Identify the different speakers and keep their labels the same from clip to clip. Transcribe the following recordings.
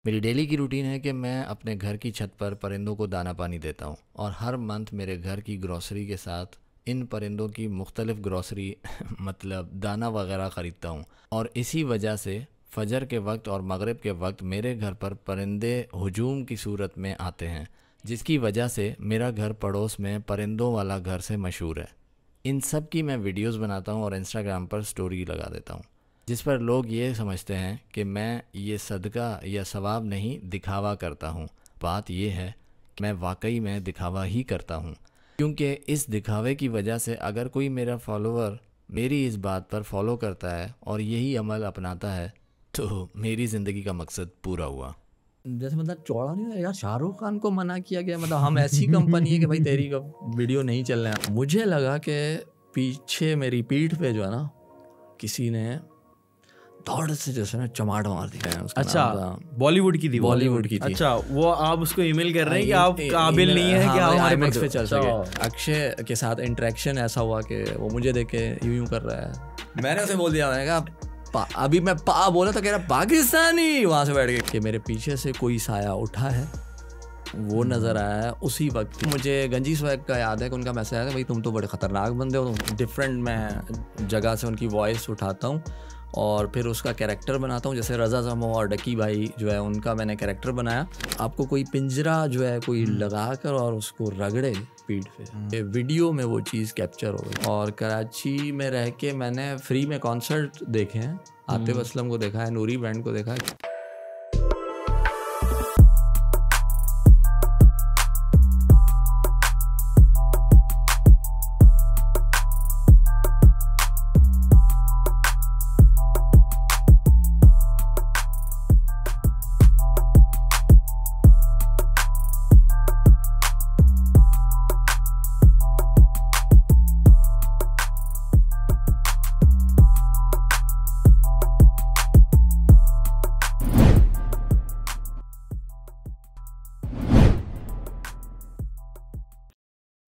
Speaker 1: मेरी डेली की रूटीन है कि मैं अपने घर की छत पर परिंदों को दाना पानी देता हूँ और हर मंथ मेरे घर की ग्रॉसरी के साथ इन परिंदों की मुख्तलिफ़ ग्रॉसरी मतलब दाना वगैरह ख़रीदता हूँ। और इसी वजह से फजर के वक्त और मगरिब के वक्त मेरे घर पर परिंदे हुजूम की सूरत में आते हैं, जिसकी वजह से मेरा घर पड़ोस में परिंदों वाला घर से मशहूर है। इन सब की मैं वीडियोस बनाता हूँ और इंस्टाग्राम पर स्टोरी लगा देता हूँ, जिस पर लोग ये समझते हैं कि मैं ये सदका या सवाब नहीं, दिखावा करता हूँ। बात ये है कि मैं वाकई में दिखावा ही करता हूँ, क्योंकि इस दिखावे की वजह से अगर कोई मेरा फॉलोअर मेरी इस बात पर फॉलो करता है और यही अमल अपनाता है तो मेरी ज़िंदगी का मकसद पूरा हुआ।
Speaker 2: जैसे मतलब चौड़ा नहीं है यार, शाहरुख खान को मना किया गया, मतलब हम ऐसी कंपनी है कि भाई तेरी वीडियो नहीं चल रहा है। मुझे लगा कि पीछे मेरी पीठ पे जो है ना किसी ने दौड़ से जैसे ना चमाट मार दिया है।
Speaker 3: अच्छा, बॉलीवुड की थी?
Speaker 2: बॉलीवुड की थी।
Speaker 3: अच्छा, वो आप उसको ईमेल कर रहे हैं कि आप काबिल नहीं है कि आप हमारे
Speaker 2: IMAX पे चल सके। अक्षय के साथ इंटरेक्शन ऐसा हुआ कि वो मुझे देख के यूं कर रहा है। मैंने उसे बोल दिया, मैंने कहा अभी मैं बोला तो कह रहा पाकिस्तानी। वहां से बैठ के कि मेरे पीछे से कोई साया उठा है, वो नज़र आया है। उसी वक्त मुझे गंजी स्वैग का याद है कि उनका मैसेज आया था, भाई तुम तो बड़े ख़तरनाक बंदे हो। डिफरेंट मैं जगह से उनकी वॉइस उठाता हूँ और फिर उसका कैरेक्टर बनाता हूँ। जैसे रज़ा ज़मो और डकी भाई जो है उनका मैंने कैरेक्टर बनाया। आपको कोई पिंजरा जो है कोई लगा कर और उसको रगड़े पीठ पे, वीडियो में वो चीज़ कैप्चर हो गई। और कराची में रह के मैंने फ्री में कॉन्सर्ट देखे हैं। आतिफ असलम को देखा है, नूरी बैंड को देखा है।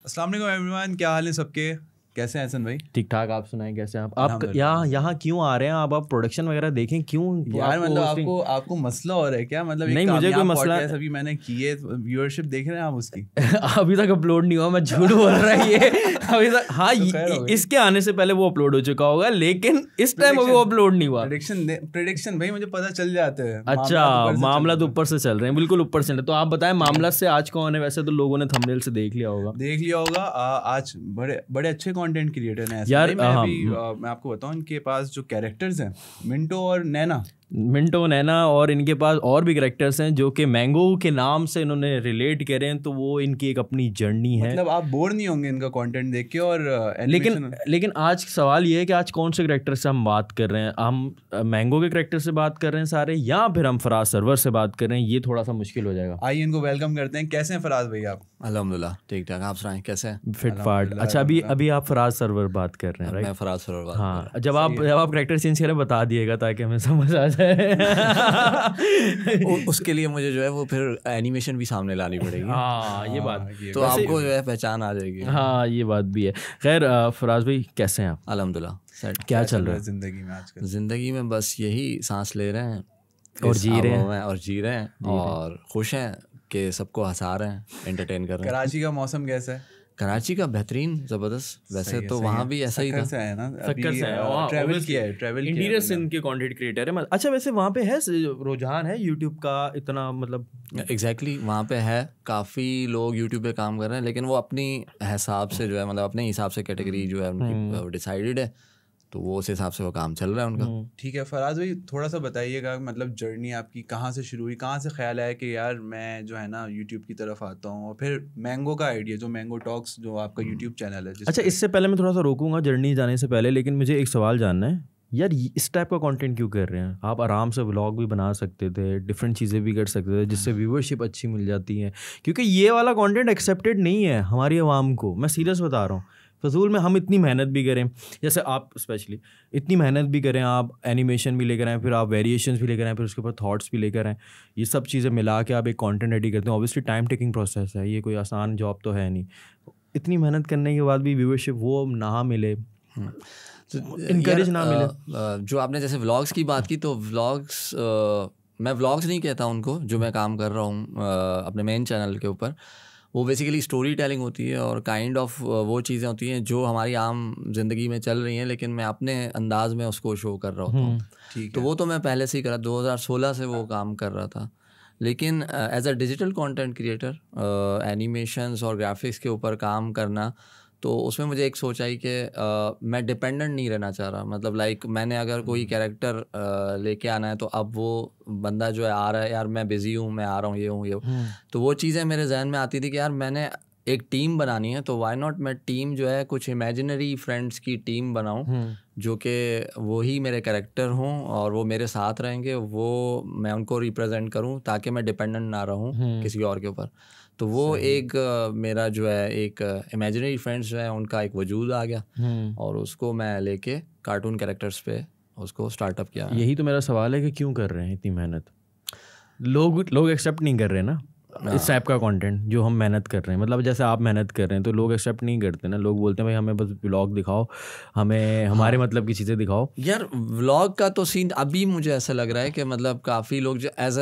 Speaker 4: अस्सलाम वालेकुम एवरीवन, क्या हाल है सबके? कैसे हैं हसन भाई?
Speaker 3: ठीक ठाक, आप सुनाएं कैसे हैं आप यहाँ क्यों आ रहे हैं आप प्रोडक्शन वगैरह देखें क्यों
Speaker 4: यार? मतलब आपको मसला हो रहा है क्या? मतलब
Speaker 3: नहीं, मुझे कोई मसला
Speaker 4: अभी मैंने किए, व्यूअरशिप देख रहे हैं आप उसकी?
Speaker 3: अभी तक अपलोड नहीं हुआ, मैं झूठ बोल रहा है ये अभी तक। हाँ तो इसके आने से पहले वो अपलोड हो चुका होगा, लेकिन इस टाइम अभी वो अपलोड नहीं हुआ।
Speaker 4: प्रेडिक्शन भाई मुझे पता चल जाते हैं।
Speaker 3: अच्छा, मामला तो ऊपर से चल रहे हैं, बिल्कुल ऊपर से। तो आप बताएं मामला से आज कौन है? वैसे तो लोगों ने थंबनेल से देख लिया होगा। आज
Speaker 4: बड़े अच्छे कंटेंट क्रिएटर हैं
Speaker 3: यार।
Speaker 4: मैं आपको बताऊं, इनके पास जो कैरेक्टर्स हैं मिंटो नैना और इनके पास और भी कैरेक्टर्स हैं जो कि मैंगो के नाम से इन्होंने रिलेट करे हैं, तो वो इनकी एक अपनी जर्नी है। मतलब आप बोर नहीं होंगे इनका कंटेंट देख के। और
Speaker 3: लेकिन आज सवाल ये है कि आज कौन से कैरेक्टर से हम बात कर रहे हैं? हम मैंगो के कैरेक्टर से बात कर रहे हैं सारे, या फिर हम फराज सरवर से बात कर रहे हैं? ये थोड़ा सा मुश्किल हो जाएगा।
Speaker 4: आइए इनको वेलकम करते हैं। कैसे हैं फराज भाई आप?
Speaker 2: अल्हम्दुलिल्लाह ठीक ठाक, आप सुनाएं कैसे हैं?
Speaker 3: फिट फाट। अच्छा, अभी आप फराज सरवर बात कर रहे हैं, राइट?
Speaker 2: मैं फराज सरवर।
Speaker 3: हाँ, जब आप कैरेक्टर चेंज करें बता दिएगा ताकि हमें समझ आ जाए।
Speaker 2: उसके लिए मुझे जो है वो फिर एनिमेशन भी सामने लानी पड़ेगी।
Speaker 3: हाँ, ये बात
Speaker 2: तो आपको जो है पहचान आ जाएगी।
Speaker 3: हाँ, ये बात भी है। खैर फराज भाई कैसे हैं आप?
Speaker 2: अल्हम्दुलिल्लाह।
Speaker 3: क्या चल रहा है
Speaker 4: जिंदगी में आजकल?
Speaker 2: जिंदगी में बस यही सांस ले रहे हैं
Speaker 3: और जी रहे हैं
Speaker 2: और खुश हैं कि सबको हंसा रहे हैं, एंटरटेन कर रहे हैं।
Speaker 4: कराची का मौसम कैसा है?
Speaker 2: कराची का बेहतरीन, जबरदस्त। वैसे तो वहाँ भी ऐसा ही था।
Speaker 4: ट्रैवल किया है।
Speaker 3: इंटीरियर सिंध के कंटेंट क्रिएटर है। अच्छा, वैसे वहाँ पे है रुझान है यूट्यूब का इतना, मतलब
Speaker 2: एग्जैक्टली वहाँ पे है, काफ़ी लोग यूट्यूब पे काम कर रहे हैं, लेकिन वो अपनी हिसाब से जो है, मतलब अपने हिसाब से कैटेगरी जो है उनकी डिसाइडेड है, तो वो उस हिसाब से वो काम चल रहा है उनका।
Speaker 4: ठीक है फराज भाई, थोड़ा सा बताइएगा, मतलब जर्नी आपकी कहाँ से शुरू हुई? कहाँ से ख्याल आया कि यार मैं जो है ना यूट्यूब की तरफ आता हूँ? और फिर मैंगो का आइडिया, जो मैंगो टॉक्स जो आपका यूट्यूब चैनल है।
Speaker 3: अच्छा, इससे पहले मैं थोड़ा सा रोकूंगा जर्नी जाने से पहले, लेकिन मुझे एक सवाल जानना है यार, इस टाइप का कंटेंट क्यों कर रहे हैं आप? आराम से व्लॉग भी बना सकते थे, डिफरेंट चीज़ें भी कर सकते थे जिससे व्यूअरशिप अच्छी मिल जाती है, क्योंकि ये वाला कंटेंट एक्सेप्टेड नहीं है हमारी आवाम को। मैं सीरियस बता रहा हूँ। फजूल में हम इतनी मेहनत भी करें, जैसे आप स्पेशली इतनी मेहनत भी करें, आप एनिमेशन भी लेकर आएँ, फिर आप वेरिएशंस भी लेकर आएँ, फिर उसके ऊपर थॉट्स भी लेकर आएँ, ये सब चीज़ें मिला के आप एक कंटेंट रेडी करते हैं। ऑब्वियसली टाइम टेकिंग प्रोसेस है, ये कोई आसान जॉब तो है नहीं। इतनी मेहनत करने के बाद भी व्यूअरशिप वो ना मिले, इनकरेज ना मिले।
Speaker 2: जो आपने जैसे व्लॉग्स की बात की, तो व्लॉग्स मैं व्लॉग्स नहीं कहता उनको, जो मैं काम कर रहा हूँ अपने मेन चैनल के ऊपर, वो बेसिकली स्टोरी टेलिंग होती है और काइंड ऑफ वो चीज़ें होती हैं जो हमारी आम ज़िंदगी में चल रही हैं, लेकिन मैं अपने अंदाज में उसको शो कर रहा होता हूँ। तो वो तो मैं पहले से ही करा, 2016 से वो काम कर रहा था। लेकिन as a digital content creator animations और ग्राफिक्स के ऊपर काम करना, तो उसमें मुझे एक सोच आई कि मैं डिपेंडेंट नहीं रहना चाह रहा। मतलब लाइक मैंने अगर कोई कैरेक्टर लेके आना है, तो अब वो बंदा जो है आ रहा है, यार मैं बिज़ी हूँ, मैं आ रहा हूँ, ये हूँ, तो वो चीज़ें मेरे जहन में आती थी कि यार मैंने एक टीम बनानी है, तो वाई नॉट मैं टीम जो है कुछ इमेजिनरी फ्रेंड्स की टीम बनाऊँ, जो कि वही मेरे कैरेक्टर हों और वो मेरे साथ रहेंगे, वो मैं उनको रिप्रेजेंट करूँ ताकि मैं डिपेंडेंट ना रहूँ किसी और के ऊपर। तो वो एक मेरा जो है एक इमेजिनरी फ्रेंड्स जो है उनका एक वजूद आ गया और उसको मैं लेके कार्टून कैरेक्टर्स पे उसको स्टार्टअप किया।
Speaker 3: यही तो मेरा सवाल है कि क्यों कर रहे हैं इतनी मेहनत? लोग एक्सेप्ट नहीं कर रहे ना इस टाइप का कंटेंट जो हम मेहनत कर रहे हैं। मतलब जैसे आप मेहनत कर रहे हैं तो लोग एक्सेप्ट नहीं करते ना। लोग बोलते हैं भाई हमें बस व्लॉग दिखाओ, हमें हमारे मतलब की चीज़ें दिखाओ।
Speaker 2: यार व्लॉग का तो सीन अभी मुझे ऐसा लग रहा है कि मतलब काफ़ी लोग जो एज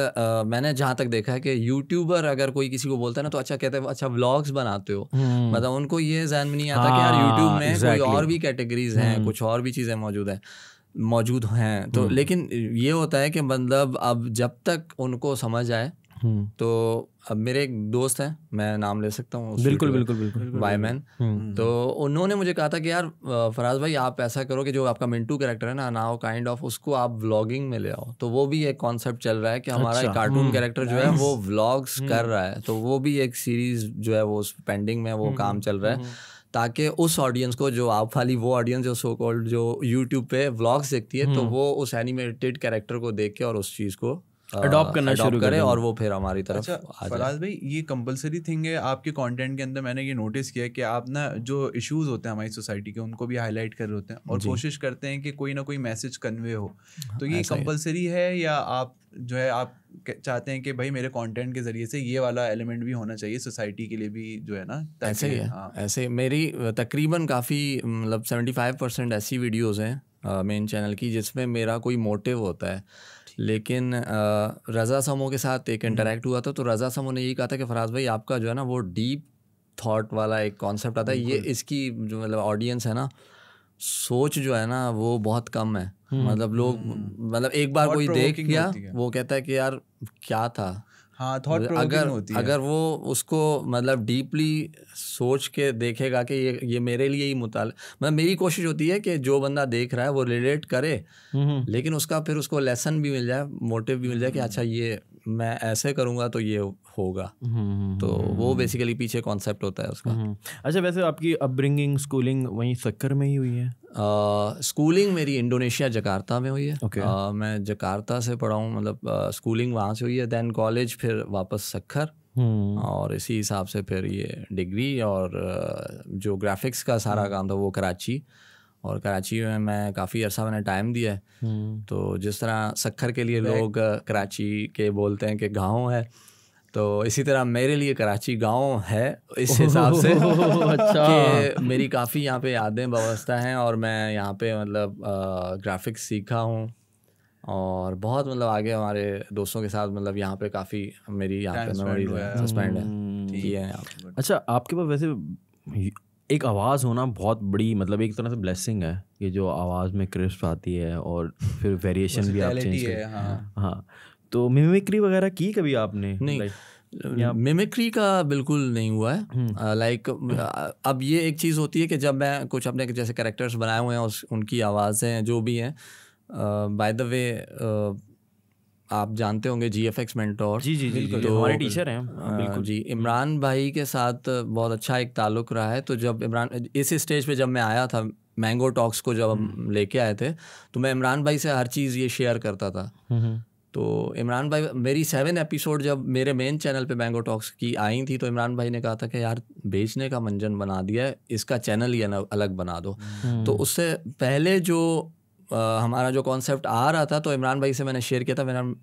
Speaker 2: मैंने जहाँ तक देखा है कि यूट्यूबर अगर कोई किसी को बोलता है ना, तो अच्छा कहते हैं अच्छा व्लॉग्स बनाते हो। मतलब उनको ये ज़हन में नहीं आता कि यार यूट्यूब में कोई और भी कैटेगरीज हैं, कुछ और भी चीज़ें मौजूद हैं। तो लेकिन ये होता है कि मतलब अब जब तक उनको समझ आए, तो अब मेरे एक दोस्त हैं, मैं नाम ले सकता हूँ,
Speaker 3: बिल्कुल
Speaker 2: वाईमैन, तो उन्होंने मुझे कहा था कि यार फराज भाई आप ऐसा करो कि जो आपका मिंटू कैरेक्टर है ना, नाउ काइंड ऑफ उसको आप व्लॉगिंग में ले आओ। तो वो भी एक कॉन्सेप्ट चल रहा है कि हमारा एक कार्टून कैरेक्टर जो है वो व्लॉग्स कर रहा है, तो वो भी एक सीरीज जो है वो पेंडिंग में वो काम चल रहा है, ताकि उस ऑडियंस को, जो आप वाली वो ऑडियंस जो सो कॉल्ड जो यूट्यूब पे व्लॉग्स देखती है, तो वो उस एनिमेटेड कैरेक्टर को देख के और उस चीज़ को
Speaker 3: अडॉप्ट करना शुरू
Speaker 2: करे और वो फिर हमारी तरफ
Speaker 5: अच्छा,
Speaker 2: आ जाए।
Speaker 5: फराज भाई ये कंपलसरी थिंग है आपके कंटेंट के अंदर। मैंने ये नोटिस किया है कि आप ना जो इश्यूज होते हैं हमारी सोसाइटी के उनको भी हाईलाइट कर रहे होते हैं और कोशिश करते हैं कि कोई ना कोई मैसेज कन्वे हो। तो ये कंपलसरी है या आप जो है आप चाहते हैं कि भाई मेरे कंटेंट के जरिए से ये वाला एलिमेंट भी होना चाहिए सोसाइटी के लिए भी जो है ना?
Speaker 2: ऐसे ही है। ऐसे मेरी तकरीबन काफ़ी मतलब 75% ऐसी वीडियोज़ हैं मेन चैनल की जिसमें मेरा कोई मोटिव होता है। लेकिन रज़ा समो के साथ एक इंटरेक्ट हुआ था, तो रज़ा समो ने यही कहा था कि फराज भाई आपका जो है ना वो डीप थॉट वाला एक कॉन्सेप्ट आता है, ये इसकी जो मतलब ऑडियंस है ना, सोच जो है ना वो बहुत कम है। मतलब लोग मतलब एक बार कोई देख गया वो कहता है कि यार क्या था।
Speaker 5: हाँ, थॉट प्रोवोकिंग होती है।
Speaker 2: अगर वो उसको मतलब डीपली सोच के देखेगा कि ये मेरे लिए ही मतलब मेरी कोशिश होती है कि जो बंदा देख रहा है वो रिलेट करे, लेकिन उसका फिर उसको लेसन भी मिल जाए, मोटिव भी मिल जाए कि अच्छा ये मैं ऐसे करूँगा तो ये होगा। तो वो बेसिकली पीछे कॉन्सेप्ट होता है उसका।
Speaker 3: अच्छा, वैसे आपकी अपब्रिंगिंग स्कूलिंग वहीं सक्कर में ही हुई है?
Speaker 2: स्कूलिंग मेरी इंडोनेशिया जकार्ता में हुई है। मैं जकार्ता से पढ़ा हूँ, मतलब स्कूलिंग वहाँ से हुई है। दैन कॉलेज फिर वापस सक्खर, और इसी हिसाब से फिर ये डिग्री और जो ग्राफिक्स का सारा काम था वो कराची। और कराची में मैं काफ़ी अर्सा मैंने टाइम दिया है। तो जिस तरह सक्खर के लिए लोग कराची के बोलते हैं कि गाँव है, तो इसी तरह मेरे लिए कराची गांव है इस हिसाब से। अच्छा। कि मेरी काफ़ी यहाँ पे यादें वाबस्ता हैं और मैं यहाँ पे मतलब ग्राफिक्स सीखा हूँ और बहुत मतलब आगे हमारे दोस्तों के साथ मतलब यहाँ पे काफ़ी मेरी यहाँ पे मेमोरीज है, सस्पेंड है।
Speaker 3: अच्छा, आपके पास वैसे एक आवाज़ होना बहुत बड़ी मतलब एक तरह से ब्लेसिंग है कि जो आवाज़ में क्रिस्प आती है और फिर वेरिएशन भी आप चेंज कर। हाँ, तो मिमिक्री वगैरह की कभी आपने?
Speaker 2: नहीं, मिमिक्री का बिल्कुल नहीं हुआ है। लाइक अब ये एक चीज़ होती है कि जब मैं कुछ अपने जैसे कैरेक्टर्स बनाए हुए हैं उनकी आवाज़ें जो भी हैं, बाय द वे आप जानते होंगे GFX मेंटोर।
Speaker 3: जी बिल्कुल, तो हमारे टीचर हैं। बिल्कुल
Speaker 2: जी, इमरान भाई के साथ बहुत अच्छा एक ताल्लुक़ रहा है। तो जब इमरान इस स्टेज पे जब मैं आया था, मैंगो टॉक्स को जब हम लेके आए थे, तो मैं इमरान भाई से हर चीज़ ये शेयर करता था। तो इमरान भाई मेरी 7 एपिसोड जब मेरे मेन चैनल पे मैंगो टॉक्स की आई थी, तो इमरान भाई ने कहा था कि यार बेचने का मंजन बना दिया है, इसका चैनल ही अलग बना दो। तो उससे पहले जो हमारा जो कॉन्सेप्ट आ रहा था, तो इमरान भाई से मैंने शेयर किया था।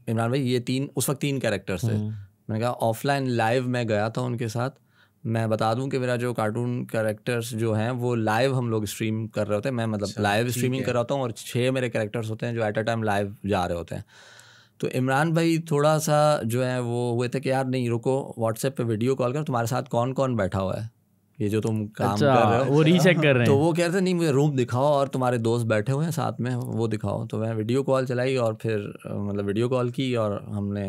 Speaker 2: इमरान भाई ये उस वक्त 3 कैरेक्टर्स थे। मैंने कहा ऑफलाइन लाइव मैं गया था उनके साथ। मैं बता दूं कि मेरा जो कार्टून कैरेक्टर्स जो हैं वो लाइव हम लोग स्ट्रीम कर रहे होते हैं। मैं मतलब लाइव स्ट्रीमिंग कर रहा होता हूँ और 6 मेरे कैरेक्टर्स होते हैं जो एट अ टाइम लाइव जा रहे होते हैं। तो इमरान भाई थोड़ा सा जो है वो हुए थे कि यार नहीं रुको, व्हाट्सएप पे वीडियो कॉल कर, तुम्हारे साथ कौन कौन बैठा हुआ है, ये जो तुम काम कर रहे हो
Speaker 3: वो रीचेक कर रहे
Speaker 2: तो
Speaker 3: हैं।
Speaker 2: वो कह रहे थे नहीं मुझे रूम दिखाओ और तुम्हारे दोस्त बैठे हुए हैं साथ में वो दिखाओ। तो मैं वीडियो कॉल चलाई और फिर मतलब वीडियो कॉल की और हमने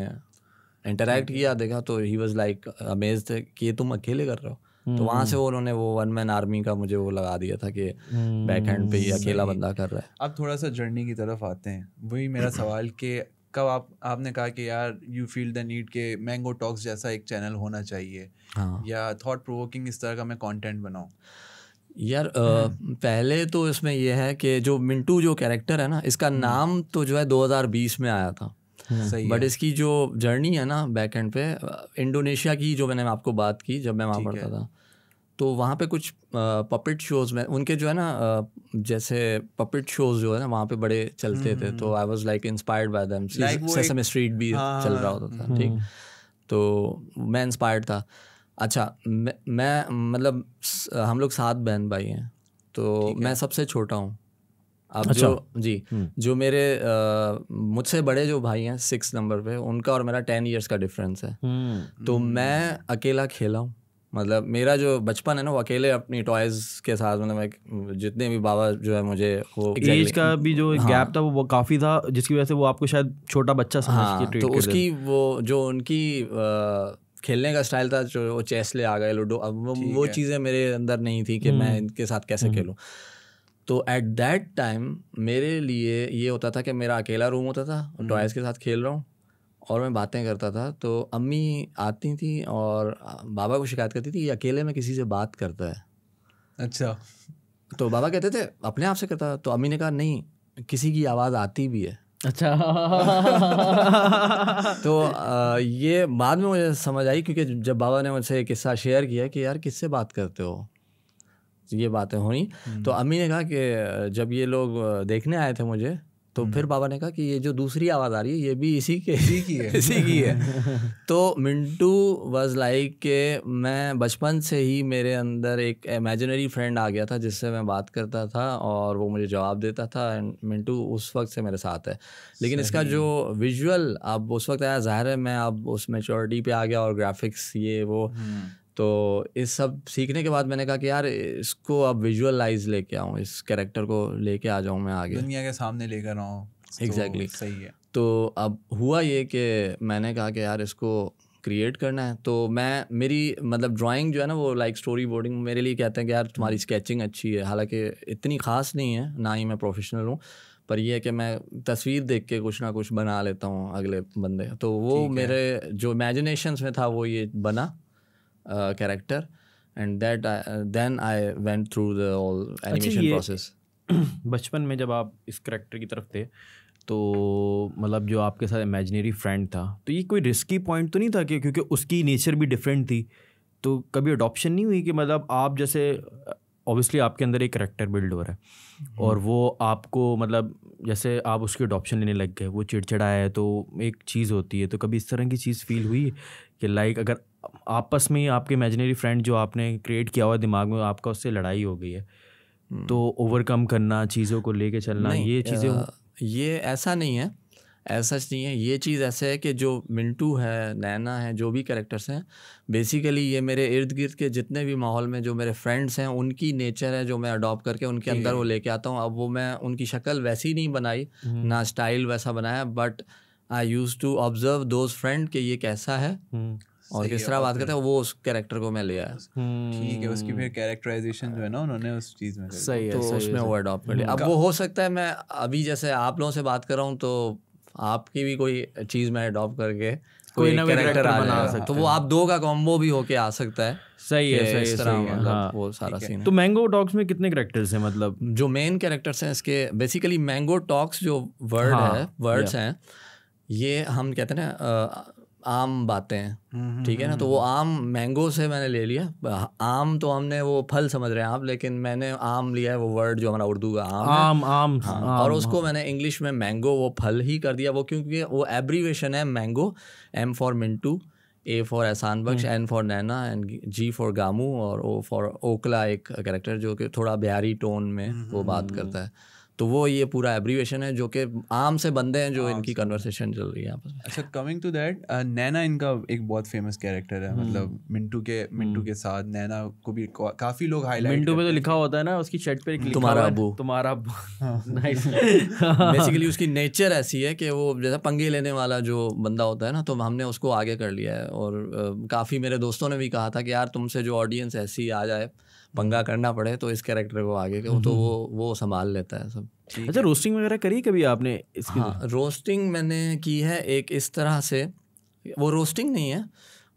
Speaker 2: इंटरेक्ट किया, देखा तो ही वाज लाइक अमेज्ड कि ये तुम अकेले कर रहे हो। तो वहाँ से वो उन्होंने वो वन मैन आर्मी का मुझे वो लगा दिया था कि बैक हैंड पे ये अकेला बंदा कर रहा है।
Speaker 5: अब थोड़ा सा जर्नी की तरफ आते हैं। वही मेरा सवाल कि कब आपने कहा कि यार यू फील द नीड के मैंगो टॉक्स जैसा एक चैनल होना चाहिए, या थॉट प्रोवोकिंग इस तरह का मैं कंटेंट बनाऊं?
Speaker 2: यार पहले तो इसमें यह है कि जो मिंटू जो कैरेक्टर है ना, इसका नाम तो जो है 2020 में आया था, बट इसकी जो जर्नी है ना बैक एंड पे, इंडोनेशिया की जो मैंने आपको बात की जब मैं वहाँ पढ़ता था, तो वहाँ पे कुछ पपेट शोज़ में उनके जो है ना जैसे पपेट शोज़ जो है ना वहाँ पे बड़े चलते थे, तो I was like inspired by them. Sesame street भी चल रहा होता था, ठीक, तो मैं इंस्पायर्ड था। अच्छा मैं मतलब हम लोग 7 बहन भाई हैं, तो मैं सबसे छोटा हूँ। अब जो जो मेरे मुझसे बड़े जो भाई हैं 6 नंबर पे, उनका और मेरा 10 ईयर्स का डिफरेंस है। तो मैं अकेला खेला हूँ, मतलब मेरा जो बचपन है ना वो अकेले अपनी टॉयज़ के साथ, मतलब जितने भी बाबा जो है मुझे वो
Speaker 3: एज का भी जो गैप था वो काफ़ी था, जिसकी वजह से वो आपको शायद छोटा बच्चा समझ के ट्रीट
Speaker 2: तो उसकी वो जो उनकी खेलने का स्टाइल था, जो वो चेस ले आ गए, लूडो, अब वो चीज़ें मेरे अंदर नहीं थी कि मैं इनके साथ कैसे खेलूँ। तो एट दैट टाइम मेरे लिए ये होता था कि मेरा अकेला रूम होता था और टॉयज़ के साथ खेल रहा हूँ और मैं बातें करता था। तो अम्मी आती थी और बाबा को शिकायत करती थी ये अकेले में किसी से बात करता है।
Speaker 5: अच्छा।
Speaker 2: तो बाबा कहते थे अपने आप से करता, तो अम्मी ने कहा नहीं, किसी की आवाज़ आती भी है।
Speaker 3: अच्छा।
Speaker 2: तो ये बाद में मुझे समझ आई, क्योंकि जब बाबा ने मुझसे एक किस्सा शेयर किया कि यार किससे बात करते हो, ये बातें हुई। तो अम्मी ने कहा कि जब ये लोग देखने आए थे मुझे, तो फिर बाबा ने कहा कि ये जो दूसरी आवाज़ आ रही है ये भी इसी की है। तो मिंटू वाज लाइक कि मैं बचपन से ही मेरे अंदर एक इमेजिनरी फ्रेंड आ गया था जिससे मैं बात करता था और वो मुझे जवाब देता था, एंड मिंटू उस वक्त से मेरे साथ है। लेकिन इसका जो विजुअल अब उस वक्त आया, ज़ाहिर है मैं अब उस मैच्योरिटी पे आ गया और ग्राफिक्स ये वो, तो इस सब सीखने के बाद मैंने कहा कि यार इसको अब विजुअलाइज लेके आऊँ, इस कैरेक्टर को लेके आ जाऊँ मैं आगे,
Speaker 5: दुनिया के सामने लेकर आऊँ।
Speaker 2: एग्जैक्टली
Speaker 5: सही है।
Speaker 2: तो अब हुआ ये कि मैंने कहा कि यार इसको क्रिएट करना है। तो मैं मेरी मतलब ड्राइंग जो है ना वो लाइक स्टोरी बोर्डिंग, मेरे लिए कहते हैं कि यार तुम्हारी स्केचिंग अच्छी है, हालांकि इतनी ख़ास नहीं है, ना ही मैं प्रोफेशनल हूँ, पर यह है कि मैं तस्वीर देख के कुछ ना कुछ बना लेता हूँ अगले बंदे। तो वो मेरे जो इमेजिनेशंस में था वो ये बना character, and that then I went through the whole animation process.
Speaker 3: बचपन में जब आप इस कैरेक्टर की तरफ थे, तो मतलब जो आपके साथ इमेजिनरी फ्रेंड था, तो ये कोई रिस्की पॉइंट तो नहीं था कि क्योंकि उसकी नेचर भी डिफरेंट थी, तो कभी अडॉप्शन नहीं हुई कि मतलब आप जैसे ऑब्वियसली आपके अंदर एक कैरेक्टर बिल्ड हो रहा है और वो आपको मतलब जैसे आप उसकी अडॉप्शन लेने लग गए, वो चिड़चिड़ा है तो एक चीज़ होती है, तो कभी इस तरह की चीज़ फील हुई कि लाइक अगर आपस में ही आपके इमेजिनरी फ्रेंड जो आपने क्रिएट किया हुआ दिमाग में, आपका उससे लड़ाई हो गई है, तो ओवरकम करना, चीज़ों को लेके चलना, ये चीज़ें
Speaker 2: ये ऐसा नहीं है, ऐसा नहीं है, ये चीज़ ऐसे है कि जो मिंटू है, नैना है, जो भी कैरेक्टर्स हैं, बेसिकली ये मेरे इर्द गिर्द के जितने भी माहौल में जो मेरे फ्रेंड्स हैं उनकी नेचर है जो मैं अडॉप्ट करके उनके अंदर वो लेके आता हूँ। अब वो मैं उनकी शक्ल वैसी नहीं बनाई, ना स्टाइल वैसा बनाया, but I use to observe those friend कि ये कैसा है और किस तरह बात करते हैं, वो उस कैरेक्टर को मैं ले आया।
Speaker 5: ठीक है, उसकी फिर कैरेक्टराइजेशन जो है ना उन्होंने उस चीज़ में
Speaker 3: सही है,
Speaker 2: तो उसमें वो अडॉप्ट कर लिया। अब वो हो सकता है मैं अभी जैसे आप लोगों से बात कर रहा हूँ तो आपकी भी कोई चीज़ मैं अडॉप्ट करके कोई ना कैरेक्टर बना सकता, तो वो आप दो का कॉम्बो भी होके आ सकता है।
Speaker 3: सही है, सही है,
Speaker 2: मतलब वो सारा सीन है।
Speaker 3: तो मैंगो टॉक्स में कितने कैरेक्टर्स हैं? मतलब
Speaker 2: जो मेन कैरेक्टर्स हैं इसके, बेसिकली मैंगो टॉक्स जो वर्ड है, वर्ड्स हैं, ये हम कहते हैं ना आम बातें हैं, ठीक है ना, तो वो आम मैंगो से मैंने ले लिया। आम तो हमने वो फल समझ रहे हैं आप, लेकिन मैंने आम लिया है, वो वर्ड जो हमारा उर्दू का आम है।
Speaker 3: आम
Speaker 2: हाँ, और उसको मैंने इंग्लिश में मैंगो वो फल ही कर दिया, वो क्योंकि वो एब्रीवेशन है mango, M for Mintu, A for Ehsan Bakhsh, N for Naina, and G for Gamu, और O फॉर ओकला, एक कैरेक्टर जो कि थोड़ा बिहारी टोन में वो बात करता है। तो वो ये पूरा एब्रीवेशन है जो कि आम से बंदे हैं जो इनकी कन्वर्सेशन चल रही है आपस में।
Speaker 5: अच्छा, कमिंग टू दैट, नैना इनका एक बहुत फेमस कैरेक्टर है, मतलब मिंटू के साथ नैना को भी काफी लोग हाईलाइट
Speaker 3: मिंटू पे तो लिखा होता है ना उसकी शर्ट पे,
Speaker 2: तुम्हारा अबू,
Speaker 3: तुम्हारा अबू। नाइस।
Speaker 2: बेसिकली उसकी नेचर ऐसी है कि वो जैसा पंगे लेने वाला जो बंदा होता है ना, तो हमने उसको आगे कर लिया है। और काफ़ी मेरे दोस्तों ने भी कहा था कि यार तुमसे जो ऑडियंस ऐसी आ जाए, पंगा करना पड़े, तो इस कैरेक्टर को आगे तो वो संभाल लेता है सब।
Speaker 3: अच्छा, रोस्टिंग वगैरह करी कभी आपने इसकी?
Speaker 2: हाँ, रोस्टिंग मैंने की है एक इस तरह से, वो रोस्टिंग नहीं है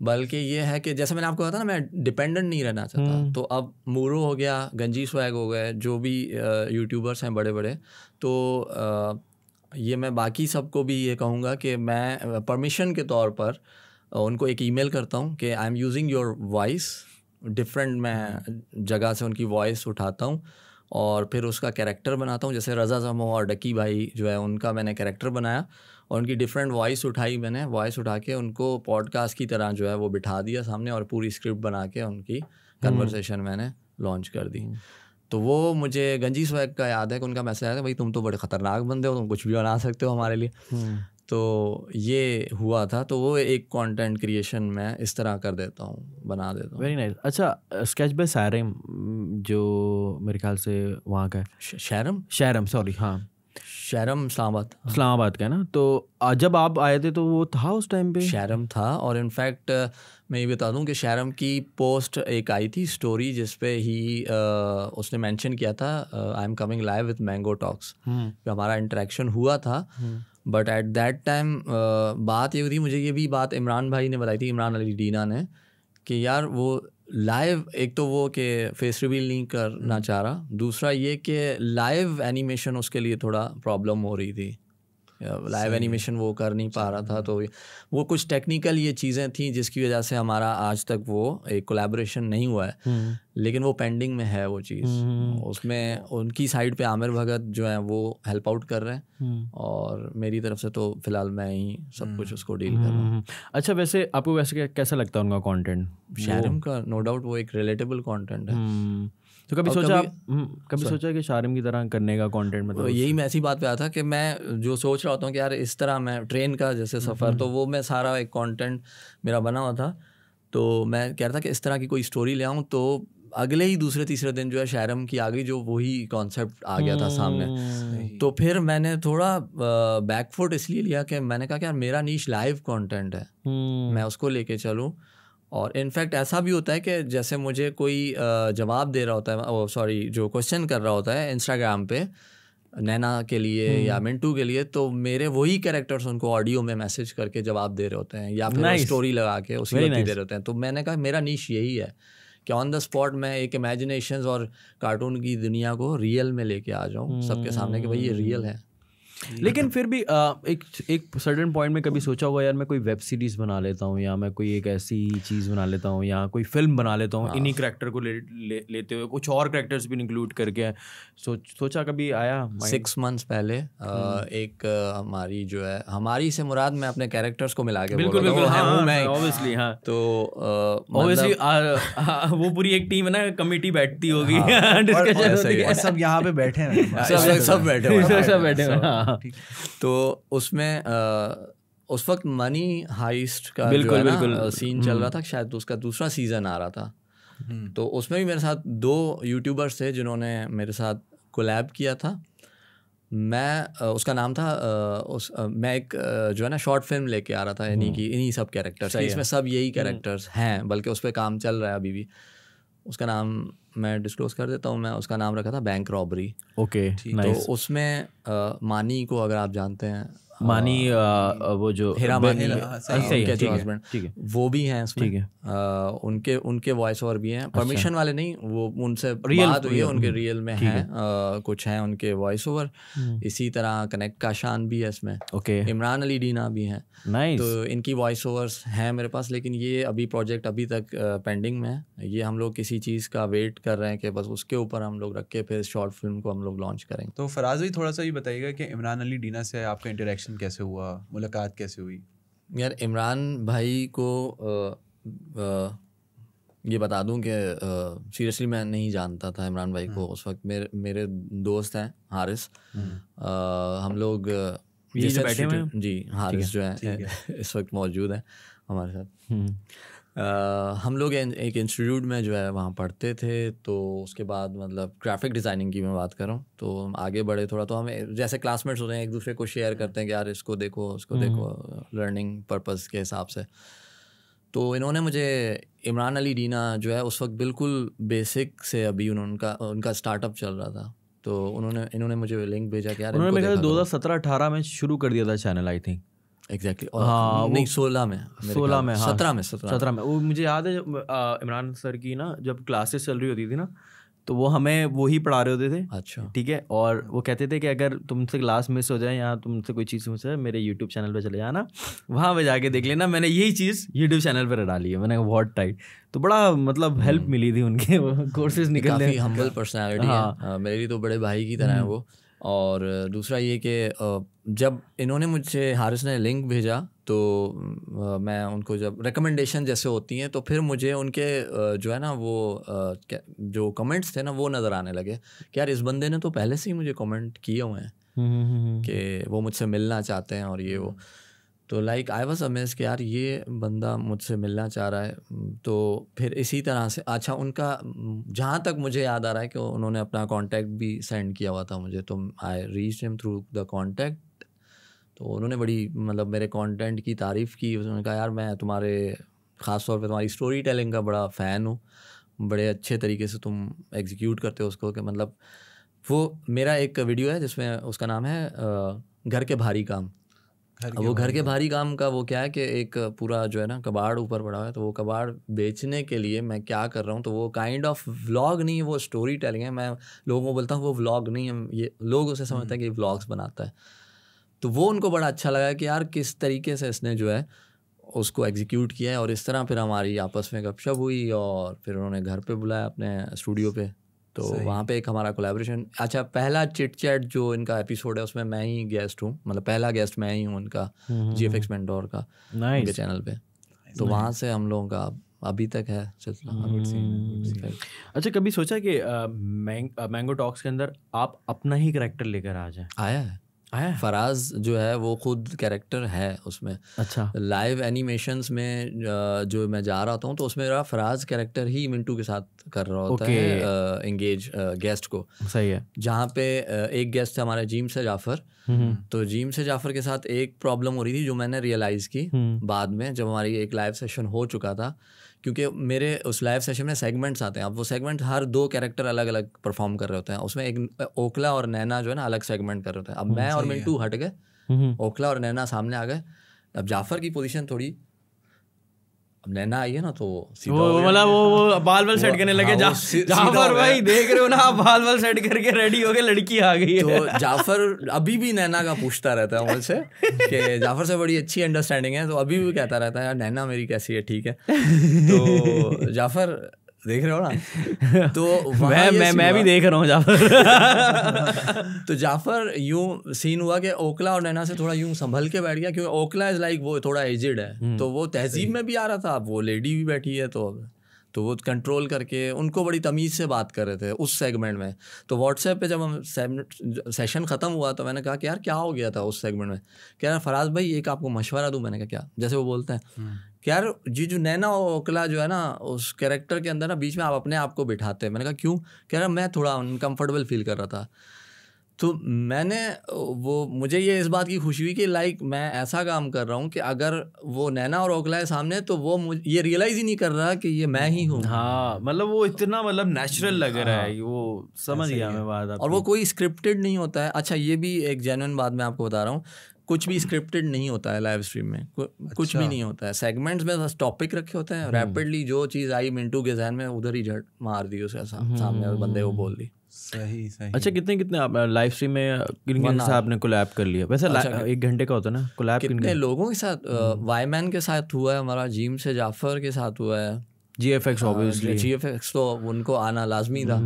Speaker 2: बल्कि ये है कि जैसे मैंने आपको कहा था ना, मैं डिपेंडेंट नहीं रहना चाहता। तो अब मूरो हो गया, गंजी स्वैग हो गए, जो भी यूट्यूबर्स हैं बड़े बड़े, तो ये मैं बाकी सबको भी ये कहूँगा कि मैं परमिशन के तौर पर उनको एक ईमेल करता हूँ कि I am using your voice, different मैं जगह से उनकी वॉइस उठाता हूँ और फिर उसका कैरेक्टर बनाता हूँ। जैसे रज़ा ज़मो और डकी भाई जो है, उनका मैंने कैरेक्टर बनाया और उनकी डिफरेंट वॉइस उठाई, मैंने वॉइस उठा के उनको पॉडकास्ट की तरह जो है वो बिठा दिया सामने और पूरी स्क्रिप्ट बना के उनकी कन्वर्सेशन मैंने लॉन्च कर दी। तो वो मुझे गंजी स्वैग का याद है कि उनका मैसेज आया था, भाई तुम तो बड़े ख़तरनाक बंदे हो, तुम कुछ भी बना सकते हो हमारे लिए। तो ये हुआ था, तो वो एक कंटेंट क्रिएशन मैं इस तरह कर देता हूँ, बना देता हूँ।
Speaker 3: Very nice. अच्छा, स्केच बाय सारेम जो मेरे ख्याल से वहाँ का है, शहरम, सॉरी, हाँ
Speaker 2: शहरम
Speaker 3: इस्लामाबाद का है ना। तो जब आप आए थे तो वो था उस टाइम पे?
Speaker 2: शहरम था, और इनफैक्ट मैं ये बता दूं कि शहरम की पोस्ट एक आई थी स्टोरी जिस पे ही उसने मेंशन किया था I am coming live with mango talks, हमारा इंटरेक्शन हुआ था। बट एट दैट टाइम बात ये हुई थी, मुझे ये भी बात इमरान भाई ने बताई थी, इमरान अली डीना ने, कि यार वो लाइव, एक तो वो कि फेस रिवील नहीं करना चाह रहा, दूसरा ये कि लाइव एनिमेशन उसके लिए थोड़ा प्रॉब्लम हो रही थी, लाइव एनिमेशन वो कर नहीं पा रहा था। तो वो कुछ टेक्निकल ये चीज़ें थी जिसकी वजह से हमारा आज तक वो एक कोलैबोरेशन नहीं हुआ है, लेकिन वो पेंडिंग में है वो चीज़। उसमें उनकी साइड पे आमिर भगत जो है वो हेल्प आउट कर रहे हैं और मेरी तरफ से तो फिलहाल मैं ही सब कुछ उसको डील कर रहा हूँ।
Speaker 3: अच्छा, वैसे आपको वैसे कैसा लगता है उनका कंटेंट?
Speaker 2: शारिम का नो डाउट वो एक रिलेटेबल कंटेंट है।
Speaker 3: तो कभी सोचा कि शारिम की तरह करने का कंटेंट? मतलब
Speaker 2: यही मैं ऐसी बात पे आया था कि मैं जो सोच रहा होता हूँ कि यार इस तरह मैं ट्रेन का जैसे सफ़र, तो वो मैं सारा एक कंटेंट मेरा बना हुआ था, तो मैं कह रहा था कि इस तरह की कोई स्टोरी ले आऊँ। तो अगले ही दूसरे तीसरे दिन जो है शारिम की आ गई, जो वही कॉन्सेप्ट आ गया था सामने। तो फिर मैंने थोड़ा बैकफुट इसलिए लिया कि मैंने कहा कि यार मेरा नीश लाइव कंटेंट है, मैं उसको लेके चलूँ। और इनफैक्ट ऐसा भी होता है कि जैसे मुझे कोई जवाब दे रहा होता है, जो क्वेश्चन कर रहा होता है इंस्टाग्राम पे नैना के लिए या मिंटू के लिए, तो मेरे वही कैरेक्टर्स उनको ऑडियो में मैसेज करके जवाब दे रहे होते हैं या फिर स्टोरी लगा के उसी वक्त दे रहे होते हैं। तो मैंने कहा मेरा नीश यही है कि ऑन द स्पॉट मैं एक इमेजिनेशंस और कार्टून की दुनिया को रियल में लेके आ जाऊँ सबके सामने कि भाई ये रियल है।
Speaker 3: लेकिन फिर भी एक सर्टेन पॉइंट में कभी सोचा होगा यार मैं कोई वेब सीरीज़ बना लेता हूँ, या मैं कोई एक ऐसी चीज़ बना लेता हूँ, या कोई फिल्म बना लेता हूँ इन्हीं कैरेक्टर को लेते हुए, कुछ और कैरेक्टर्स भी इंक्लूड करके? सोचा कभी आया?
Speaker 2: 6 months पहले एक हमारी जो है, हमारी से मुराद मैं अपने कैरेक्टर्स को मिला के
Speaker 3: बिल्कुल ऑब्वियसली, हाँ,
Speaker 2: तो
Speaker 3: ऑब्वियसली वो पूरी एक टीम है ना, कमिटी बैठती होगी, डिस्कशन होती है,
Speaker 5: सब यहाँ पे बैठे हैं,
Speaker 2: सब
Speaker 3: बैठे।
Speaker 2: तो उसमें उस वक्त मनी हाइस्ट का जो है ना सीन चल रहा था, शायद उसका दूसरा सीजन आ रहा था। तो उसमें भी मेरे साथ 2 यूट्यूबर्स थे जिन्होंने मेरे साथ कोलैब किया था। मैं उसका नाम था मैं एक जो है ना शॉर्ट फिल्म लेके आ रहा था, यानी कि इन्हीं सब कैरेक्टर्स, इसमें सब यही कैरेक्टर्स हैं, बल्कि उस पर काम चल रहा है अभी भी। उसका नाम मैं डिस्क्लोज कर देता हूँ, मैं उसका नाम रखा था बैंक रॉबरी।
Speaker 3: ओके,
Speaker 2: तो उसमें मानी को अगर आप जानते हैं,
Speaker 3: मानी वो जो
Speaker 2: हेरा मानी
Speaker 3: उनके
Speaker 2: जो हस्बैंड, वो भी हैं इसमें, उनके वॉइस ओवर भी हैं, परमिशन वाले नहीं, वो उनसे बात हुई है, उनके रियल में हैं, कुछ हैं उनके वॉइस ओवर। इसी तरह कनेक्ट का शान भी है इसमें, इमरान अली डीना भी हैं। तो इनकी वॉइस ओवर्स हैं मेरे पास, लेकिन ये अभी प्रोजेक्ट अभी तक पेंडिंग में है। ये हम लोग किसी चीज़ का वेट कर रहे हैं कि बस उसके ऊपर हम लोग रख के फिर शॉर्ट फिल्म को हम लोग लॉन्च करेंगे।
Speaker 5: तो फराज भाई थोड़ा सा ये बताइएगा कि इमरान अली डीना से आपका इंटरेक्शन कैसे हुआ, मुलाकात कैसे हुई?
Speaker 2: यार इमरान भाई को ये बता दूं कि सीरियसली मैं नहीं जानता था इमरान भाई को उस वक्त। मेरे दोस्त हैं हारिस, हम लोग
Speaker 3: जो बैठे हुए हैं?
Speaker 2: जी हारिस जो है इस वक्त मौजूद है हमारे साथ। हम लोग एक इंस्टीट्यूट में जो है वहाँ पढ़ते थे। तो उसके बाद मतलब ग्राफिक डिज़ाइनिंग की मैं बात कर रहा हूँ, तो हम आगे बढ़े थोड़ा, तो हमें जैसे क्लासमेट्स होते हैं एक दूसरे को शेयर करते हैं कि यार इसको देखो उसको देखो, लर्निंग पर्पज़ के हिसाब से। तो इन्होंने मुझे इमरान अली डीना जो है उस वक्त बिल्कुल बेसिक से अभी उनका स्टार्टअप चल रहा था, तो इन्होंने मुझे लिंक भेजा कि यार
Speaker 3: उन्होंने मेरे ख्याल 2017-18 में शुरू कर दिया था चैनल, आई थिंक।
Speaker 2: एग्जैक्टली। हाँ, नहीं 16 में, 17 में
Speaker 3: वो मुझे याद है इमरान सर की ना जब क्लासेस चल रही होती थी ना, तो वो हमें वो ही पढ़ा रहे होते थे।
Speaker 2: अच्छा,
Speaker 3: ठीक है। और वो कहते थे कि अगर तुमसे क्लास मिस हो जाए या तुमसे कोई चीज़ मिस हो जाए, मेरे यूट्यूब चैनल पे चले जाना, वहाँ पे जाके देख लेना, मैंने यही चीज़ यूट्यूब चैनल पर डाली है। मैंने बहुत टाइट, तो बड़ा मतलब हेल्प मिली थी उनके कोर्सेज निकलने।
Speaker 2: काफ़ी हम्बल पर्सनैलिटी है, मेरे लिए तो बड़े भाई की तरह है वो। और दूसरा ये कि जब इन्होंने मुझे, हारिस ने लिंक भेजा, तो मैं उनको जब रिकमेंडेशन जैसे होती हैं तो फिर मुझे उनके जो है ना वो जो कमेंट्स थे ना वो नज़र आने लगे कि यार इस बंदे ने तो पहले से ही मुझे कमेंट किए हुए हैं कि वो मुझसे मिलना चाहते हैं और ये वो। तो लाइक आई वाज अमेज्ड कि यार ये बंदा मुझसे मिलना चाह रहा है। तो फिर इसी तरह से अच्छा, उनका जहाँ तक मुझे याद आ रहा है कि उन्होंने अपना कांटेक्ट भी सेंड किया हुआ था मुझे, तो I reached him through the contact. तो उन्होंने बड़ी मतलब मेरे कंटेंट की तारीफ़ की। उन्होंने कहा यार मैं तुम्हारे ख़ास तौर पे तुम्हारी स्टोरी टेलिंग का बड़ा फ़ैन हूँ, बड़े अच्छे तरीके से तुम एग्जीक्यूट करते हो उसको। कि मतलब वो मेरा एक वीडियो है जिसमें उसका नाम है घर के भारी काम। वो घर के भारी काम का वो क्या है कि एक पूरा जो है ना कबाड़ ऊपर पड़ा है, तो वो कबाड़ बेचने के लिए मैं क्या कर रहा हूँ, तो वो काइंड ऑफ व्लॉग नहीं है, वो स्टोरी टेलिंग है। मैं लोगों को बोलता हूँ वो व्लॉग नहीं है, ये लोग उसे समझते हैं कि ये व्लॉग्स बनाता है। तो वो उनको बड़ा अच्छा लगा कि यार किस तरीके से इसने जो है उसको एग्जीक्यूट किया है। और इस तरह फिर हमारी आपस में गपशप हुई और फिर उन्होंने घर पे बुलाया अपने स्टूडियो पे, तो वहाँ पे एक हमारा कोलैबोरेशन। अच्छा, पहला चिट चैट जो इनका एपिसोड है उसमें मैं ही गेस्ट हूँ, मतलब पहला गेस्ट मैं ही हूँ उनका, GFX मेंटोर का, उनके चैनल पे। तो वहाँ से हम लोगों का अभी तक है सिलसिला।
Speaker 3: अच्छा, कभी सोचा कि मैंगो टॉक्स के अंदर आप अपना ही कैरेक्टर लेकर आ जाए?
Speaker 2: आया है। फराज जो है वो खुद कैरेक्टर है उसमें।
Speaker 3: अच्छा।
Speaker 2: लाइव एनिमेशंस में जो मैं जा रहा हूँ तो उसमें मेरा फराज कैरेक्टर ही मिंटू के साथ कर रहा होता है एंगेज गेस्ट को।
Speaker 3: सही है।
Speaker 2: जहाँ पे एक गेस्ट है हमारे जीम से जाफ़र, तो जीम से जाफ़र के साथ एक प्रॉब्लम हो रही थी जो मैंने रियलाइज़ की बाद में जब हमारी एक लाइव सेशन हो चुका था। क्योंकि मेरे उस लाइव सेशन में सेगमेंट्स आते हैं, अब वो सेगमेंट हर 2 कैरेक्टर अलग अलग परफॉर्म कर रहे होते हैं। उसमें एक ओखला और नैना जो है ना अलग सेगमेंट कर रहे होते हैं। अब मैं और मिंटू हट गए, ओखला और नैना सामने आ गए। अब जाफ़र की पोजीशन थोड़ी, अब नैना आई है ना तो
Speaker 3: मतलब वो बाल बाल सेट करने लगे। जाफर भाई देख रहे हो ना, आप बाल बाल सेट करके रेडी हो गए, लड़की आ गई है।
Speaker 2: तो जाफर अभी भी नैना का पूछता रहता है मुझसे कि जाफर से बड़ी अच्छी अंडरस्टैंडिंग है, तो अभी भी कहता रहता है यार नैना मेरी कैसी है, ठीक है। तो जाफर देख रहे हो ना, तो
Speaker 3: मैं भी देख रहा हूँ जाफर।
Speaker 2: तो जाफर यूं सीन हुआ कि ओखला और नैना से थोड़ा यूं संभल के बैठ गया, क्योंकि ओखला इज लाइक वो थोड़ा एजिड है, तो वो तहजीब में भी आ रहा था। अब वो लेडी भी बैठी है तो वो कंट्रोल करके उनको बड़ी तमीज़ से बात कर रहे थे उस सेगमेंट में। तो व्हाट्सएप पे जब हम सेशन ख़त्म हुआ तो मैंने कहा कि यार क्या हो गया था उस सेगमेंट में। कह रहा फराज भाई एक आपको मशवरा दूँ। मैंने कहा क्या? जैसे वो बोलते हैं कि यार जी जो नैना और ओखला जो है ना उस कैरेक्टर के अंदर ना बीच में आप अपने आप को बिठाते हैं। मैंने कहा क्यों? कह रहा मैं थोड़ा अनकम्फर्टेबल फील कर रहा था। तो मैंने मुझे ये इस बात की खुशी हुई कि लाइक मैं ऐसा काम कर रहा हूँ कि अगर वो नैना और ओखला है सामने तो वो ये रियलाइज़ ही नहीं कर रहा कि ये मैं ही हूँ।
Speaker 3: हाँ, मतलब वो इतना मतलब नेचुरल लग रहा है, वो समझ गया मैं बात।
Speaker 2: और वो कोई स्क्रिप्टेड नहीं होता है। अच्छा, ये भी एक जेन्युइन बात मैं आपको बता रहा हूँ, कुछ भी स्क्रिप्टेड नहीं होता है लाइव स्ट्रीम में, कुछ भी नहीं होता है। सेगमेंट्स में बस टॉपिक रखे होते हैं, रैपिडली जो चीज़ आई मिंटू के जहन में उधर ही झट मार दी उसे सामने बंदे को बोल दी।
Speaker 5: सही।
Speaker 3: अच्छा, कितने आप लाइव स्ट्रीम में किन से आपने कोलैब कर लिया? वैसे 1 घंटे का होता है ना कोलैब?
Speaker 2: कितने लोगों के साथ? वाईमैन के साथ हुआ है हमारा, जीम से जाफर के साथ हुआ है,
Speaker 3: GFX ऑब्वियसली,
Speaker 2: GFX तो उनको आना लाजमी था।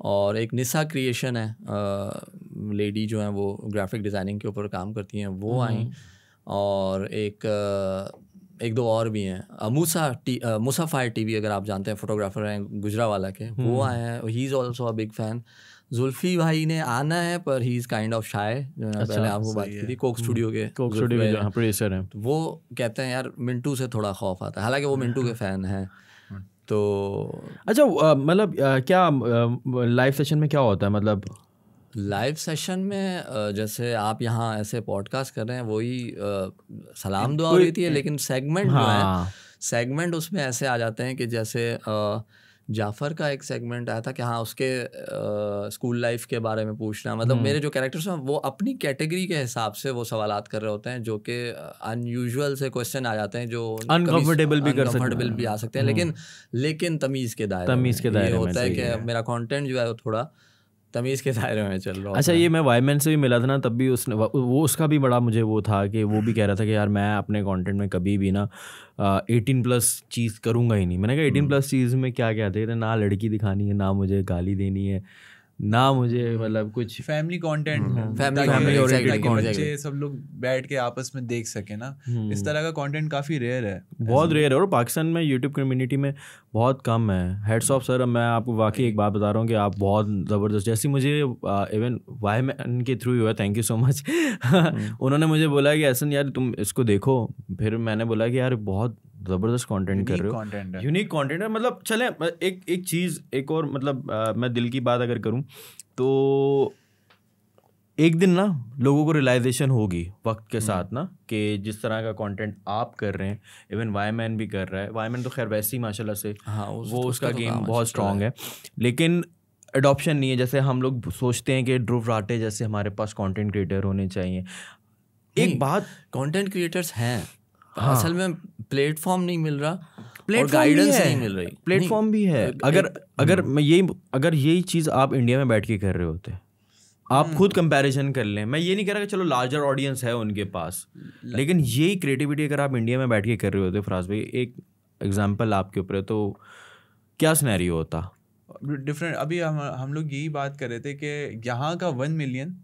Speaker 2: और एक निसा क्रिएशन है, लेडी जो है वो ग्राफिक डिज़ाइनिंग के ऊपर काम करती हैं, वो आई। और एक एक दो और भी हैं, मुसाफायर टीवी अगर आप जानते हैं, फोटोग्राफर हैं गुजरावाला के, वो आए हैं, he is also a big fan. Zulfi भाई ने आना है पर ही इज़ काइंड ऑफ शाय, जो मैंने पहले आपको बात की थी, कोक स्टूडियो के
Speaker 3: प्रोड्यूसर हैं।
Speaker 2: तो वो कहते हैं यार मिंटू से थोड़ा खौफ आता है, हालांकि वो मिंटू के फ़ैन हैं। तो
Speaker 3: अच्छा मतलब क्या लाइव सेशन में क्या होता है? मतलब
Speaker 2: लाइव सेशन में जैसे आप यहाँ ऐसे पॉडकास्ट कर रहे हैं, वही सलाम दुआ हो रही थी, लेकिन सेगमेंट जो है, सेगमेंट उसमें ऐसे आ जाते हैं कि जैसे जाफ़र का एक सेगमेंट आया था कि हाँ उसके स्कूल लाइफ के बारे में पूछना, मतलब मेरे जो कैरेक्टर्स हैं वो अपनी कैटेगरी के हिसाब से वो सवालात कर रहे होते हैं, जो कि अनयूजुअल से क्वेश्चन आ जाते हैं, जो
Speaker 3: अनकंफर्टेबल भी
Speaker 2: आ सकते हैं, लेकिन तमीज़ के दायरे में होता है कि मेरा कंटेंट जो है वो थोड़ा तमीज़ के दायरे में चल रहा है।
Speaker 3: अच्छा, ये मैं वाईमैन से भी मिला था ना, तब भी उसने वो उसका भी बड़ा मुझे वो था कि वो भी कह रहा था कि यार मैं अपने कंटेंट में कभी भी ना 18+ चीज़ करूँगा ही नहीं। मैंने कहा 18+ चीज़ में क्या क्या थे? ना लड़की दिखानी है, ना मुझे गाली देनी है, ना मुझे मतलब कुछ
Speaker 5: फैमिली कंटेंट,
Speaker 2: फैमिली ओरिएंटेड
Speaker 5: बच्चे सब लोग बैठ के आपस में देख सके ना, इस तरह का कंटेंट काफ़ी रेयर है,
Speaker 3: बहुत रेयर है, और पाकिस्तान में यूट्यूब कम्युनिटी में बहुत कम है। हेड्स ऑफ सर, मैं आपको वाकई एक बात बता रहा हूँ कि आप बहुत ज़बरदस्त, जैसे मुझे इवन वाईमैन के थ्रू हुआ, थैंक यू सो मच। उन्होंने मुझे बोला कि ऐसा यार तुम इसको देखो, फिर मैंने बोला कि यार बहुत ज़बरदस्त कंटेंट कर रहे हो, यूनिक कंटेंट है। मतलब चले एक चीज़ एक और, मतलब मैं दिल की बात अगर करूं तो एक दिन ना लोगों को रियलाइजेशन होगी वक्त के साथ ना, कि जिस तरह का कंटेंट आप कर रहे हैं, इवन वाईमैन भी कर रहा है। वाईमैन तो खैर वैसे ही माशाल्लाह से वो उसका गेम बहुत स्ट्रांग है, लेकिन एडॉप्शन नहीं है। जैसे हम लोग सोचते हैं कि ध्रुव राठे जैसे हमारे पास कंटेंट क्रिएटर होने चाहिए। एक बात,
Speaker 2: कंटेंट क्रिएटर्स हैं, असल में प्लेटफॉर्म नहीं मिल रहा, और गाइडेंस नहीं मिल रही।
Speaker 3: प्लेटफॉर्म भी है। अगर यही चीज़ आप इंडिया में बैठ के कर रहे होते, आप खुद कंपैरिजन कर लें, मैं ये नहीं कह रहा कि चलो लार्जर ऑडियंस है उनके पास, लेकिन यही क्रिएटिविटी अगर आप इंडिया में बैठ के कर रहे होते, फराज भाई एक एग्जांपल आपके ऊपर है, तो क्या सिनेरियो होता
Speaker 5: डिफरेंट। अभी हम लोग यही बात कर रहे थे कि यहाँ का 1 मिलियन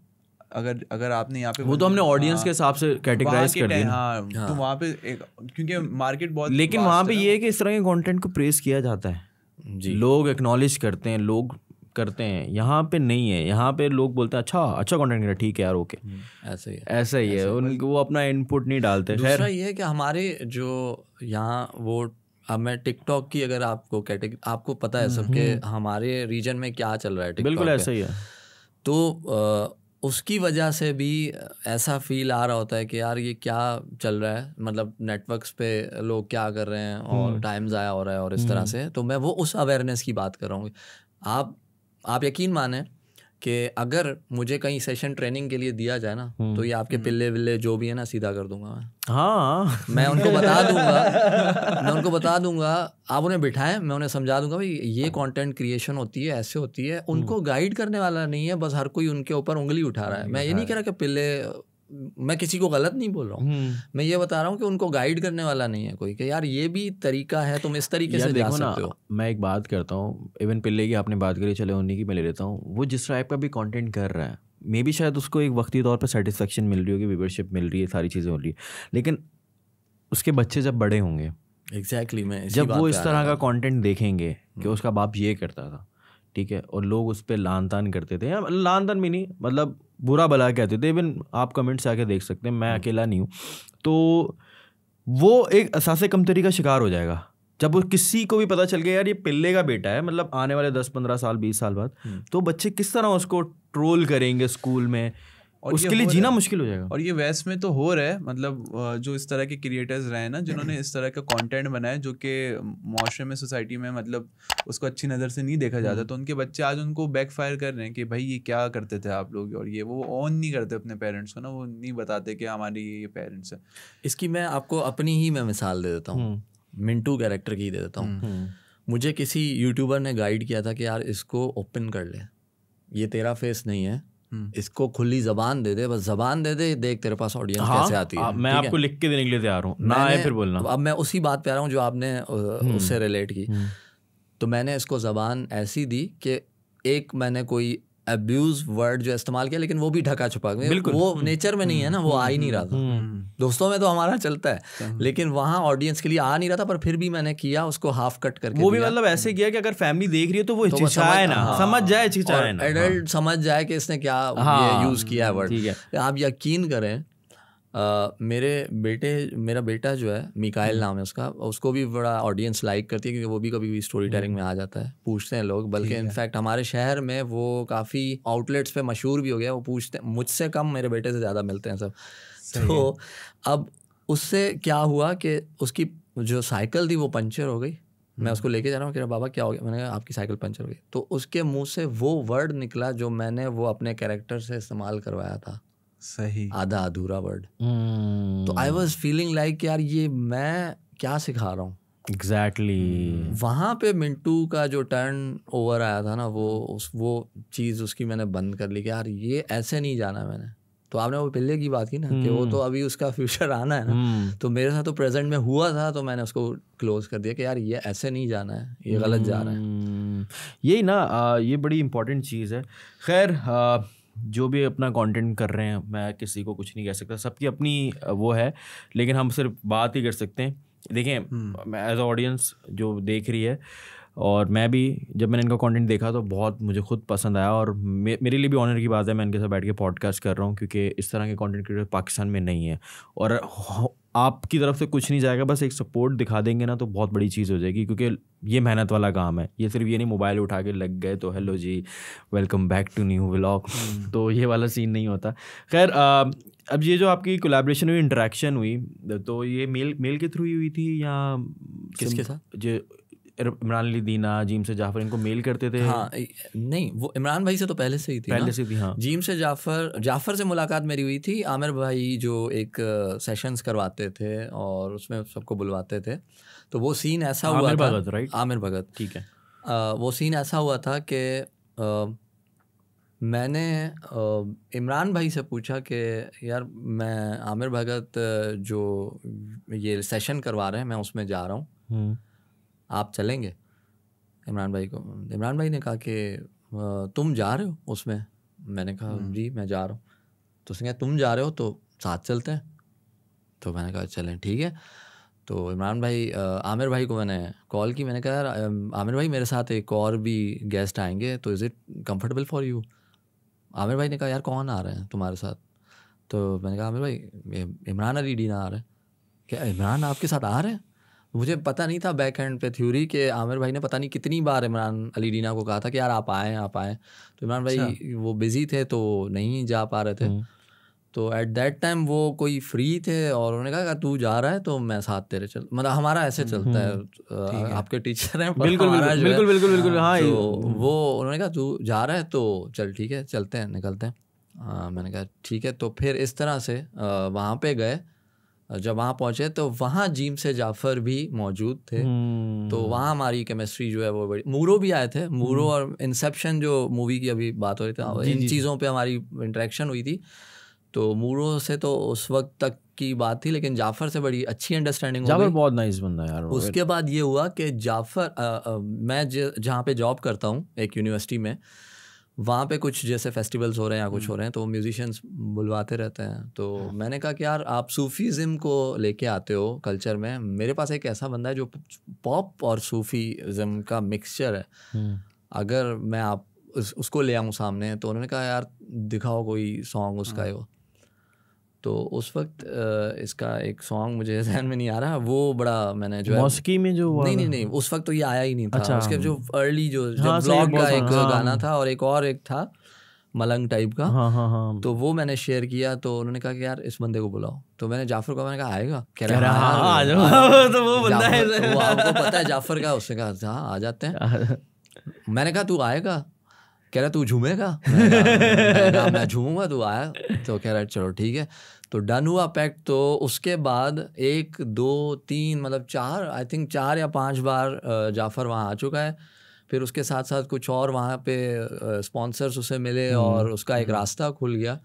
Speaker 5: अगर आपने यहाँ पे,
Speaker 3: वो तो हमने ऑडियंस के हिसाब से कैटेगराइज कर दिया।
Speaker 5: हाँ, तो वहाँ पे क्योंकि मार्केट बहुत,
Speaker 3: लेकिन वहाँ पे ये है कि इस तरह के कंटेंट को प्रेस किया जाता है जी, लोग एक्नॉलेज करते हैं, लोग करते हैं। यहाँ पे नहीं है, यहाँ पे लोग बोलते हैं अच्छा कंटेंट कर, ठीक है यार, ओके, ऐसा ही है, उनको वो अपना इनपुट नहीं डालते।
Speaker 2: दूसरा ये है कि हमारे जो यहाँ वो, अब मैं टिकटॉक की अगर आपको आपको पता है सबके हमारे रीजन में क्या चल रहा है टिकटॉक,
Speaker 3: बिल्कुल ऐसा ही है,
Speaker 2: तो उसकी वजह से भी ऐसा फील आ रहा होता है कि यार ये क्या चल रहा है, मतलब नेटवर्क्स पे लोग क्या कर रहे हैं और टाइम ज़ाया हो रहा है और इस तरह से। तो मैं वो उस अवेयरनेस की बात कर रहा हूँ। आप यकीन माने कि अगर मुझे कहीं सेशन ट्रेनिंग के लिए दिया जाए ना, तो ये आपके पिल्ले विल्ले जो भी है ना सीधा कर दूंगा मैं।
Speaker 3: हाँ,
Speaker 2: मैं उनको बता दूंगा, आप उन्हें बिठाएं, मैं उन्हें समझा दूंगा भाई ये कंटेंट क्रिएशन होती है, ऐसे होती है। उनको गाइड करने वाला नहीं है, बस हर कोई उनके ऊपर उंगली उठा रहा है। मैं ये नहीं कह रहा कि पिल्ले, मैं किसी को गलत नहीं बोल रहा हूँ, मैं ये बता रहा हूँ कि उनको गाइड करने वाला नहीं है कोई, कि यार ये भी तरीका है, तुम इस तरीके से जा सकते हो।
Speaker 3: मैं एक बात करता हूँ, इवन पिल्ले की आपने बात करी, चले उन्हीं की मैं ले लेता हूँ। वो जिस टाइप का भी कंटेंट कर रहा है, मे बी शायद उसको एक वक्ती तौर पर सेटिस्फेक्शन मिल रही होगी, व्यूअरशिप मिल रही है, सारी चीज़ें हो रही है, लेकिन उसके बच्चे जब बड़े होंगे,
Speaker 2: एग्जैक्टली मैं
Speaker 3: जब वो इस तरह का कंटेंट देखेंगे कि उसका बाप ये करता था, ठीक है, और लोग उस पर लान तान करते थे, या लान तान भी नहीं, मतलब बुरा भला कहते थे, इवन आप कमेंट से आके देख सकते हैं, मैं अकेला नहीं हूँ, तो वो एक असासे कमतरी का शिकार हो जाएगा। जब वो किसी को भी पता चल गया यार ये पिल्ले का बेटा है, मतलब आने वाले 10-15 साल 20 साल बाद, तो बच्चे किस तरह उसको ट्रोल करेंगे स्कूल में, और उसके लिए जीना मुश्किल हो जाएगा।
Speaker 5: और ये वेस्ट में तो हो रहा है, मतलब जो इस तरह के क्रिएटर्स रहे हैं ना, जिन्होंने इस तरह का कंटेंट बनाया जो कि माशरे में, सोसाइटी में मतलब उसको अच्छी नज़र से नहीं देखा जाता, तो उनके बच्चे आज उनको बैकफायर कर रहे हैं कि भाई ये क्या करते थे आप लोग, और ये वो ऑन नहीं करते अपने पेरेंट्स को ना, वो नहीं बताते कि हमारी ये पेरेंट्स है।
Speaker 2: इसकी मैं आपको अपनी ही मैं मिसाल दे देता हूँ, मिंटू कैरेक्टर की दे देता हूँ। मुझे किसी यूट्यूबर ने गाइड किया था कि यार इसको ओपन कर ले, ये तेरा फेस नहीं है, इसको खुली जबान दे दे, बस जबान दे दे, देख तेरे पास ऑडियंस कैसे आती है।
Speaker 3: मैं आपको लिख के देने के लिए तैयार हूँ, ना आए फिर बोलना।
Speaker 2: अब मैं उसी बात पे आ रहा हूँ जो आपने उससे रिलेट की। तो मैंने इसको जबान ऐसी दी कि एक मैंने कोई अब्यूज वर्ड जो इस्तेमाल किया, लेकिन वो भी ढका छुपा, वो नेचर में नहीं है ना, वो आ ही नहीं रहा था। दोस्तों में तो हमारा चलता है, लेकिन वहाँ ऑडियंस के लिए आ नहीं रहा था, पर फिर भी मैंने किया उसको हाफ कट करके।
Speaker 3: वो भी मतलब ऐसे किया कि अगर फैमिली देख रही है तो वो हिचकिचाए ना, समझ जाए, हिचकिचाए ना,
Speaker 2: एडल्ट समझ जाए कि इसने क्या ये यूज किया है वर्ड। आप यकीन करें, मेरा बेटा जो है, मिकाइल नाम है उसका, उसको भी बड़ा ऑडियंस लाइक करती है, क्योंकि वो भी कभी भी स्टोरी टेलिंग में आ जाता है, पूछते हैं लोग। बल्कि इनफैक्ट हमारे शहर में वो काफ़ी आउटलेट्स पे मशहूर भी हो गया, वो पूछते हैं, मुझसे कम मेरे बेटे से ज़्यादा मिलते हैं सब। तो अब उससे क्या हुआ कि उसकी जो साइकिल थी वो पंचर हो गई। मैं उसको लेके जा रहा हूँ, कह रहा बाबा क्या हो गया? मैंने कहा आपकी साइकिल पंचर हो गई। तो उसके मुंह से वो वर्ड निकला जो मैंने वो अपने कैरेक्टर से इस्तेमाल करवाया था,
Speaker 5: सही,
Speaker 2: आधा अधूरा वर्ड। तो आई वॉज फीलिंग लाइक यार ये मैं क्या सिखा रहा हूँ।
Speaker 3: एग्जैक्टली
Speaker 2: वहाँ पे मिंटू का जो टर्न ओवर आया था ना, वो चीज़ उसकी मैंने बंद कर ली कि यार ये ऐसे नहीं जाना मैंने। तो आपने वो पहले की बात की ना कि वो तो अभी उसका फ्यूचर आना है ना, तो मेरे साथ तो प्रेजेंट में हुआ था, तो मैंने उसको क्लोज कर दिया कि यार ये ऐसे नहीं जाना है, ये गलत जा रहा है।
Speaker 3: यही ना, ये बड़ी इंपॉर्टेंट चीज़ है। खैर जो भी अपना कंटेंट कर रहे हैं, मैं किसी को कुछ नहीं कह सकता, सबकी अपनी वो है, लेकिन हम सिर्फ बात ही कर सकते हैं। देखें, एज ऑडियंस जो देख रही है, और मैं भी जब मैंने इनका कंटेंट देखा तो बहुत मुझे खुद पसंद आया, और मेरे लिए भी ऑनर की बात है मैं इनके साथ बैठ के पॉडकास्ट कर रहा हूँ, क्योंकि इस तरह के कंटेंट क्रिएटर पाकिस्तान में नहीं है। और आपकी तरफ से कुछ नहीं जाएगा, बस एक सपोर्ट दिखा देंगे ना तो बहुत बड़ी चीज़ हो जाएगी, क्योंकि ये मेहनत वाला काम है। ये सिर्फ ये नहीं मोबाइल उठा के लग गए तो hello ji welcome back to new vlog, तो ये वाला सीन नहीं होता। खैर अब ये जो आपकी कोलैबोरेशन हुई, इंटरेक्शन हुई, तो ये मेल के थ्रू हुई थी या
Speaker 2: किसके साथ?
Speaker 3: जो इमरान अली दीना, जीम से जाफ़र, इनको मेल करते थे?
Speaker 2: हाँ, नहीं, वो इमरान भाई से तो पहले से ही थी,
Speaker 3: पहले से थी। हाँ,
Speaker 2: जीम से जाफ़र से मुलाकात मेरी हुई थी। आमिर भाई जो एक सेशंस करवाते थे और उसमें सबको बुलवाते थे, तो वो सीन ऐसा हुआ था।
Speaker 3: राइट,
Speaker 2: आमिर भगत,
Speaker 3: ठीक है।
Speaker 2: वो सीन ऐसा हुआ था कि मैंने इमरान भाई से पूछा कि यार मैं आमिर भगत जो ये सेशन करवा रहे हैं, मैं उसमें जा रहा हूँ, आप चलेंगे? इमरान भाई ने कहा कि तुम जा रहे हो उसमें? मैंने कहा जी मैं जा रहा हूँ। तो उसने कहा तुम जा रहे हो तो साथ चलते हैं। तो मैंने कहा चलें, ठीक है। तो इमरान भाई आमिर भाई को मैंने कॉल की, मैंने कहा यार आमिर भाई मेरे साथ एक और भी गेस्ट आएंगे, तो is it comfortable for you? Aamir भाई ने कहा यार कौन आ रहे हैं तुम्हारे साथ? तो मैंने कहा आमिर भाई इमरान अली दीना आ रहे हैं। क्या इमरान आपके साथ आ रहे हैं? मुझे पता नहीं था बैक एंड पे थ्योरी कि आमिर भाई ने पता नहीं कितनी बार इमरान अली दीना को कहा था कि यार आप आएँ। तो इमरान भाई वो बिज़ी थे तो नहीं जा पा रहे थे। तो एट दैट टाइम वो कोई फ्री थे और उन्होंने कहा तू जा रहा है तो मैं साथ तेरे चल, मतलब हमारा ऐसे चलता है, आपके टीचर हैं,
Speaker 3: बिल्कुल बिल्कुल बिल्कुल बिल्कुल। हाँ,
Speaker 2: तो वो उन्होंने कहा तू जा रहा है तो चल ठीक है चलते हैं, निकलते हैं। मैंने कहा ठीक है। तो फिर इस तरह से वहाँ पे गए। जब वहाँ पहुँचे तो वहाँ जीम से जाफ़र भी मौजूद थे, तो वहाँ हमारी केमिस्ट्री जो है वो बड़ी। मूरो भी आए थे, मूरो और इंसेप्शन जो मूवी की अभी बात हो रही थी, इन चीज़ों पे हमारी इंटरेक्शन हुई थी। तो मूरो से तो उस वक्त तक की बात थी, लेकिन जाफ़र से बड़ी अच्छी अंडरस्टैंडिंग हो गई।
Speaker 3: जाफ़र बहुत नाइस बंदा यार।
Speaker 2: उसके बाद ये हुआ कि जाफ़र मैं जहाँ पे जॉब करता हूँ एक यूनिवर्सिटी में, वहाँ पे कुछ जैसे फेस्टिवल्स हो रहे हैं या कुछ हो रहे हैं तो म्यूजिशियंस बुलवाते रहते हैं। तो मैंने कहा कि यार आप सूफीज़म को लेके आते हो कल्चर में, मेरे पास एक ऐसा बंदा है जो पॉप और सूफीज़म का मिक्सचर है, अगर मैं आप उसको ले आऊँ सामने। तो उन्होंने कहा यार दिखाओ कोई सॉन्ग उसका है वो। तो उस वक्त इसका एक सॉन्ग मुझे ज़हन में नहीं आ रहा, वो बड़ा मैंने जो है
Speaker 3: मौसीकी में जो
Speaker 2: नहीं उस वक्त तो ये आया ही नहीं था।
Speaker 3: अच्छा।
Speaker 2: उसके जो अर्ली जो ब्लॉग का एक गाना था और एक था मलंग टाइप का।
Speaker 3: हाँ।
Speaker 2: तो वो मैंने शेयर किया, तो उन्होंने कहा कि यार इस बंदे को बुलाओ। तो मैंने जाफ़र को, मैंने कहा आएगा? कह रहा
Speaker 3: आ जाओ। तो वो बंदा है,
Speaker 2: वो आपको पता है जाफ़र का? उसने कहा हाँ आ जाते हैं। मैंने कहा तू आएगा? कह रहा तू झूमेगा? मैं झूमूंगा, तू आया? तो कह रहा चलो ठीक है। तो डन हुआ पैक्ट। तो उसके बाद 1 2 3 मतलब 4 या 5 बार जाफ़र वहाँ आ चुका है। फिर उसके साथ साथ कुछ और वहाँ पे स्पॉन्सर्स उसे मिले और उसका एक रास्ता खुल गया,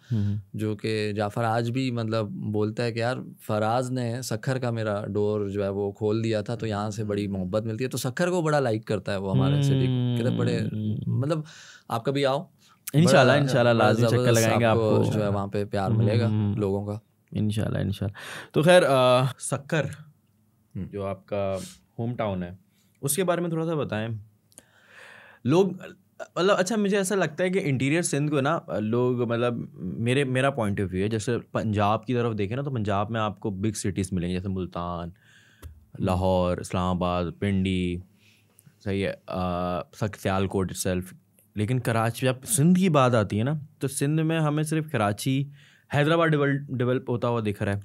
Speaker 2: जो कि जाफ़र आज भी मतलब बोलता है कि यार फराज ने सखर का मेरा डोर जो है वो खोल दिया था, तो यहाँ से बड़ी मोहब्बत मिलती है। तो सखर को बड़ा लाइक करता है वो हमारे सिटी के, बड़े मतलब आप कभी आओ इंशाल्लाह
Speaker 1: लाजमी
Speaker 2: चक्कर लगाएंगे आपको
Speaker 1: जो है वहाँ पे प्यार मिलेगा लोगों का
Speaker 3: इंशाल्लाह। तो खैर सक्कर जो आपका होम टाउन है उसके बारे में थोड़ा सा बताएं। लोग मतलब अच्छा मुझे ऐसा लगता है कि इंटीरियर सिंध को ना लोग मतलब मेरा पॉइंट ऑफ व्यू है, जैसे पंजाब की तरफ देखें ना तो पंजाब में आपको बिग सिटीज़ मिलेंगे जैसे मुल्तान, लाहौर, इस्लामाबाद, पिंडी, सही है, सियालकोट इटसेल्फ। लेकिन कराची जब सिंध की बात आती है ना तो सिंध में हमें सिर्फ कराची, हैदराबाद डेवलप होता हुआ दिख रहा है,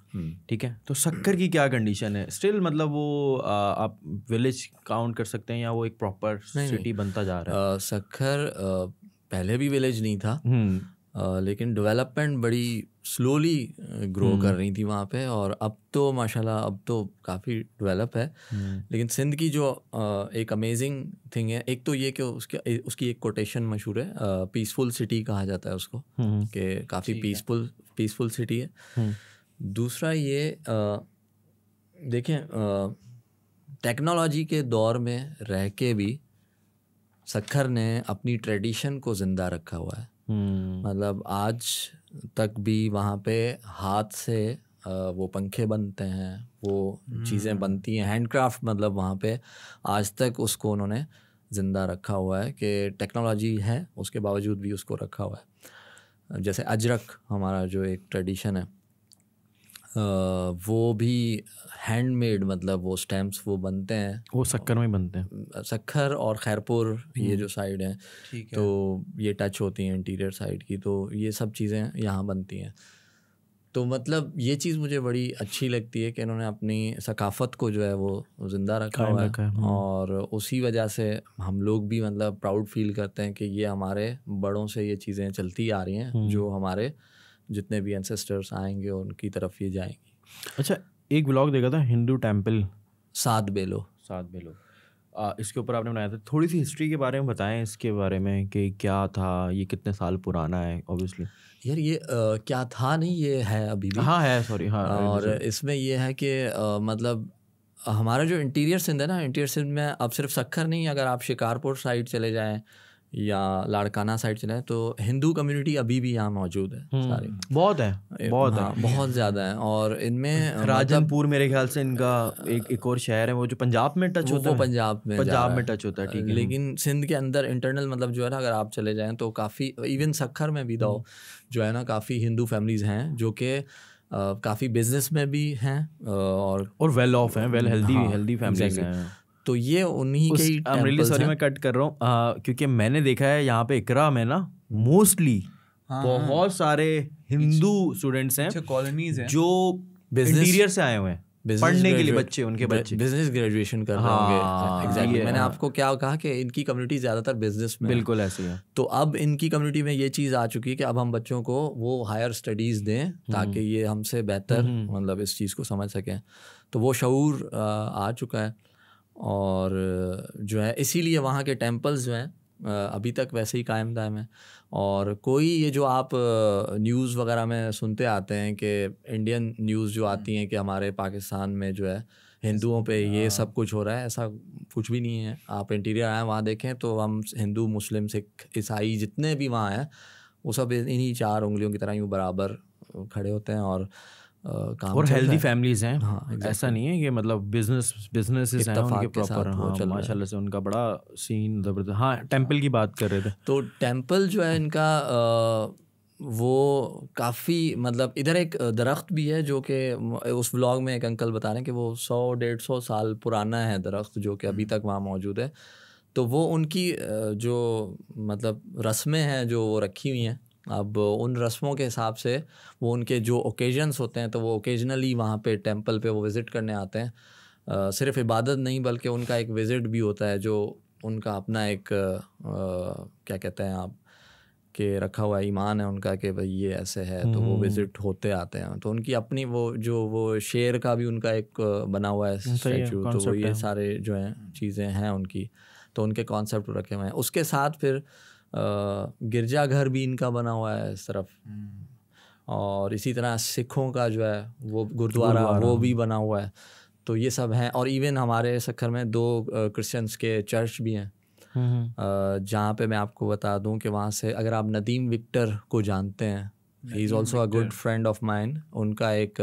Speaker 3: ठीक है। तो सक्कर की क्या कंडीशन है स्टिल, मतलब वो आप विलेज काउंट कर सकते हैं या वो एक प्रॉपर सिटी बनता जा रहा है?
Speaker 1: सक्कर पहले भी विलेज नहीं था, लेकिन डेवलपमेंट बड़ी स्लोली ग्रो कर रही थी वहाँ पे, और अब तो माशाल्लाह अब तो काफ़ी डेवलप है। लेकिन सिंध की जो एक अमेजिंग थिंग है, एक तो ये कि उसकी एक कोटेशन मशहूर है, पीसफुल सिटी कहा जाता है उसको, कि काफ़ी पीसफुल सिटी है। दूसरा ये देखें, टेक्नोलॉजी के दौर में रह के भी सक्कर ने अपनी ट्रेडिशन को ज़िंदा रखा हुआ है। मतलब आज तक भी वहाँ पे हाथ से वो पंखे बनते हैं, वो चीज़ें बनती हैं, हैंडक्राफ्ट, मतलब वहाँ पे आज तक उसको उन्होंने ज़िंदा रखा हुआ है कि टेक्नोलॉजी है उसके बावजूद भी उसको रखा हुआ है। जैसे अजरक हमारा जो एक ट्रेडिशन है, वो भी हैंडमेड, मतलब वो स्टैम्प्स वो बनते हैं,
Speaker 3: वो सक्कर में बनते हैं,
Speaker 1: सक्कर और खैरपुर ये जो साइड है, तो ये टच होती हैं इंटीरियर साइड की, तो ये सब चीज़ें यहाँ बनती हैं। तो मतलब ये चीज़ मुझे बड़ी अच्छी लगती है कि इन्होंने अपनी सकाफ़त को जो है वो ज़िंदा रखा हुआ है, और उसी वजह से हम लोग भी मतलब प्राउड फील करते हैं कि ये हमारे बड़ों से ये चीज़ें चलती आ रही हैं, जो हमारे जितने भी एंसेस्टर्स आएंगे उनकी तरफ ये जाएंगी।
Speaker 3: अच्छा, एक व्लॉग देखा था हिंदू टेम्पल
Speaker 1: सात बेलो,
Speaker 3: इसके ऊपर आपने बनाया था, थोड़ी सी हिस्ट्री के बारे में बताएं इसके बारे में कि क्या था, ये कितने साल पुराना है? ऑब्वियसली
Speaker 1: यार ये क्या था नहीं, ये है अभी भी।
Speaker 3: हाँ है, सॉरी, हाँ।
Speaker 1: और इसमें ये है कि मतलब हमारा जो इंटीरियर सिंध है ना, इंटीरियर सिंध में अब सिर्फ सक्कर नहीं, अगर आप शिकारपुर साइड चले जाएं या लाड़काना साइड चले जाएं तो हिंदू कम्युनिटी अभी भी यहाँ मौजूद है, सारी
Speaker 3: बहुत है,
Speaker 1: बहुत ज़्यादा है। और इनमें
Speaker 3: राजनपुर मेरे ख्याल से इनका एक और शहर है वो जो पंजाब में टच होता है,
Speaker 1: वो पंजाब में
Speaker 3: टच होता है, ठीक है।
Speaker 1: लेकिन सिंध के अंदर इंटरनल मतलब जो है ना, अगर आप चले जाएं तो काफ़ी, इवन सक्खर में भी दो जो है ना, काफ़ी हिंदू फैमिलीज़ हैं जो कि काफ़ी बिजनेस में भी हैं और
Speaker 3: वेल ऑफ हैं, वेल हेल्दी फैमिलीज हैं।
Speaker 1: तो ये उन्हीं के ही टेम्पल्स हैं।
Speaker 3: मैं कट कर रहा हूँ क्योंकि मैंने देखा है यहाँ पे इकरा में ना मोस्टली बहुत सारे हिंदू स्टूडेंट्स हैं,
Speaker 5: कॉलोनीज हैं
Speaker 3: जो इंटीरियर से आए हुए हैं पढ़ने के लिए, बच्चे उनके बच्चे
Speaker 1: बिजनेस ग्रेजुएशन कर रहे होंगे। एग्जैक्टली, मैंने आपको क्या कहा कि इनकी कम्युनिटी ज़्यादातर बिजनेस में,
Speaker 3: बिल्कुल ऐसी है।
Speaker 1: तो अब इनकी कम्युनिटी में ये चीज़ आ चुकी है कि अब हम बच्चों को वो हायर स्टडीज़ दें ताकि ये हमसे बेहतर मतलब इस चीज़ को समझ सकें। तो वो शऊर आ चुका है, और जो है इसीलिए वहाँ के टेम्पल्स जो हैं अभी तक वैसे ही कायम दायम है। और कोई ये जो आप न्यूज़ वगैरह में सुनते आते हैं कि इंडियन न्यूज़ जो आती हैं कि हमारे पाकिस्तान में जो है हिंदुओं पे ये सब कुछ हो रहा है, ऐसा कुछ भी नहीं है। आप इंटीरियर आए वहाँ देखें तो हम हिंदू, मुस्लिम, सिख, ईसाई जितने भी वहाँ हैं वो सब इन्हीं चार उंगलियों की तरह यूँ बराबर खड़े होते हैं और काम
Speaker 3: और
Speaker 1: चल रहा
Speaker 3: हेल्दी
Speaker 1: है।
Speaker 3: फैमिलीज हैं।
Speaker 1: हाँ, exactly.
Speaker 3: ऐसा नहीं है कि मतलब बिजनेस हैं उनके प्रॉपर, हाँ माशाल्लाह से उनका बड़ा सीन जबरदस्त। हाँ, टेम्पल की बात कर रहे थे,
Speaker 1: तो टेम्पल जो है इनका वो काफ़ी मतलब इधर एक दरख्त भी है जो कि उस व्लॉग में एक अंकल बता रहे हैं कि वो 100-150 साल पुराना है दरख्त, जो कि अभी तक वहाँ मौजूद है। तो वो उनकी जो मतलब रस्में हैं जो वो रखी हुई हैं, अब उन रस्मों के हिसाब से वो उनके जो ओकेजन्स होते हैं तो वो ओकेजनली वहाँ पे टेंपल पे वो विज़िट करने आते हैं। सिर्फ इबादत नहीं बल्कि उनका एक विज़िट भी होता है, जो उनका अपना एक क्या कहते हैं आप कि रखा हुआ ईमान है उनका कि भाई ये ऐसे है, तो वो विज़िट होते आते हैं। तो उनकी अपनी वो शेर का भी उनका एक बना हुआ है स्टैचू, तो वो ये सारे जो हैं चीज़ें हैं उनकी, तो उनके कॉन्सेप्ट रखे हुए हैं। उसके साथ फिर गिरजाघर भी इनका बना हुआ है इस तरफ, और इसी तरह सिखों का जो है वो गुरुद्वारा वो भी बना हुआ है। तो ये सब हैं, और इवन हमारे सक्खर में 2 क्रिश्चियंस के चर्च भी हैं,
Speaker 2: जहाँ पे मैं आपको बता दूँ कि वहाँ से अगर आप नदीम विक्टर को जानते हैं, he is also a good friend of mine. उनका एक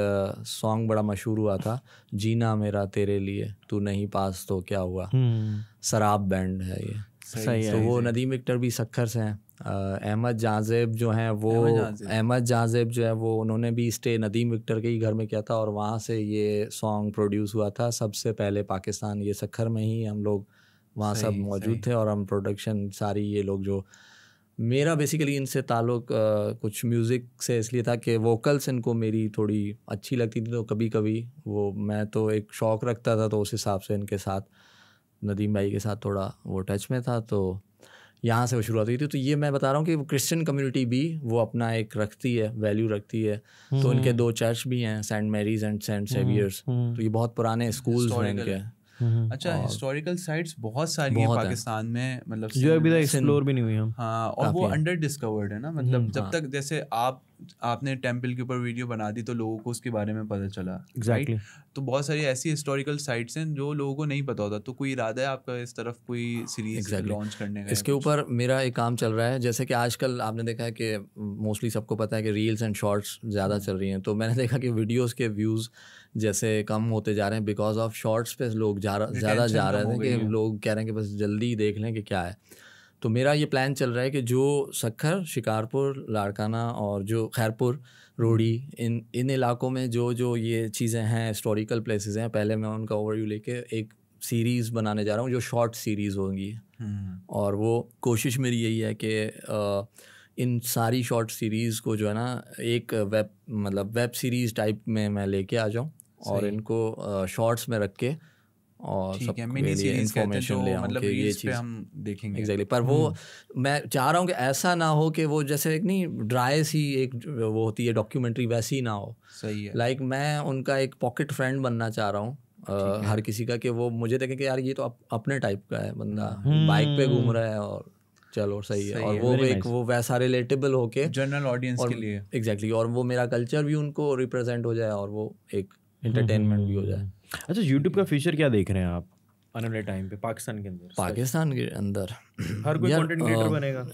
Speaker 2: सॉन्ग बड़ा मशहूर हुआ था, जीना मेरा तेरे लिए, तू नहीं पास तो क्या हुआ। शराब बैंड है ये,
Speaker 3: सही
Speaker 2: तो वो नदीम विक्टर भी सक्खर से हैं। अहमद जाज़ेब जो हैं वो अहमद जाज़ेब जो है वो उन्होंने भी स्टे नदीम विक्टर के ही घर में किया था और वहाँ से ये सॉन्ग प्रोड्यूस हुआ था सबसे पहले पाकिस्तान। ये सक्खर में ही हम लोग वहाँ सब मौजूद थे और हम प्रोडक्शन सारी ये लोग जो मेरा बेसिकली इनसे ताल्लुक़ कुछ म्यूज़िक से इसलिए था कि वोकल्स इनको मेरी थोड़ी अच्छी लगती थी, तो कभी कभी वो मैं तो एक शौक़ रखता था, तो उस हिसाब से इनके साथ नदीम भाई के साथ थोड़ा वो टच में था, तो यहाँ से वो शुरुआत हुई थी। तो ये मैं बता रहा हूँ कि वो क्रिश्चियन कम्युनिटी भी वो अपना एक रखती है, वैल्यू रखती है। तो इनके 2 चर्च भी हैं, saint Mary's and saint Saviour's. तो ये बहुत पुराने स्कूल्स हैं इनके।
Speaker 5: अच्छा, हिस्टोरिकल साइट्स बहुत सारी हैं पाकिस्तान में, मतलब
Speaker 3: जो अभी तक एक्सप्लोर भी नहीं हुई हम।
Speaker 5: हाँ, और वो अंडर डिस्कवर्ड है ना, मतलब जब तक जैसे आपने टेम्पल के ऊपर वीडियो बना दी तो लोगों को उसके बारे में पता चला।
Speaker 3: एग्जैक्टली।
Speaker 5: तो बहुत सारी ऐसी हिस्टोरिकल साइट्स हैं जो लोगों को नहीं पता होता। तो कोई इरादा है आपका इस तरफ कोई सीरीज लॉन्च करने का?
Speaker 2: इसके ऊपर मेरा एक काम चल रहा है। जैसे कि आजकल आपने देखा है कि मोस्टली सबको पता है कि रील्स एंड शॉर्ट्स ज़्यादा चल रही हैं, तो मैंने देखा कि वीडियोस के व्यूज़ जैसे कम होते जा रहे हैं बिकॉज ऑफ शॉर्ट्स पे लोग ज़्यादा जा रहे हैं कि लोग कह रहे हैं कि बस जल्दी देख लें कि क्या है। तो मेरा ये प्लान चल रहा है कि जो सक्खर, शिकारपुर, लाड़काना और जो खैरपुर, रोड़ी, इन इलाकों में जो ये चीज़ें हैं, हिस्टोरिकल प्लेसेस हैं, पहले मैं उनका ओवरव्यू लेके एक सीरीज़ बनाने जा रहा हूँ जो शॉर्ट सीरीज़ होंगी। और वो कोशिश मेरी यही है कि इन सारी शॉर्ट सीरीज़ को जो है ना एक वेब सीरीज़ टाइप में मैं लेके आ जाऊँ और इनको शॉर्ट्स में रख के और सब इन्फॉर्मेशन ले आऊँ कि ये चीज़ हम देखेंगे। एग्जैक्टली। पर वो मैं चाह रहा हूँ कि ऐसा ना हो कि वो जैसे एक नहीं ड्राई सी एक वो होती है डॉक्यूमेंट्री, वैसी ना हो।
Speaker 5: सही है।
Speaker 2: लाइक मैं उनका एक पॉकेट फ्रेंड बनना चाह रहा हूँ हर किसी का, कि वो मुझे देखे कि यार ये तो अपने टाइप का है बंदा, बाइक पे घूम रहा है और चलो सही है। और वो एक वो वैसा रिलेटेबल होके
Speaker 5: जनरल ऑडियंस के लिए।
Speaker 2: एग्जैक्टली। और वो मेरा कल्चर भी उनको रिप्रेजेंट हो जाए और वो एक एंटरटेनमेंट भी हो जाए।
Speaker 3: अच्छा, यूट्यूब का फ्यूचर क्या देख रहे हैं आप आने वाले टाइम पे पाकिस्तान के अंदर?
Speaker 2: हर कोई कंटेंट क्रिएटर बनेगा,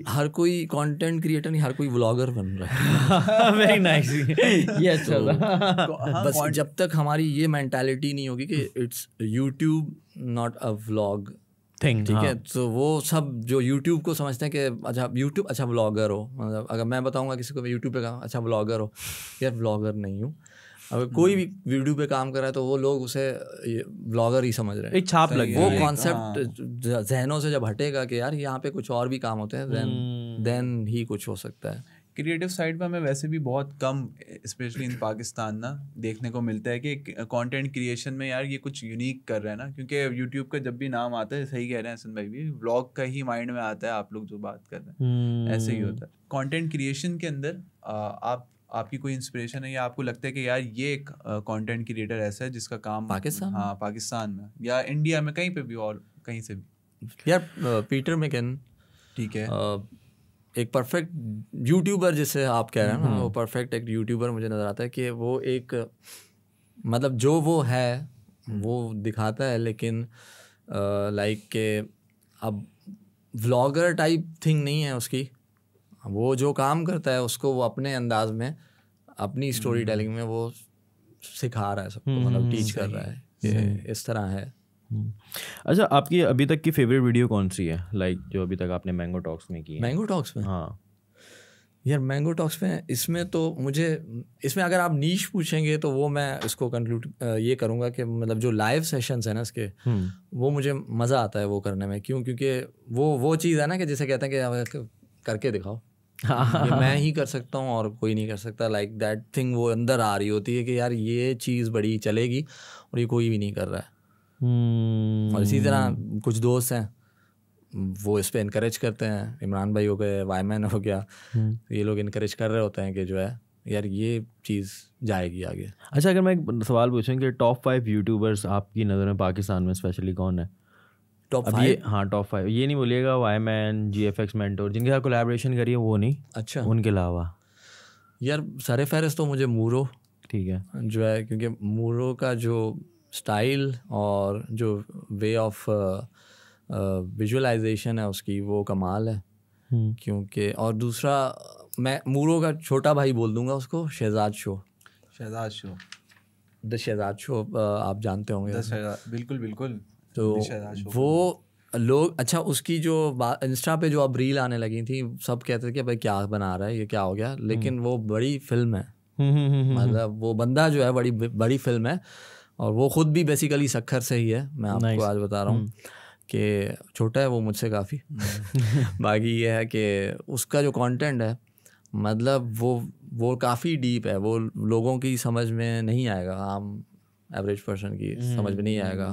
Speaker 2: हर कोई कंटेंट क्रिएटर नहीं, हर कोई व्लॉगर बन रहा है।
Speaker 3: Very nice. ये अच्छा था।
Speaker 2: बस जब तक हमारी ये मेंटालिटी नहीं होगी कि it's YouTube not a vlog thing, ठीक है, तो वो सब जो यूट्यूब को समझते हैं कि अच्छा यूट्यूब, अच्छा व्लॉगर हो, मतलब अगर मैं बताऊंगा किसी को यूट्यूब पे काम, अच्छा व्लॉगर हो, यार व्लॉगर नहीं हूँ। अगर कोई भी वीडियो पे काम कर रहा है तो वो लोग उसे व्लॉगर ही समझ रहे हैं,
Speaker 3: एक छाप लग
Speaker 2: वो कॉन्सेप्ट जहनों से जब हटेगा कि यार यहाँ पे कुछ और भी काम होते हैं, देन ही कुछ हो सकता है।
Speaker 5: क्रिएटिव साइड पर हमें वैसे भी बहुत कम, स्पेशली इन पाकिस्तान ना, देखने को मिलता है कि कंटेंट क्रिएशन में यार ये कुछ यूनिक कर रहा है ना, क्योंकि यूट्यूब का जब भी नाम आता है, सही कह रहे हैं हसन भाई भी, व्लॉग का ही माइंड में आता है। आप लोग जो बात कर रहे हैं ऐसे ही होता है। कंटेंट क्रिएशन के अंदर आपकी कोई इंस्पिरेशन है या आपको लगता है कि यार ये एक कंटेंट क्रिएटर ऐसा है जिसका काम पाकिस्तान में या इंडिया में कहीं पे भी और कहीं से भी?
Speaker 2: यार पीटर मैकन, ठीक है, एक परफेक्ट यूट्यूबर जिसे आप कह रहे हैं ना, वो परफेक्ट एक यूट्यूबर मुझे नज़र आता है कि वो एक मतलब जो वो है वो दिखाता है, लेकिन लाइक के अब व्लॉगर टाइप थिंग नहीं है उसकी। वो जो काम करता है उसको वो अपने अंदाज में, अपनी स्टोरी टेलिंग में वो सिखा रहा है सबको, मतलब टीच कर रहा है कि इस तरह है।
Speaker 3: अच्छा, आपकी अभी तक की फेवरेट वीडियो कौन सी है, लाइक जो अभी तक आपने मैंगो टॉक्स में की है?
Speaker 2: मैंगो टॉक्स में?
Speaker 3: हाँ
Speaker 2: यार मैंगो टॉक्स में, इसमें तो मुझे, इसमें अगर आप नीश पूछेंगे तो वो मैं इसको कंक्लूड ये करूँगा कि मतलब जो लाइव सेशंस है ना इसके, वो मुझे मज़ा आता है वो करने में। क्यों? क्योंकि वो चीज़ है ना कि जिसे कहते हैं कि करके दिखाओ, ये मैं ही कर सकता हूँ और कोई नहीं कर सकता, लाइक दैट थिंग वो अंदर आ रही होती है कि यार ये चीज़ बड़ी चलेगी और ये कोई भी नहीं कर रहा है। और इसी तरह कुछ दोस्त हैं वो इस पे इनकरेज करते हैं, इमरान भाई हो गए, वाईमैन हो गया, ये लोग इनकरेज कर रहे होते हैं कि जो है यार ये चीज़ जाएगी आगे।
Speaker 3: अच्छा, अगर मैं एक सवाल पूछूं कि टॉप 5 यूट्यूबर्स आपकी नज़र में पाकिस्तान में स्पेशली कौन है?
Speaker 2: टॉप 5?
Speaker 3: हाँ टॉप 5, ये नहीं बोलिएगा वाईमैन, जीएफएक्स मेंटोर, जिनके साथ कोलैबोरेशन करिए वो नहीं,
Speaker 2: अच्छा
Speaker 3: उनके अलावा।
Speaker 2: यार सरे फहरिस्त तो मुझे मूरो,
Speaker 3: ठीक है,
Speaker 2: जो है, क्योंकि मूरो का जो स्टाइल और जो वे ऑफ विजुअलाइजेशन है उसकी वो कमाल है, क्योंकि और दूसरा मैं मूरो का छोटा भाई बोल दूंगा उसको, Shahzad show the Shahzad show आप जानते होंगे।
Speaker 5: बिल्कुल बिल्कुल।
Speaker 2: तो वो लोग अच्छा उसकी जो इंस्टा पे जो अब रील आने लगी थी, सब कहते थे कि भाई क्या बना रहा है ये, क्या हो गया, लेकिन वो बड़ी फिल्म है, मतलब वो बंदा जो है बड़ी फिल्म है, और वो खुद भी बेसिकली सक्खर से ही है, मैं आपको आज बता रहा हूँ कि छोटा है वो मुझसे काफ़ी बाकी ये है कि उसका जो कंटेंट है मतलब वो काफ़ी डीप है, वो लोगों की समझ में नहीं आएगा, आम एवरेज पर्सन की समझ में नहीं आएगा,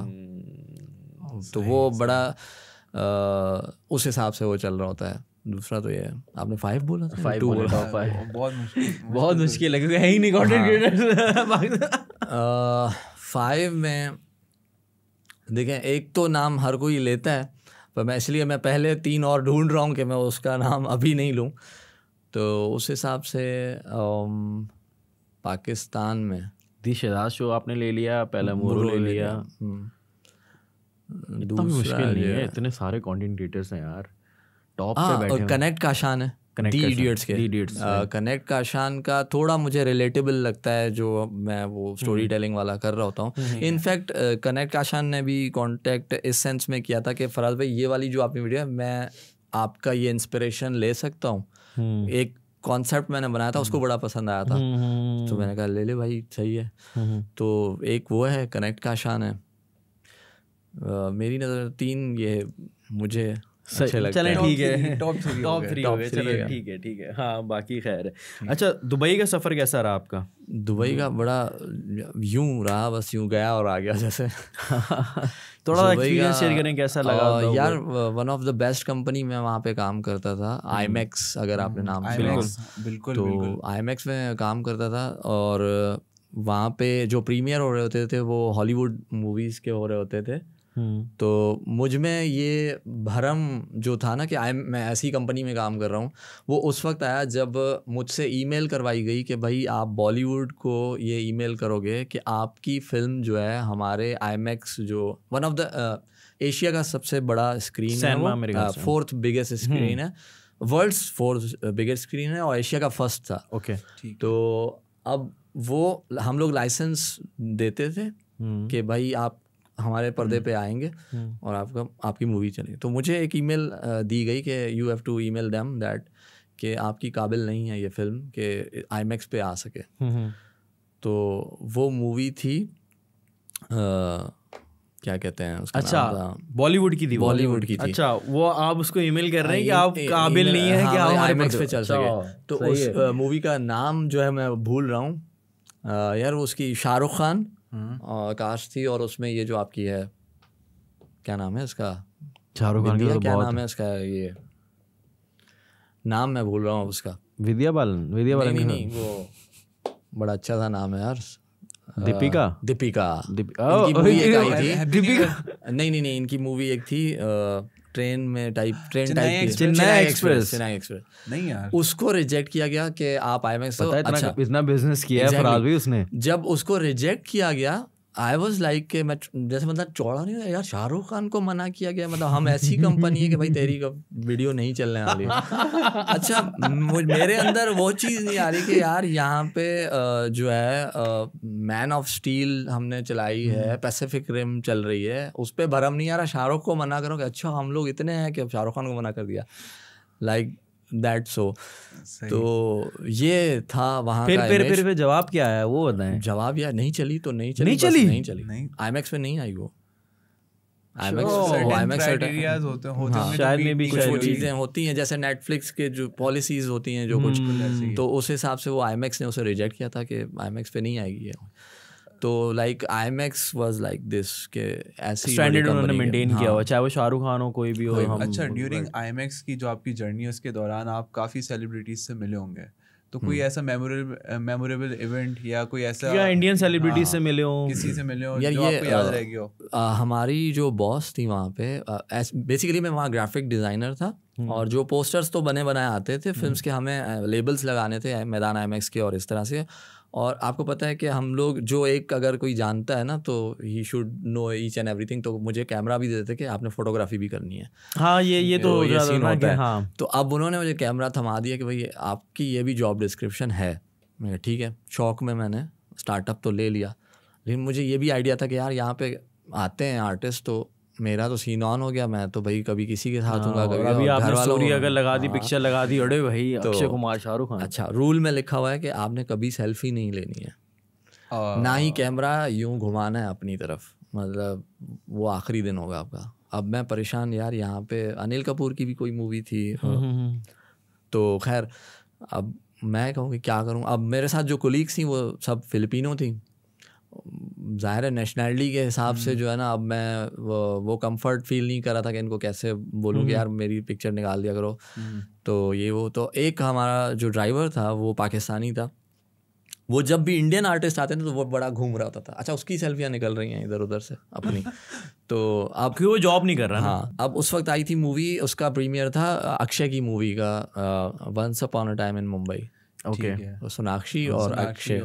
Speaker 2: तो वो बड़ा उस हिसाब से वो चल रहा होता है। दूसरा तो ये है, आपने 5 बोला था,
Speaker 3: 5 बोला था, 5
Speaker 2: बहुत मुश्किल है क्योंकि है ही नहीं कंटेंट क्रिएटर। 5 में देखें, एक तो नाम हर कोई लेता है, पर मैं पहले 3 और ढूंढ रहा हूँ कि मैं उसका नाम अभी नहीं लूँ, तो उस हिसाब से पाकिस्तान में
Speaker 3: दी शहजाद शो आपने ले लिया, पहला मूरो ले लिया। इतना भी मुश्किल नहीं है, इतने सारे कंटेंट क्रिएटर्स हैं यार, टॉप पे बैठे हैं।
Speaker 2: कनेक्ट का शान है, दी इडियट्स के। कनेक्ट का शान का थोड़ा मुझे रिलेटेबल लगता है, जो मैं वो स्टोरी टेलिंग वाला कर रहा होता हूँ। इनफैक्ट कनेक्ट का शान ने भी कांटेक्ट इस सेंस में किया था कि फराज भाई ये वाली जो आपने वीडियो है, मैं आपका ये इंस्पिरेशन ले सकता हूँ। एक कॉन्सेप्ट मैंने बनाया था, उसको बड़ा पसंद आया था, तो मैंने कहा ले ले भाई, सही है। तो एक वो है, कनेक्ट का शान है। मेरी नज़र 3 ये मुझे अच्छे लगते हैं।
Speaker 3: ठीक है,
Speaker 5: टॉप 3
Speaker 3: हो गए, चलो ठीक है। हाँ बाकी खैर है। अच्छा, दुबई का सफ़र कैसा रहा आपका?
Speaker 2: दुबई का बड़ा यूं रहा, बस यूं गया और आ गया जैसे।
Speaker 3: थोड़ा एक्सपीरियंस शेयर करें, कैसा लगा?
Speaker 2: यार one of the best company में वहाँ पे काम करता था, IMAX, अगर आपने नाम सुना।
Speaker 5: बिल्कुल
Speaker 2: तो IMAX में काम करता था, और वहाँ पे जो प्रीमियर हो रहे होते थे वो हॉलीवुड मूवीज़ के हो रहे होते थे। तो मुझ में ये भरम जो था ना कि मैं ऐसी कंपनी में काम कर रहा हूँ, वो उस वक्त आया जब मुझसे ईमेल करवाई गई कि भाई आप बॉलीवुड को ये ईमेल करोगे कि आपकी फ़िल्म जो है हमारे IMAX, जो वन ऑफ द एशिया का सबसे बड़ा स्क्रीन है, वो 4th बिगेस्ट स्क्रीन है, वर्ल्ड्स 4th बिगेस्ट स्क्रीन है, और एशिया का फर्स्ट था।
Speaker 3: ओके,
Speaker 2: तो अब वो हम लोग लाइसेंस देते थे कि भाई आप हमारे पर्दे पे आएंगे और आपकी मूवी चलेगी। तो मुझे एक ईमेल दी गई कि you have to email them that कि आपकी काबिल नहीं है ये फिल्म कि IMAX पे आ सके। तो वो मूवी थी क्या कहते हैं उसका?
Speaker 3: अच्छा, बॉलीवुड की थी।
Speaker 2: बॉलीवुड की थी।
Speaker 3: अच्छा, वो आप उसको ईमेल कर रहे हैं कि आप काबिल नहीं है कि आप
Speaker 2: IMAX पे चल सके। तो उस मूवी का नाम जो है मैं भूल रहा हूँ यार, उसकी शाहरुख खान कास्ट थी, और उसमें ये जो आपकी है, क्या नाम है इसका?
Speaker 3: शाहरुख खान का
Speaker 2: क्या नाम है इसका? ये नाम मैं भूल रहा हूँ उसका।
Speaker 3: विद्या बालन
Speaker 2: नहीं, वो बड़ा अच्छा था नाम है यार।
Speaker 3: दीपिका
Speaker 2: इनकी मूवी एक आई थी। दीपिका नहीं, इनकी मूवी एक थी ट्रेन टाइप चेन्नई एक्सप्रेस
Speaker 5: नहीं यार,
Speaker 2: उसको रिजेक्ट किया गया कि आप IMAX।
Speaker 3: अच्छा, इतना बिजनेस किया है फराज भी उसने।
Speaker 2: जब उसको रिजेक्ट किया गया, आई वॉज लाइक कि मैं जैसे मतलब चौड़ा नहीं हुआ यार, शाहरुख खान को मना किया गया, मतलब हम ऐसी कंपनी है कि भाई तेरी वीडियो नहीं चलने वाली। अच्छा, मेरे अंदर वो चीज़ नहीं आ रही कि यार यहाँ पे जो है मैन ऑफ स्टील हमने चलाई है, पैसिफिक रिम चल रही है, उस पर भरम नहीं आ रहा, शाहरुख को मना करो कि अच्छा हम लोग इतने हैं कि शाहरुख खान को मना कर दिया, लाइक दैट। सो तो ये था वहाँ का।
Speaker 3: फिर जवाब क्या आया वो बताएं।
Speaker 2: जवाब यार नहीं चली तो नहीं चली। IMAX में नहीं आई वो।
Speaker 5: IMAX एरियाज होते हैं,
Speaker 2: शायद में भी कुछ चीज़ें होती हैं, जैसे नेटफ्लिक्स के जो पॉलिसीज होती हैं जो कुछ, तो उस हिसाब से वो IMAX ने उसे रिजेक्ट किया था कि IMAX पे नहीं आएगी। तो like IMAX was like this के ऐसी
Speaker 3: स्टैंडर्ड उन्होंने मेंटेन किया हुआ, चाहे वो शाहरुख खान हो कोई भी हो।
Speaker 5: अच्छा, ड्यूरिंग IMAX की जो आपकी जर्नी है उसके दौरान आप काफ़ी सेलिब्रिटीज से मिले होंगे, तो कोई ऐसा मेमोरेबल इवेंट या कोई ऐसा
Speaker 3: इंडियन सेलिब्रिटीज से मिले हो,
Speaker 5: किसी से मिले हो
Speaker 2: यार,
Speaker 5: जो आपको याद रहेगी हो?
Speaker 2: हमारी जो बॉस थी वहाँ पे, बेसिकली मैं वहाँ ग्राफिक डिज़ाइनर था, और जो पोस्टर्स तो बने बनाए आते थे फिल्म्स के, हमें लेबल्स लगाने थे मैदान IMAX के और इस तरह से। और आपको पता है कि हम लोग जो एक अगर कोई जानता है ना तो he should know each and everything, तो मुझे कैमरा भी दे देते कि आपने फोटोग्राफी भी करनी है।
Speaker 3: हाँ ये तो
Speaker 2: ये सीन होता है।
Speaker 3: हाँ।
Speaker 2: तो अब उन्होंने मुझे कैमरा थमा दिया कि भाई आपकी ये भी जॉब डिस्क्रिप्शन है। मैं ठीक है, शौक में मैंने स्टार्टअप तो ले लिया, लेकिन मुझे ये भी आइडिया था कि यार यहाँ पे आते हैं आर्टिस्ट, तो मेरा तो सीन ऑन हो गया, मैं तो भाई कभी किसी के साथ हूँ, कभी
Speaker 3: अभी आपने
Speaker 2: घर वालों
Speaker 3: स्टोरी अगर लगा दी, पिक्चर लगा दी, अरे भाई अक्षय कुमार, शाहरुख खान।
Speaker 2: अच्छा, रूल में लिखा हुआ है कि आपने कभी सेल्फी नहीं लेनी है, ना ही कैमरा यूं घुमाना है अपनी तरफ, मतलब वो आखिरी दिन होगा आपका। अब मैं परेशान यार, यहाँ पे अनिल कपूर की भी कोई मूवी थी, तो खैर अब मैं कहूँ कि क्या करूँ। अब मेरे साथ जो कोलीग्स थी वो सब फिलिपिनो थी, ज़ाहिर है नेशनलिटी के हिसाब से जो है ना, अब मैं वो कंफर्ट फील नहीं कर रहा था कि इनको कैसे बोलूँ कि यार मेरी पिक्चर निकाल दिया करो। तो ये वो तो एक हमारा जो ड्राइवर था वो पाकिस्तानी था, वो जब भी इंडियन आर्टिस्ट आते थे तो वो बड़ा घूम रहा होता था। अच्छा, उसकी सेल्फियाँ निकल रही हैं इधर उधर से अपनी। तो अब
Speaker 3: क्यों वो जॉब नहीं कर रहा?
Speaker 2: हाँ, अब उस वक्त आई थी मूवी, उसका प्रीमियर था अक्षय की मूवी का, once upon a time in Mumbai.
Speaker 3: Okay.
Speaker 2: Sonakshi और अक्षय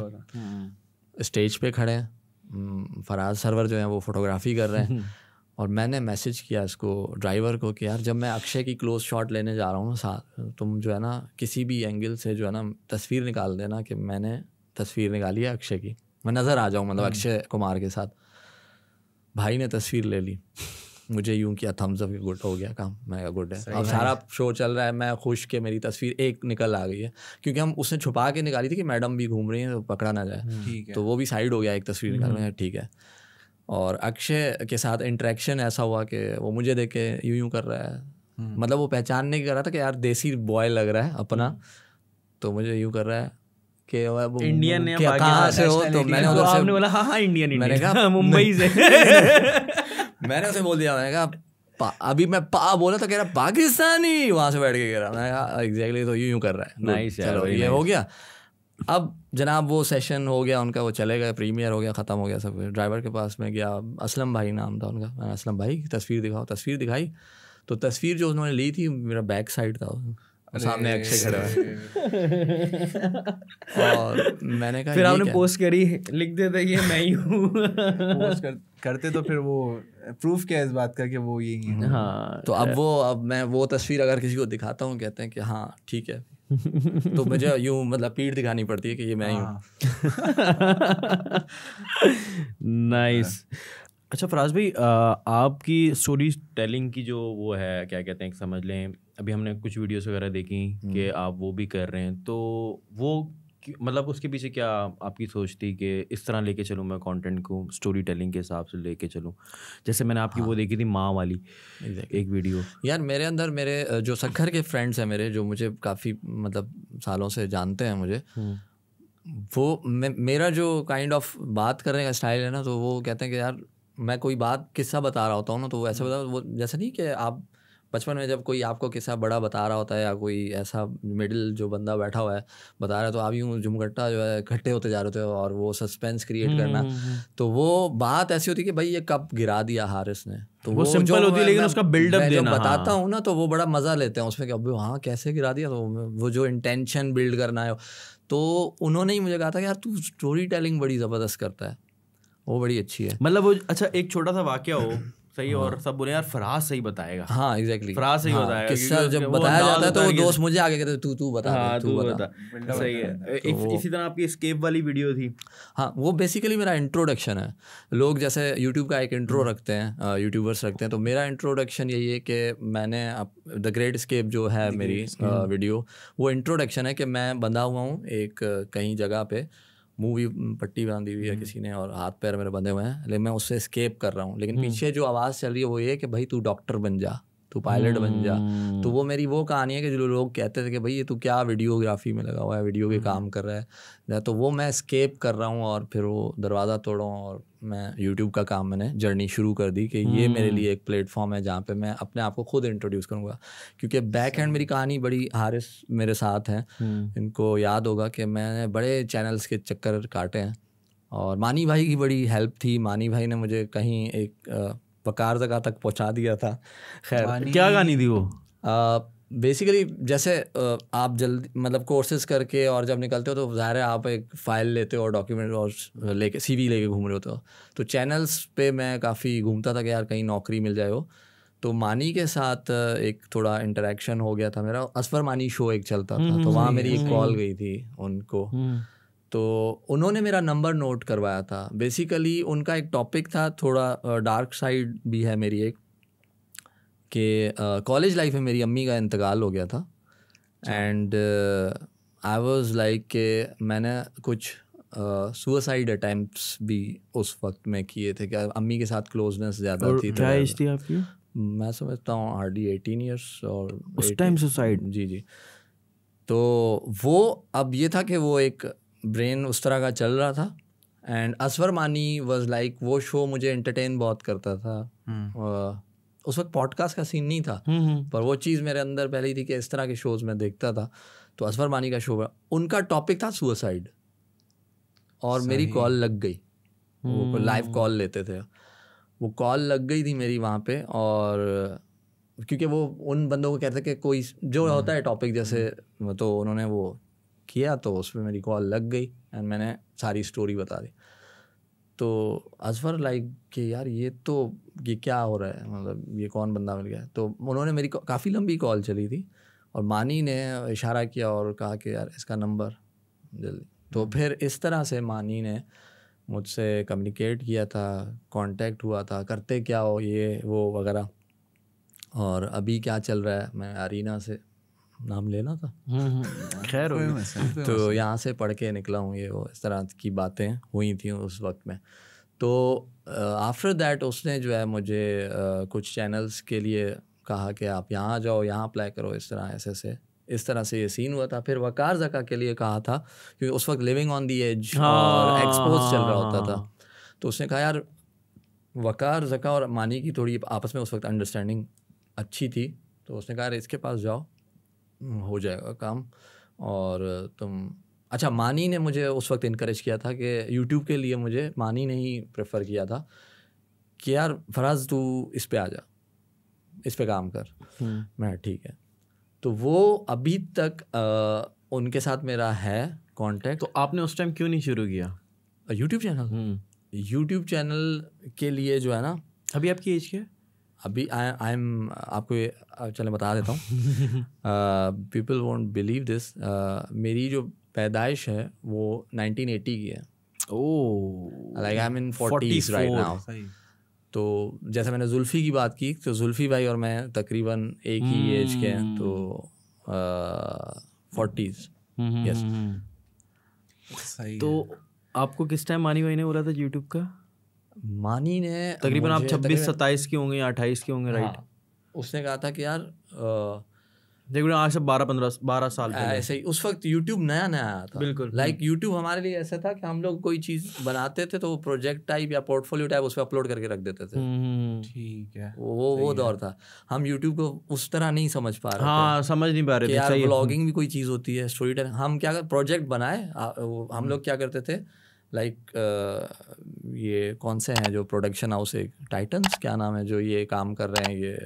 Speaker 2: स्टेज पे खड़े हैं, फराज सरवर जो है वो फोटोग्राफी कर रहे हैं। और मैंने मैसेज किया इसको ड्राइवर को कि यार जब मैं अक्षय की क्लोज शॉट लेने जा रहा हूँ साथ, तुम जो है ना किसी भी एंगल से जो है ना तस्वीर निकाल देना कि मैंने तस्वीर निकाली है अक्षय की, मैं नज़र आ जाऊँ, मतलब अक्षय कुमार के साथ। भाई ने तस्वीर ले ली, मुझे यूं किया थम्स अप, गुड हो गया काम, मैं गुड है। अब सारा शो चल रहा है, मैं खुश कि मेरी तस्वीर एक निकल आ गई है, क्योंकि हम उसने छुपा के निकाली थी कि मैडम भी घूम रही हैं तो पकड़ा ना जाए, तो वो भी साइड हो गया, एक तस्वीर निकाल, ठीक है। और अक्षय के साथ इंटरेक्शन ऐसा हुआ कि वो मुझे देख के यूं कर रहा है, मतलब वो पहचान नहीं कर रहा था कि यार देसी बॉय लग रहा है अपना, तो मुझे यूं कर रहा है कि वो
Speaker 3: इंडियन है,
Speaker 2: कहाँ से हो, तो मैंने उधर से
Speaker 3: आपने बोला हाँ इंडियन,
Speaker 2: मैंने कहा
Speaker 3: मुंबई से।
Speaker 2: मैंने उसे बोल दिया, मैंने कहा अभी मैं बोला तो कह रहा पाकिस्तानी, वहां से बैठ के कह रहा, मैंने कहा एग्जैक्टली, तो यूं कर रहा है।
Speaker 3: नाइस,
Speaker 2: चलो ये हो गया। अब जनाब वो सेशन हो गया उनका, वो चले गए, प्रीमियर हो गया, ख़त्म हो गया सब। ड्राइवर के पास में गया, असलम भाई नाम था उनका, मैंने असलम भाई तस्वीर दिखाओ, तस्वीर दिखाई, तो तस्वीर जो उन्होंने ली थी मेरा बैक साइड था, सामने अक्षय खड़ा है। और मैंने कहा
Speaker 3: फिर आपने पोस्ट करी, लिख देते ये मैं ही हूँ।
Speaker 5: पोस्ट करते तो फिर वो प्रूफ क्या है इस बात का कि वो यही है।
Speaker 2: हाँ, तो अब मैं वो तस्वीर अगर किसी को दिखाता हूँ, कहते हैं कि हाँ ठीक है, तो मुझे यूं मतलब पीठ दिखानी पड़ती है कि ये मैं ही हूँ।
Speaker 3: नाइस। अच्छा फराज भाई, आपकी स्टोरी टेलिंग की जो वो है, क्या कहते हैं, समझ लें अभी हमने कुछ वीडियोस वगैरह देखी कि आप वो भी कर रहे हैं, तो वो मतलब उसके पीछे क्या आपकी सोच थी कि इस तरह लेके चलूँ मैं कंटेंट को, स्टोरी टेलिंग के हिसाब से लेके चलूँ? जैसे मैंने आपकी वो देखी थी माँ वाली एक वीडियो।
Speaker 2: यार मेरे अंदर, मेरे जो सक्खर के फ्रेंड्स हैं मेरे, जो मुझे काफ़ी मतलब सालों से जानते हैं मुझे, वो मेरा जो काइंड ऑफ बात करने का स्टाइल है ना, तो वो कहते हैं कि यार मैं कोई बात किस्सा बता रहा होता हूँ ना, तो वो ऐसा बता, वो जैसा नहीं कि आप बचपन में जब कोई आपको किस्सा बड़ा बता रहा होता है या कोई ऐसा मिडिल जो बंदा बैठा हुआ है बता रहा है, तो आप यूँ जुमगट्टा जो है इकट्ठे होते जा रहे हो और वो सस्पेंस क्रिएट करना, तो वो बात ऐसी होती है कि भाई ये कब गिरा दिया हारिस ने, तो वो
Speaker 3: सिंपल होती है, लेकिन उसका बिल्डअप देना
Speaker 2: बताता हूँ ना, तो वो बड़ा मज़ा लेते हैं उसमें कि अब हाँ कैसे गिरा दिया, तो वो जो इंटेंशन बिल्ड करना है, तो उन्होंने ही मुझे कहा था कि यार तू स्टोरी टेलिंग बड़ी ज़बरदस्त करता है, वो बड़ी अच्छी है।
Speaker 3: मतलब वो अच्छा एक छोटा सा वाकया हो सही, और सब बोले यार फराज सही बताएगा।
Speaker 2: हाँ एग्जैक्टली,
Speaker 3: फराज सही बताएगा,
Speaker 2: किस्सा जब बताया जाता है तो वो दोस्त मुझे आगे कहते तू बता।
Speaker 3: हाँ, तू बता। सही है। इसी तरह आपकी एस्केप वाली वीडियो थी।
Speaker 2: हाँ, वो बेसिकली मेरा इंट्रोडक्शन है। लोग जैसे यूट्यूब का एक इंट्रो रखते हैं, यूट्यूबर्स रखते हैं, तो मेरा इंट्रोडक्शन यही है कि मैंने द ग्रेट एस्केप जो है मेरी वीडियो, वो इंट्रोडक्शन है कि मैं बंधा हुआ हूँ एक कहीं जगह पे, मूवी पट्टी बांधी हुई है किसी ने और हाथ पैर मेरे बंधे हुए हैं, लेकिन मैं उससे एस्केप कर रहा हूँ, लेकिन पीछे जो आवाज़ चल रही है वो ये कि भाई तू डॉक्टर बन जा, तू पायलट बन जा। तो वो मेरी वो कहानी है कि जो लोग कहते थे कि भाई ये तू क्या वीडियोग्राफी में लगा हुआ है, वीडियो के काम कर रहा है, तो वो मैं एस्केप कर रहा हूँ और फिर वो दरवाज़ा तोड़ा और मैं यूट्यूब का काम, मैंने जर्नी शुरू कर दी कि ये मेरे लिए एक प्लेटफॉर्म है जहाँ पे मैं अपने आप को खुद इंट्रोड्यूस करूँगा, क्योंकि बैक एंड मेरी कहानी बड़ी, हारिस मेरे साथ हैं, इनको याद होगा कि मैंने बड़े चैनल्स के चक्कर काटे हैं और मानी भाई की बड़ी हेल्प थी। मानी भाई ने मुझे कहीं एक वकार जगह तक पहुंचा दिया था। खैर
Speaker 3: क्या गानी थी वो?
Speaker 2: बेसिकली जैसे आप जल्दी मतलब कोर्सेज करके और जब निकलते हो तो ज़ाहिर है आप एक फ़ाइल लेते हो और डॉक्यूमेंट और लेके CV लेके घूम रहे होते हो। तो चैनल्स पे मैं काफ़ी घूमता था कि यार कहीं नौकरी मिल जाए हो। तो मानी के साथ एक थोड़ा इंटरेक्शन हो गया था मेरा। असफर मानी शो एक चलता था, तो वहाँ मेरी एक कॉल गई थी उनको। तो उन्होंने मेरा नंबर नोट करवाया था। बेसिकली उनका एक टॉपिक था, थोड़ा डार्क साइड भी है मेरी एक, कि कॉलेज लाइफ में मेरी अम्मी का इंतकाल हो गया था। एंड आई वाज लाइक कि मैंने कुछ सुसाइड अटैम्प्ट्स भी उस वक्त में किए थे, क्या अम्मी के साथ क्लोजनेस ज़्यादा थी।
Speaker 3: क्या एज थी आपकी?
Speaker 2: मैं समझता हूँ हार्डली 18 ईयर्स। और
Speaker 3: उस टाइम सुसाइड?
Speaker 2: जी। तो वो अब ये था कि वो एक ब्रेन उस तरह का चल रहा था। एंड असफर मानी वाज लाइक वो शो मुझे एंटरटेन बहुत करता था। उस वक्त पॉडकास्ट का सीन नहीं था, पर वो चीज़ मेरे अंदर पहले ही थी कि इस तरह के शोज़ मैं देखता था। तो असफर मानी का शो, उनका टॉपिक था सुसाइड, और मेरी कॉल लग गई। वो लाइव कॉल लेते थे, वो कॉल लग गई थी मेरी वहाँ पे। और क्योंकि वो उन बंदों को कहते कि कोई जो होता है टॉपिक जैसे, तो उन्होंने वो किया, तो उस पर मेरी कॉल लग गई एंड मैंने सारी स्टोरी बता दी। तो असफर लाइक कि यार ये क्या हो रहा है, मतलब ये कौन बंदा मिल गया। तो उन्होंने मेरी काफ़ी लंबी कॉल चली थी और मानी ने इशारा किया और कहा कि यार इसका नंबर जल्दी। तो फिर इस तरह से मानी ने मुझसे कम्युनिकेट किया था, कांटेक्ट हुआ था, करते क्या हो ये वो वगैरह, और अभी क्या चल रहा है। मैं अरीना से, नाम लेना था,
Speaker 3: खैर
Speaker 2: तो यहाँ से पढ़ के निकला हूँ, ये वो इस तरह की बातें हुई थी उस वक्त में। तो आफ्टर दैट उसने जो है मुझे कुछ चैनल्स के लिए कहा कि आप यहाँ जाओ, यहाँ अप्लाई करो, इस तरह ऐसे इस तरह से ये सीन हुआ था। फिर वकार ज़का के लिए कहा था, क्योंकि उस वक्त लिविंग ऑन दी एज और एक्सपोज चल रहा होता था। तो उसने कहा यार वकार ज़का और मानी की थोड़ी आपस में उस वक्त अंडरस्टैंडिंग अच्छी थी, तो उसने कहा यार इसके पास जाओ, हो जाएगा काम। और तुम अच्छा, मानी ने मुझे उस वक्त इनकरेज किया था कि यूट्यूब के लिए मुझे मानी ने ही प्रेफर किया था कि यार फराज तू इस पे आ जा, इस पे काम कर। मैं ठीक है। तो वो अभी तक उनके साथ मेरा है कांटेक्ट।
Speaker 3: तो आपने उस टाइम क्यों नहीं शुरू किया
Speaker 2: यूट्यूब चैनल? यूट्यूब चैनल के लिए जो है ना,
Speaker 3: अभी आपकी एज क्या है?
Speaker 2: अभी आई एम, आपको चले बता देता हूँ, पीपल वोंट बिलीव दिस, मेरी जो पैदाइश है वो 1980 की है।
Speaker 3: Oh,
Speaker 2: like I am in 40s right now. तो जैसे मैंने जुल्फ़ी की बात की, तो जुल्फ़ी भाई और मैं तकरीबन एक ही एज के हैं, तो 40s। यस।
Speaker 3: तो आपको किस टाइम मानी भाई ने बोला था यूट्यूब का?
Speaker 2: मानी ने
Speaker 3: तकरीबन आप 26-27 के होंगे या 28 के होंगे, राइट?
Speaker 2: उसने कहा था कि यार
Speaker 3: देखो आज से 12 साल पहले
Speaker 2: ऐसे ही उस वक्त यूट्यूब नया आया था।
Speaker 3: बिल्कुल।
Speaker 2: लाइक यूट्यूब हमारे लिए ऐसा था कि हम लोग कोई चीज़ बनाते थे तो प्रोजेक्ट टाइप या पोर्टफोलियो टाइप उस पर अपलोड करके रख देते थे।
Speaker 5: ठीक है,
Speaker 2: वो दौर था। हम यूट्यूब को उस तरह नहीं समझ पा रहे थे।
Speaker 3: हाँ, समझ नहीं पा रहे थे
Speaker 2: यार व्लॉगिंग भी कोई चीज़ होती है, स्टोरी टेलिंग। हम क्या प्रोजेक्ट बनाए, हम लोग क्या करते थे, लाइक ये कौन से हैं जो प्रोडक्शन हाउस, एक टाइटन्स क्या नाम है, जो ये काम कर रहे हैं ये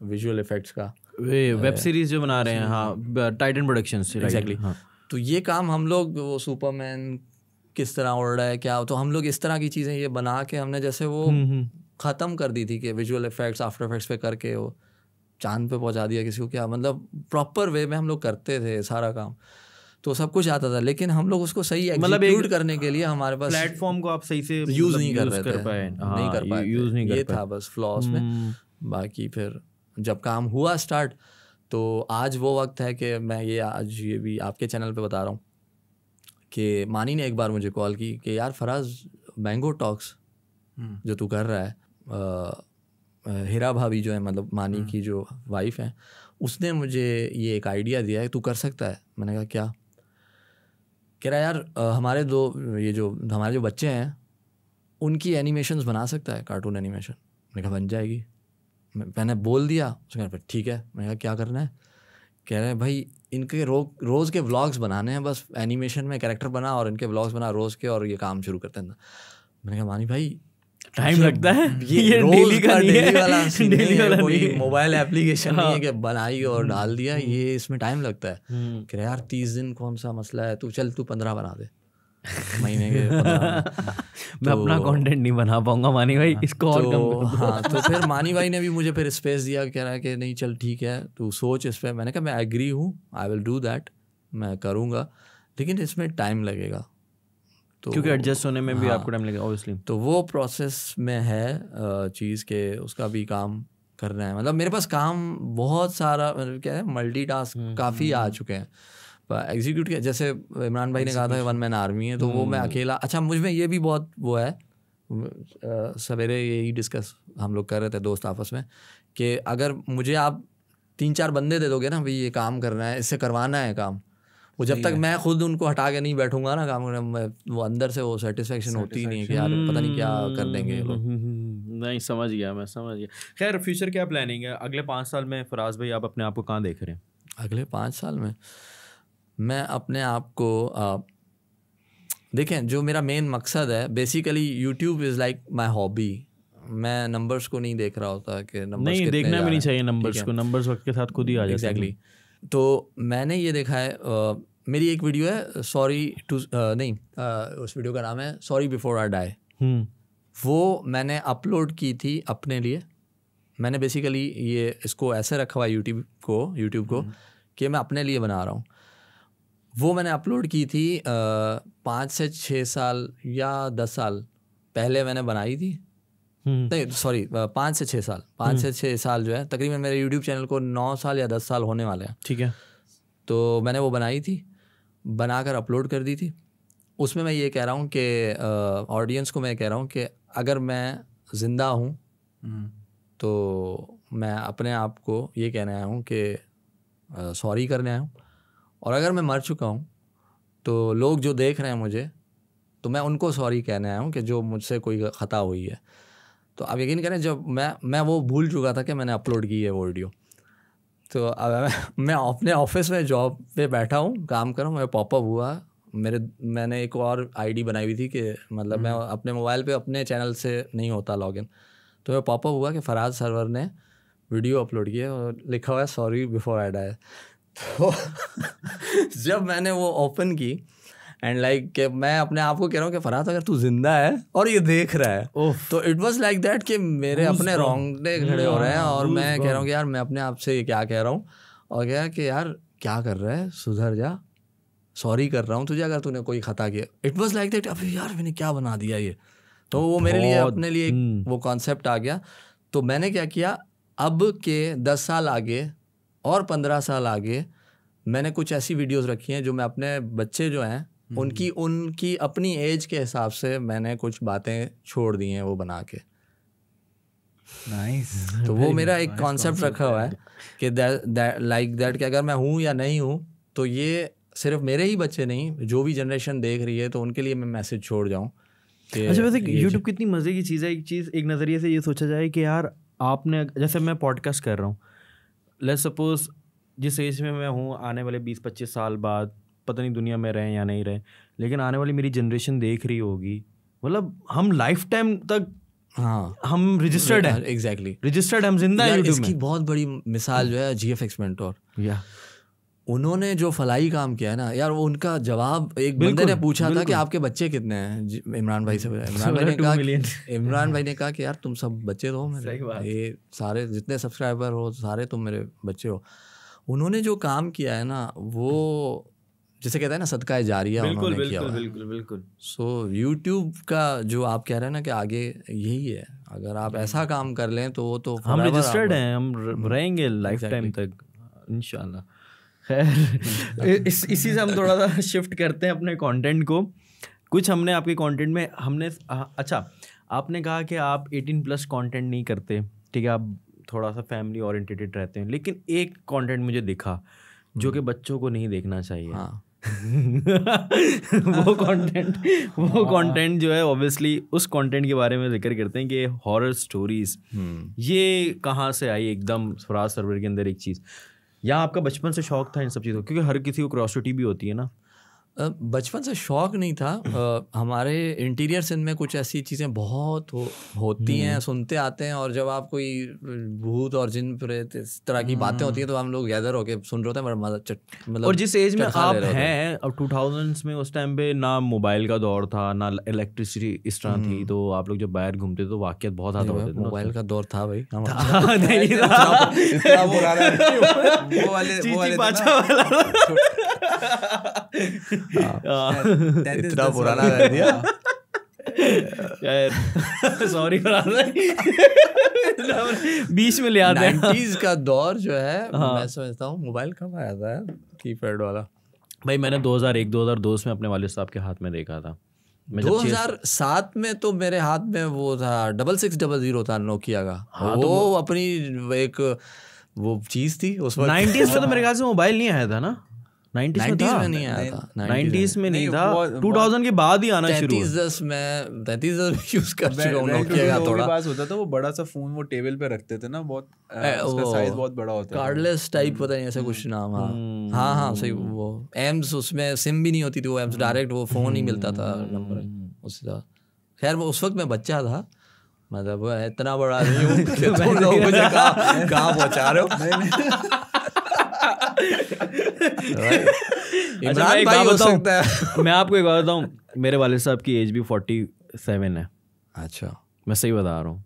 Speaker 2: विजुअल इफेक्ट्स का,
Speaker 3: वेब सीरीज जो बना रहे हैं, हाँ, टाइटन प्रोडक्शंस।
Speaker 2: एग्जैक्टली। तो ये काम हम लोग, वो सुपरमैन किस तरह उड़ रहा है क्या, तो हम लोग इस तरह की चीज़ें ये बना के हमने जैसे वो ख़त्म कर दी थी कि विजुअल इफेक्ट्स आफ्टर इफेक्ट्स पे करके वो चांद पे पहुंचा दिया किसी को, क्या मतलब प्रॉपर वे में हम लोग करते थे सारा काम। तो सब कुछ आता था, लेकिन हम लोग उसको सही एग्जीक्यूट करने के लिए हमारे पास
Speaker 3: प्लेटफॉर्म को आप सही से
Speaker 2: यूज़ नहीं कर पाए, ये था बस फ्लॉस में। बाकी फिर जब काम हुआ स्टार्ट, तो आज वो वक्त है कि मैं ये भी आपके चैनल पे बता रहा हूँ कि मानी ने एक बार मुझे कॉल की कि यार फराज, मैंगो टॉक्स जो तू कर रहा है, हिरा भाभी जो है, मतलब मानी की जो वाइफ है, उसने मुझे ये एक आइडिया दिया है, तू कर सकता है। मैंने कहा क्या? कह रहा यार हमारे जो बच्चे हैं उनकी एनिमेशंस बना सकता है, कार्टून एनिमेशन। मैंने कहा बन जाएगी। मैंने बोल दिया, उसने कहा ठीक है। मैंने कहा क्या करना है? कह रहे हैं भाई इनके रोज़ के व्लॉग्स बनाने हैं, बस एनिमेशन में कैरेक्टर बना और इनके व्लॉग्स बना रोज़ के, और ये काम शुरू करते हैं। मैंने कहा मानी भाई
Speaker 3: टाइम लगता है,
Speaker 2: ये
Speaker 3: डेली का नहीं
Speaker 2: डेली
Speaker 3: है,
Speaker 2: वाला scene
Speaker 3: डेली
Speaker 2: नहीं है,
Speaker 3: वाला
Speaker 2: कोई
Speaker 3: नहीं है।
Speaker 2: मोबाइल एप्लीकेशन नहीं है कि बनाई और डाल दिया, ये इसमें टाइम लगता है कि यार 30 दिन कौन सा मसला है, तू चल तू 15 बना दे महीने के 15।
Speaker 3: मैं अपना कंटेंट नहीं बना पाऊंगा मानी भाई, इसको और कम
Speaker 2: तो
Speaker 3: कर दो।
Speaker 2: हाँ, तो फिर मानी भाई ने भी मुझे फिर स्पेस दिया, कह रहा है कि नहीं चल ठीक है तू सोच इस पर। मैंने कहा मैं एग्री हूँ, आई विल डू दैट, मैं करूँगा, लेकिन इसमें टाइम लगेगा। तो
Speaker 3: क्योंकि एडजस्ट होने में भी आपको टाइम लगेगा ऑब्वियसली।
Speaker 2: तो वो प्रोसेस में है चीज़ के, उसका भी काम करना है। मतलब मेरे पास काम बहुत सारा, मतलब क्या है, मल्टीटास्क काफ़ी आ चुके हैं। एग्जीक्यूट किया, जैसे इमरान भाई ने कहा था 1 मैन आर्मी है, तो वो मैं अकेला, अच्छा मुझ में ये भी बहुत वो है, सवेरे यही डिस्कस हम लोग कर रहे थे दोस्त आपस में कि अगर मुझे आप 3-4 बंदे दे दोगे ना, भाई ये काम करना है, इससे करवाना है काम, वो जब तक मैं खुद उनको हटा के नहीं बैठूंगा ना काम करने में, वो अंदर से वो सेटिस्फेक्शन होती ही नहीं है कि यार पता नहीं क्या कर देंगे ये लोग।
Speaker 3: नहीं समझ गया, मैं समझ गया। खैर फ्यूचर क्या प्लानिंग है अगले 5 साल में फराज भाई, आप अपने आप को कहाँ देख रहे हैं?
Speaker 2: अगले 5 साल में मैं अपने आप को देखें, जो मेरा मेन मकसद है basically, YouTube is like my hobby. मैं नंबर्स को नहीं देख रहा होता कि नंबर्स
Speaker 3: नहीं देखना भी नहीं चाहिए नंबर्स को, नंबर्स वक्त के साथ खुद ही आ जाते हैं।
Speaker 2: एग्जैक्टली। तो मैंने ये देखा है, मेरी एक वीडियो है सॉरी टू नहीं, उस वीडियो का नाम है सॉरी बिफोर आई डाई। वो मैंने अपलोड की थी अपने लिए। मैंने बेसिकली ये इसको ऐसे रखा हुआ है यूट्यूब को कि मैं अपने लिए बना रहा हूँ। वो मैंने अपलोड की थी 5 से 6 साल या 10 साल पहले मैंने बनाई थी। नहीं सॉरी 5 से 6 साल, 5 से 6 साल जो है, तकरीबन मेरे यूट्यूब चैनल को 9 साल या 10 साल होने वाले हैं।
Speaker 3: ठीक है।
Speaker 2: तो मैंने वो बनाई थी, बनाकर अपलोड कर दी थी। उसमें मैं ये कह रहा हूँ कि ऑडियंस को मैं कह रहा हूँ कि अगर मैं ज़िंदा हूँ तो मैं अपने आप को ये कहने आया हूँ कि सॉरी करने आया हूँ, और अगर मैं मर चुका हूँ तो लोग जो देख रहे हैं मुझे, तो मैं उनको सॉरी कहने आया हूँ कि जो मुझसे कोई ख़ता हुई है। तो आप यकीन करें, जब मैं वो भूल चुका था कि मैंने अपलोड की है वो वीडियो। तो अब मैं अपने ऑफिस में जॉब पे बैठा हूँ, काम कर रहा हूँ, मेरा पॉपअप हुआ मैंने एक और आईडी बनाई हुई थी कि मतलब मैं अपने मोबाइल पे अपने चैनल से नहीं होता लॉगिन। तो मैं पॉपअप हुआ कि फराज सरवर ने वीडियो अपलोड किया और लिखा हुआ है सॉरी बिफोर आई डाई। तो जब मैंने वो ओपन की एंड लाइक कि मैं अपने आप को कह रहा हूँ कि फराज अगर तू जिंदा है और ये देख रहा है, तो इट वाज लाइक दैट कि मेरे अपने रोंगटे खड़े हो रहे हैं, और मैं कह रहा हूँ कि यार मैं अपने आप से क्या कह रहा हूँ, और क्या कि यार क्या कर रहा है, सुधर जा, सॉरी कर रहा हूँ तुझे अगर तूने कोई ख़ता किया। इट वाज लाइक दैट, अभी यार मैंने क्या बना दिया ये। तो वो मेरे लिए अपने लिए वो कॉन्सेप्ट आ गया। तो मैंने क्या किया, अब के 10 साल आगे और 15 साल आगे मैंने कुछ ऐसी वीडियोस रखी हैं जो मैं अपने बच्चे जो हैं उनकी अपनी एज के हिसाब से मैंने कुछ बातें छोड़ दी हैं वो बना के।
Speaker 5: नाइस।
Speaker 2: तो वो मेरा एक कॉन्सेप्ट रखा हुआ है कि लाइक दैट कि अगर मैं हूँ या नहीं हूँ, तो ये सिर्फ मेरे ही बच्चे नहीं, जो भी जनरेशन देख रही है, तो उनके लिए मैं मैसेज छोड़ जाऊँ।
Speaker 3: अच्छा वैसे यूट्यूब कितनी मज़े की चीज़ है। एक नज़रिए से ये सोचा जाए कि यार आपने, जैसे मैं पॉडकास्ट कर रहा हूँ, लेट्स सपोज जिस एज में मैं हूँ, आने वाले 20-25 साल बाद पता नहीं दुनिया में रहें या नहीं रहें, लेकिन आने वाली मेरी जनरेशन देख रही होगी, मतलब हम लाइफ टाइम तक, हाँ हम रजिस्टर्ड हैं।
Speaker 2: एग्जैक्टली
Speaker 3: रजिस्टर्ड, हम जिंदा हैं यूट्यूब में।
Speaker 2: इसकी बहुत बड़ी मिसाल जो है GFX मेंटोर, या उन्होंने जो फलाई काम किया है ना यार, वो उनका जवाब, एक बंदे ने पूछा था कि आपके बच्चे कितने हैं, इमरान भाई से। इमरान भाई ने कहा कि यार तुम सब बच्चे तो हो मेरे, ये सारे जितने सब्सक्राइबर हो सारे तुम मेरे बच्चे हो। उन्होंने जो काम किया है ना, वो जिसे कहते हैं ना सदका जारिया, उन्होंने किया हुआ है।
Speaker 3: बिल्कुल।
Speaker 2: सो यूट्यूब का जो आप कह रहे हैं ना कि आगे यही है, अगर आप ऐसा काम कर लें तो वो तो
Speaker 3: हम रजिस्टर्ड हैं, हम रहेंगे लाइफ टाइम तक इंशाल्लाह। खैर इसी से हम थोड़ा सा शिफ्ट करते हैं अपने कंटेंट को। कुछ हमने आपके कंटेंट में अच्छा आपने कहा कि आप 18+ कंटेंट नहीं करते, ठीक है, आप थोड़ा सा फैमिली ओरिएंटेड रहते हैं, लेकिन एक कंटेंट मुझे दिखा जो कि बच्चों को नहीं देखना चाहिए।
Speaker 2: हाँ।
Speaker 3: वो कंटेंट जो है, ऑब्वियसली उस कंटेंट के बारे में जिक्र करते हैं कि हॉरर स्टोरीज, ये कहाँ से आई एकदम फराज सरवर के अंदर एक चीज़, या आपका बचपन से शौक था इन सब चीज़ों, क्योंकि हर किसी को क्यूरियोसिटी भी होती है ना।
Speaker 2: बचपन से शौक नहीं था। हमारे इंटीरियर सिंध में कुछ ऐसी चीज़ें बहुत होती हैं, सुनते आते हैं, और जब आप कोई भूत और जिन प्रेत इस तरह की बातें होती हैं तो हम लोग गैदर होके सुन रहे होते हैं, बड़ा मजा मतलब।
Speaker 3: और जिस एज में आप हैं अब 2000s में, उस टाइम पे ना मोबाइल का दौर था ना इलेक्ट्रिसिटी इस तरह थी, तो आप लोग जब बाहर घूमते तो वाकयात बहुत ज़्यादा होते थे।
Speaker 2: मोबाइल का दौर था भाई,
Speaker 3: नहीं था वो वाले
Speaker 2: इतना पुराना कर दिया
Speaker 3: यार, सॉरी बीच में ले आते हैं।
Speaker 2: 90s का दौर जो है, मैं समझता हूँ मोबाइल कब आया था यार, कीपैड वाला।
Speaker 3: भाई मैंने 2001-2002 में अपने वालिद साहब के हाथ में देखा था।
Speaker 2: 2007 में तो मेरे हाथ में वो था 6600 था नोकिया का। हाँ, वो अपनी एक वो चीज थी उस वक्त।
Speaker 3: 90s में तो मेरे ख्याल से मोबाइल नहीं आया था ना, 90s में
Speaker 2: नहीं आया था,
Speaker 3: 90s में नहीं था, 2000 के बाद ही आना शुरू हुआ।
Speaker 2: 3310 में यूज कर चुका हूं नोकिया का। थोड़ा
Speaker 5: पास होता था वो बड़ा सा फोन, वो टेबल पे रखते थे ना, बहुत उसका साइज बहुत बड़ा होता था,
Speaker 2: कार्डलेस टाइप पता नहीं ऐसा कुछ नाम। हाँ हाँ सही, वो एम्स, उसमें सिम भी नहीं होती थी, वो एम्स डायरेक्ट वो फोन ही मिलता था नंबर उसका। खैर वो उस वक्त मैं बच्चा था, मतलब इतना बड़ा नहीं हूँ कि तुम लोग मुझे कहाँ पहुँचा रहे हो। इमरान भाई हो सकता है।
Speaker 3: मैं आपको एक बात बताऊँ, मेरे वालिद साहब की एज भी 47 है।
Speaker 2: अच्छा,
Speaker 3: मैं सही बता रहा हूँ।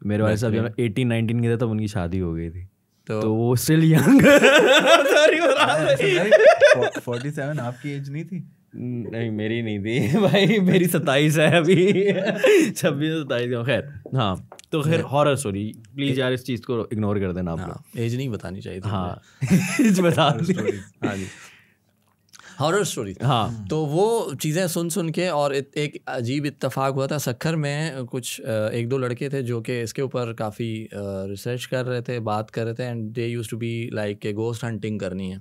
Speaker 3: मेरे वालिद साहब जब 18-19 के थे तब उनकी शादी हो गई थी, तो वो स्टिल यंग।
Speaker 5: 47 आपकी एज नहीं थी?
Speaker 3: नहीं मेरी नहीं थी भाई, मेरी 27 है अभी। 26-27। खैर हाँ, तो खैर हॉरर स्टोरी प्लीज यार, इस चीज़ को इग्नोर कर देना आप लोग।
Speaker 2: एज नहीं बतानी चाहिए थी।
Speaker 3: हाँ एज बता दी। हाँ जी,
Speaker 2: हॉरर स्टोरी।
Speaker 3: हाँ,
Speaker 2: तो वो चीज़ें सुन के, और एक अजीब इत्तेफाक हुआ था सक्खर में। कुछ 1-2 लड़के थे जो कि इसके ऊपर काफ़ी रिसर्च कर रहे थे, बात कर रहे थे, and they used to be like के गोस्ट हंटिंग करनी है।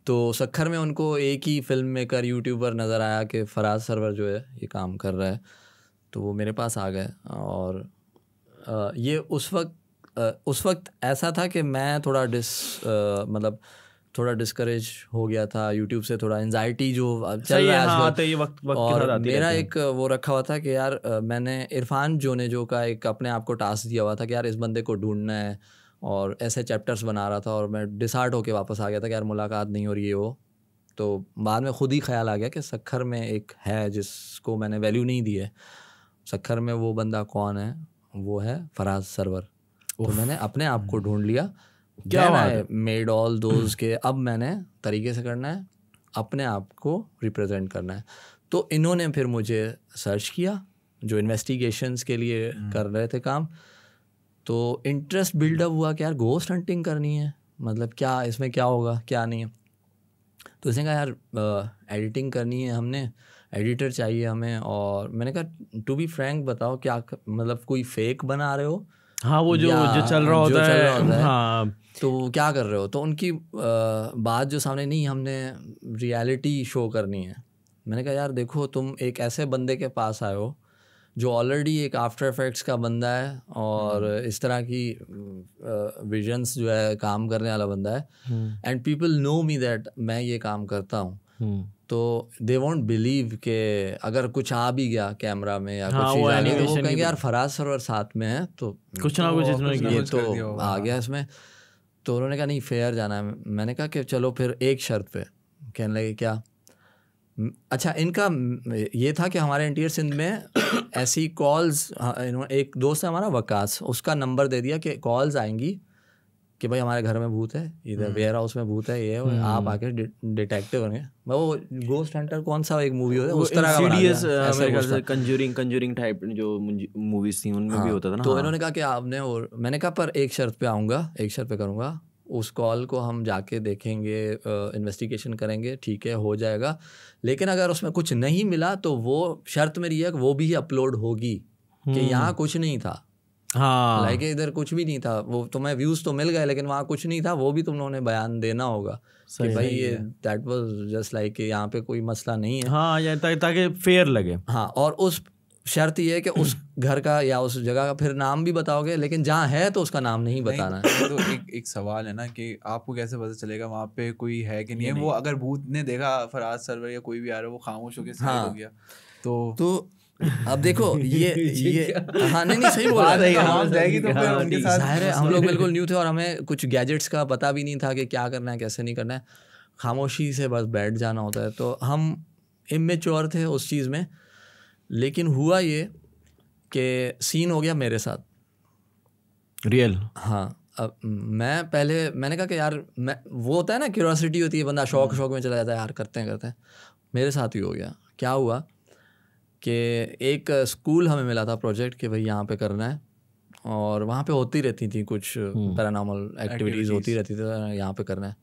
Speaker 2: तो सक्खर में उनको एक ही फिल्म मेकर यूट्यूबर नज़र आया कि फराज सरवर जो है ये काम कर रहा है। तो वो मेरे पास आ गए, और ये उस वक्त ऐसा था कि मैं थोड़ा मतलब थोड़ा डिस्करेज हो गया था यूट्यूब से, थोड़ा एंजाइटी जो चल रहा है आजकल।
Speaker 3: ये वक्त
Speaker 2: और मेरा एक वो रखा हुआ था कि यार मैंने इरफान जोनेजो का एक अपने आप को टास्क दिया हुआ था कि यार इस बंदे को ढूंढना है, और ऐसे चैप्टर्स बना रहा था, और मैं डिसहार्ट होके वापस आ गया था कि यार मुलाकात नहीं हो रही है वो। तो बाद में खुद ही ख्याल आ गया कि सक्खर में एक है जिसको मैंने वैल्यू नहीं दी है। सक्खर में वो बंदा कौन है? वो है फराज सरवर। तो मैंने अपने आप को ढूंढ लिया। क्या है मेड ऑल दोज के अब मैंने तरीके से करना है, अपने आप को रिप्रेजेंट करना है। तो इन्होंने फिर मुझे सर्च किया, जो इन्वेस्टिगेशंस के लिए कर रहे थे काम। तो इंटरेस्ट बिल्डअप हुआ कि यार गोस्ट हंटिंग करनी है, मतलब क्या इसमें क्या होगा क्या नहीं है। तो इसने कहा यार एडिटिंग करनी है, हमने एडिटर चाहिए हमें। और मैंने कहा टू बी फ्रैंक बताओ क्या मतलब कोई फेक बना रहे हो?
Speaker 3: हाँ वो जो चल रहा होता है। हाँ
Speaker 2: तो क्या कर रहे हो? तो उनकी बात जो सामने, नहीं हमने रियलिटी शो करनी है। मैंने कहा यार देखो तुम एक ऐसे बंदे के पास आए हो जो ऑलरेडी एक आफ्टर इफेक्ट्स का बंदा है और इस तरह की विजन्स जो है काम करने वाला बंदा है, and people know me that मैं ये काम करता हूँ। तो दे वोंट बिलीव के अगर कुछ आ भी गया कैमरा में या कुछ चीज़ आ गई तो वो कहेंगे यार फराज सरवर साथ में है तो
Speaker 3: कुछ ना कुछ ये
Speaker 2: तो आ गया इसमें। तो उन्होंने कहा नहीं फेयर जाना है। मैंने कहा कि चलो फिर एक शर्त पे। कहने लगे क्या? अच्छा इनका ये था कि हमारे इंटीरियर सिंध में ऐसी कॉल्स, एक दोस्त है हमारा वकास, उसका नंबर दे दिया कि कॉल्स आएंगी कि भाई हमारे घर में भूत है, इधर वेयर हाउस में भूत है, ये आप आके डिटेक्टिव बनेंगे। वो गोस्ट हंटर कौन सा एक मूवी होता है उस तरह का
Speaker 3: कंजूरिंग टाइप जो मूवीज थी उनमें भी होता था ना।
Speaker 2: तो इन्होंने कहा कि आपने, और मैंने कहा पर एक शर्त पे आऊँगा, एक शर्त पे करूँगा, उस कॉल को हम जाके देखेंगे, इन्वेस्टिगेशन करेंगे, ठीक है हो जाएगा, लेकिन अगर उसमें कुछ नहीं मिला तो वो शर्त मेरी है कि वो भी अपलोड होगी कि यहाँ कुछ नहीं था।
Speaker 3: हाँ
Speaker 2: लाइक इधर कुछ भी नहीं था, वो तुम्हें व्यूज़ तो मिल गए लेकिन वहाँ कुछ नहीं था, वो भी तुम लोगों ने बयान देना होगा कि भाई ये दैट वाज जस्ट लाइक यहाँ पे कोई मसला नहीं है।
Speaker 3: हाँ ताकि फेयर लगे।
Speaker 2: हाँ और उस शर्त ये है कि उस घर का या उस जगह का फिर नाम भी बताओगे, लेकिन जहाँ है तो उसका नाम नहीं बताना है।
Speaker 5: तो एक सवाल है ना कि आपको कैसे पता चलेगा वहाँ पे कोई है कि नहीं है? वो अगर भूत ने देखा फराज सरवर या कोई भी आ रहा है, वो खामोश होकर साइड हो गया तो
Speaker 2: अब देखो ये हाँ नहीं सही बोल रहा है
Speaker 5: जाएगी तो फिर उनके साथ
Speaker 2: जाहिर है हम लोग बिल्कुल न्यू थे और हमें कुछ गैजेट्स का पता भी नहीं था कि क्या करना है कैसे नहीं करना है, खामोशी से बस बैठ जाना होता है। तो हम इमेच्योर थे उस चीज़ में, लेकिन हुआ ये कि सीन हो गया मेरे साथ
Speaker 3: रियल।
Speaker 2: हाँ अब मैंने कहा कि यार वो होता है ना क्यूरियोसिटी होती है, बंदा शौक में चला जाता है यार करते हैं। मेरे साथ ही हो गया। क्या हुआ कि एक स्कूल हमें मिला था प्रोजेक्ट कि भाई यहाँ पे करना है, और वहाँ पे होती रहती थी कुछ पैरानॉर्मल एक्टिविटीज़ होती रहती थी, यहाँ पे करना है।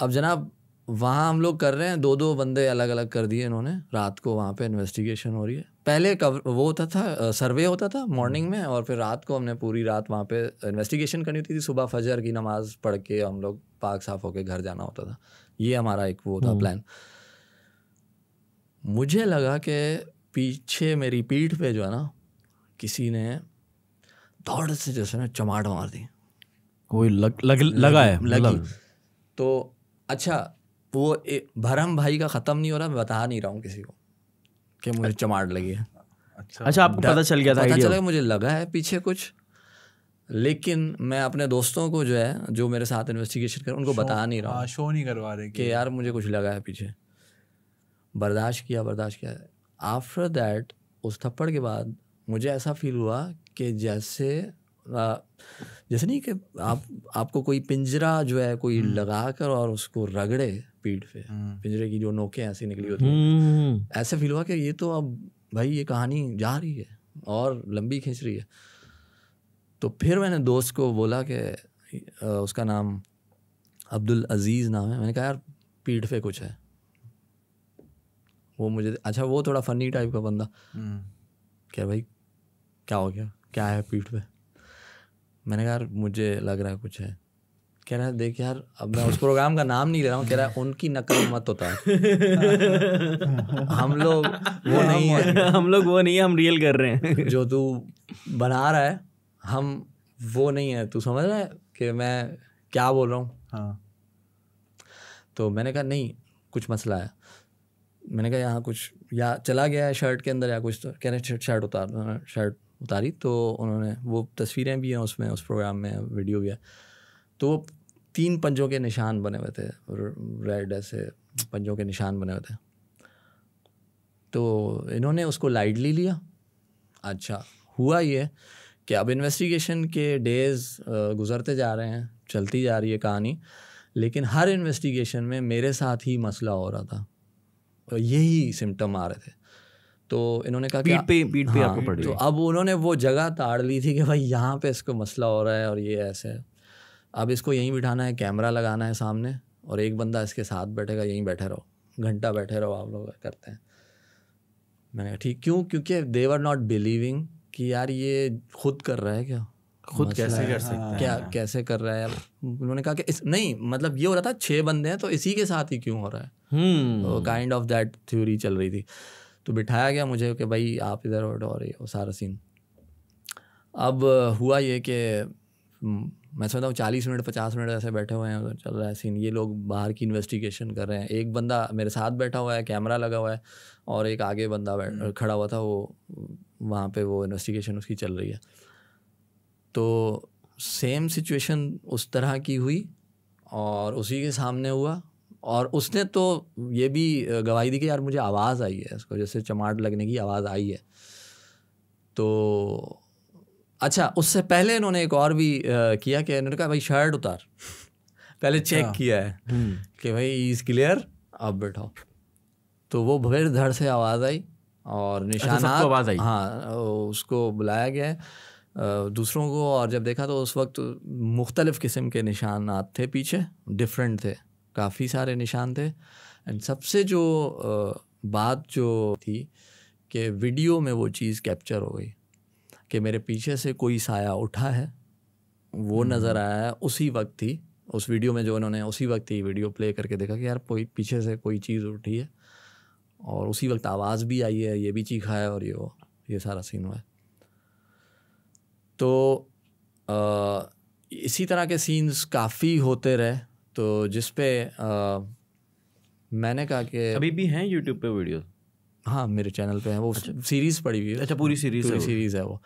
Speaker 2: अब जनाब वहाँ हम लोग कर रहे हैं, 2 बंदे अलग अलग कर दिए इन्होंने, रात को वहाँ पे इन्वेस्टिगेशन हो रही है। पहले वो होता था सर्वे होता था मॉर्निंग में, और फिर रात को हमने पूरी रात वहाँ पे इन्वेस्टिगेशन करनी होती थी। सुबह फजर की नमाज़ पढ़ के हम लोग पाक साफ होके घर जाना होता था। ये हमारा एक वो था प्लान। मुझे लगा कि पीछे मेरी पीठ पे जो है ना किसी ने दौड़ से जैसे ना चमाट मार दी,
Speaker 3: कोई लगा है
Speaker 2: लगी। तो अच्छा वो भरम भाई का ख़त्म नहीं हो रहा, मैं बता नहीं रहा हूँ किसी को कि मुझे चमाट लगी है।
Speaker 3: अच्छा आपको पता चल गया था?
Speaker 2: पता चला मुझे लगा है पीछे कुछ, लेकिन मैं अपने दोस्तों को जो मेरे साथ इन्वेस्टिगेशन कर उनको बता नहीं रहा हूँ,
Speaker 5: शो नहीं करवा रहे
Speaker 2: कि यार मुझे कुछ लगा है पीछे। बर्दाश्त किया। आफ्टर दैट उस थप्पड़ के बाद मुझे ऐसा फील हुआ कि जैसे नहीं कि आपको कोई पिंजरा जो है कोई लगा कर और उसको रगड़े पीठ पे, पिंजरे की जो नोकें ऐसी निकली होती हैं, ऐसे फील हुआ कि ये तो अब भाई ये कहानी जा रही है और लंबी खींच रही है। तो फिर मैंने दोस्त को बोला कि उसका नाम अब्दुल अजीज़ नाम है, मैंने कहा यार पीठ पे कुछ है। वो मुझे अच्छा वो थोड़ा फनी टाइप का बंदा, क्या भाई क्या हो गया, क्या है पीठ पे? मैंने कहा यार मुझे लग रहा है कुछ है। कह रहा है देख यार, अब मैं उस प्रोग्राम का नाम नहीं ले रहा हूँ, कह रहा है उनकी नकल मत होता है हम लोग वो नहीं है,
Speaker 3: हम रियल कर रहे हैं
Speaker 2: जो तू बना रहा है हम वो नहीं है, तू समझ रहा है कि मैं क्या बोल रहा हूँ?
Speaker 5: हाँ।
Speaker 2: तो मैंने कहा नहीं कुछ मसला है। मैंने कहा यहाँ कुछ या चला गया है शर्ट के अंदर या कुछ, तो कह रहे शर्ट उतारी। तो उन्होंने वो तस्वीरें भी हैं उसमें, उस प्रोग्राम में वीडियो भी है। तो 3 पंजों के निशान बने हुए थे, रेड ऐसे पंजों के निशान बने हुए थे। तो इन्होंने उसको लाइटली लिया। अच्छा हुआ ये कि अब इन्वेस्टिगेशन के डेज़ गुज़रते जा रहे हैं, चलती जा रही है कहानी, लेकिन हर इन्वेस्टिगेशन में मेरे साथ ही मसला हो रहा था, यही सिम्टम आ रहे थे। तो इन्होंने कहा
Speaker 3: पीठ पे आपको पड़ी।
Speaker 2: तो अब उन्होंने वो जगह ताड़ ली थी कि भाई यहाँ पे इसको मसला हो रहा है और ये ऐसे है, अब इसको यहीं बिठाना है, कैमरा लगाना है सामने, और एक बंदा इसके साथ बैठेगा, यहीं बैठे रहो, घंटा बैठे रहो, आप लोग करते हैं। मैंने कहा ठीक, क्यों? क्योंकि दे वर नॉट बिलीविंग कि यार ये खुद कर रहा है, क्या
Speaker 3: खुद कैसे कर सकता है,
Speaker 2: क्या कैसे कर रहा है यार। उन्होंने कहा कि नहीं मतलब ये हो रहा था 6 बंदे हैं तो इसी के साथ ही क्यों हो रहा है, तो काइंड ऑफ दैट थ्योरी चल रही थी। तो बिठाया गया मुझे कि भाई आप इधर बैठो, और ये वो सारा सीन। अब हुआ ये कि मैं समझता हूँ 40 मिनट 50 मिनट ऐसे बैठे हुए हैं, चल रहा है सीन। ये लोग बाहर की इन्वेस्टिगेशन कर रहे हैं, एक बंदा मेरे साथ बैठा हुआ है, कैमरा लगा हुआ है, और एक आगे बंदा खड़ा हुआ था, वो वहाँ पे वो इन्वेस्टिगेशन उसकी चल रही है। तो सेम सिचुएशन उस तरह की हुई और उसी के सामने हुआ, और उसने तो ये भी गवाही दी कि यार मुझे आवाज़ आई है, इसको जैसे चमाट लगने की आवाज़ आई है। तो अच्छा उससे पहले इन्होंने एक और भी किया कि इन्होंने कहा भाई शर्ट उतार, पहले चेक किया है कि भाई इज़ क्लियर, अब बैठाओ। तो वो फिर धड़ से आवाज़ आई और निशानात
Speaker 3: आवाज़ आई।
Speaker 2: हाँ उसको बुलाया गया दूसरों को, और जब देखा तो उस वक्त मुख्तलिफ़ किस्म के निशानात थे पीछे, डिफरेंट थे, काफ़ी सारे निशान थे। एंड सबसे जो बात जो थी कि वीडियो में वो चीज़ कैप्चर हो गई कि मेरे पीछे से कोई साया उठा है, वो नज़र आया है उसी वक्त ही, उस वीडियो में जो उन्होंने उसी वक्त ही वीडियो प्ले करके देखा कि यार कोई पीछे से कोई चीज़ उठी है, और उसी वक्त आवाज़ भी आई है, ये भी चीखा है और ये सारा सीन हुआ है। तो इसी तरह के सीन्स काफ़ी होते रहे, तो जिस पे मैंने कहा कि
Speaker 3: अभी भी हैं यूट्यूब पे वीडियो?
Speaker 2: हाँ, मेरे चैनल पे है वो। सीरीज़ पड़ी हुई है।
Speaker 3: अच्छा, पूरी सीरीज़
Speaker 2: है वो।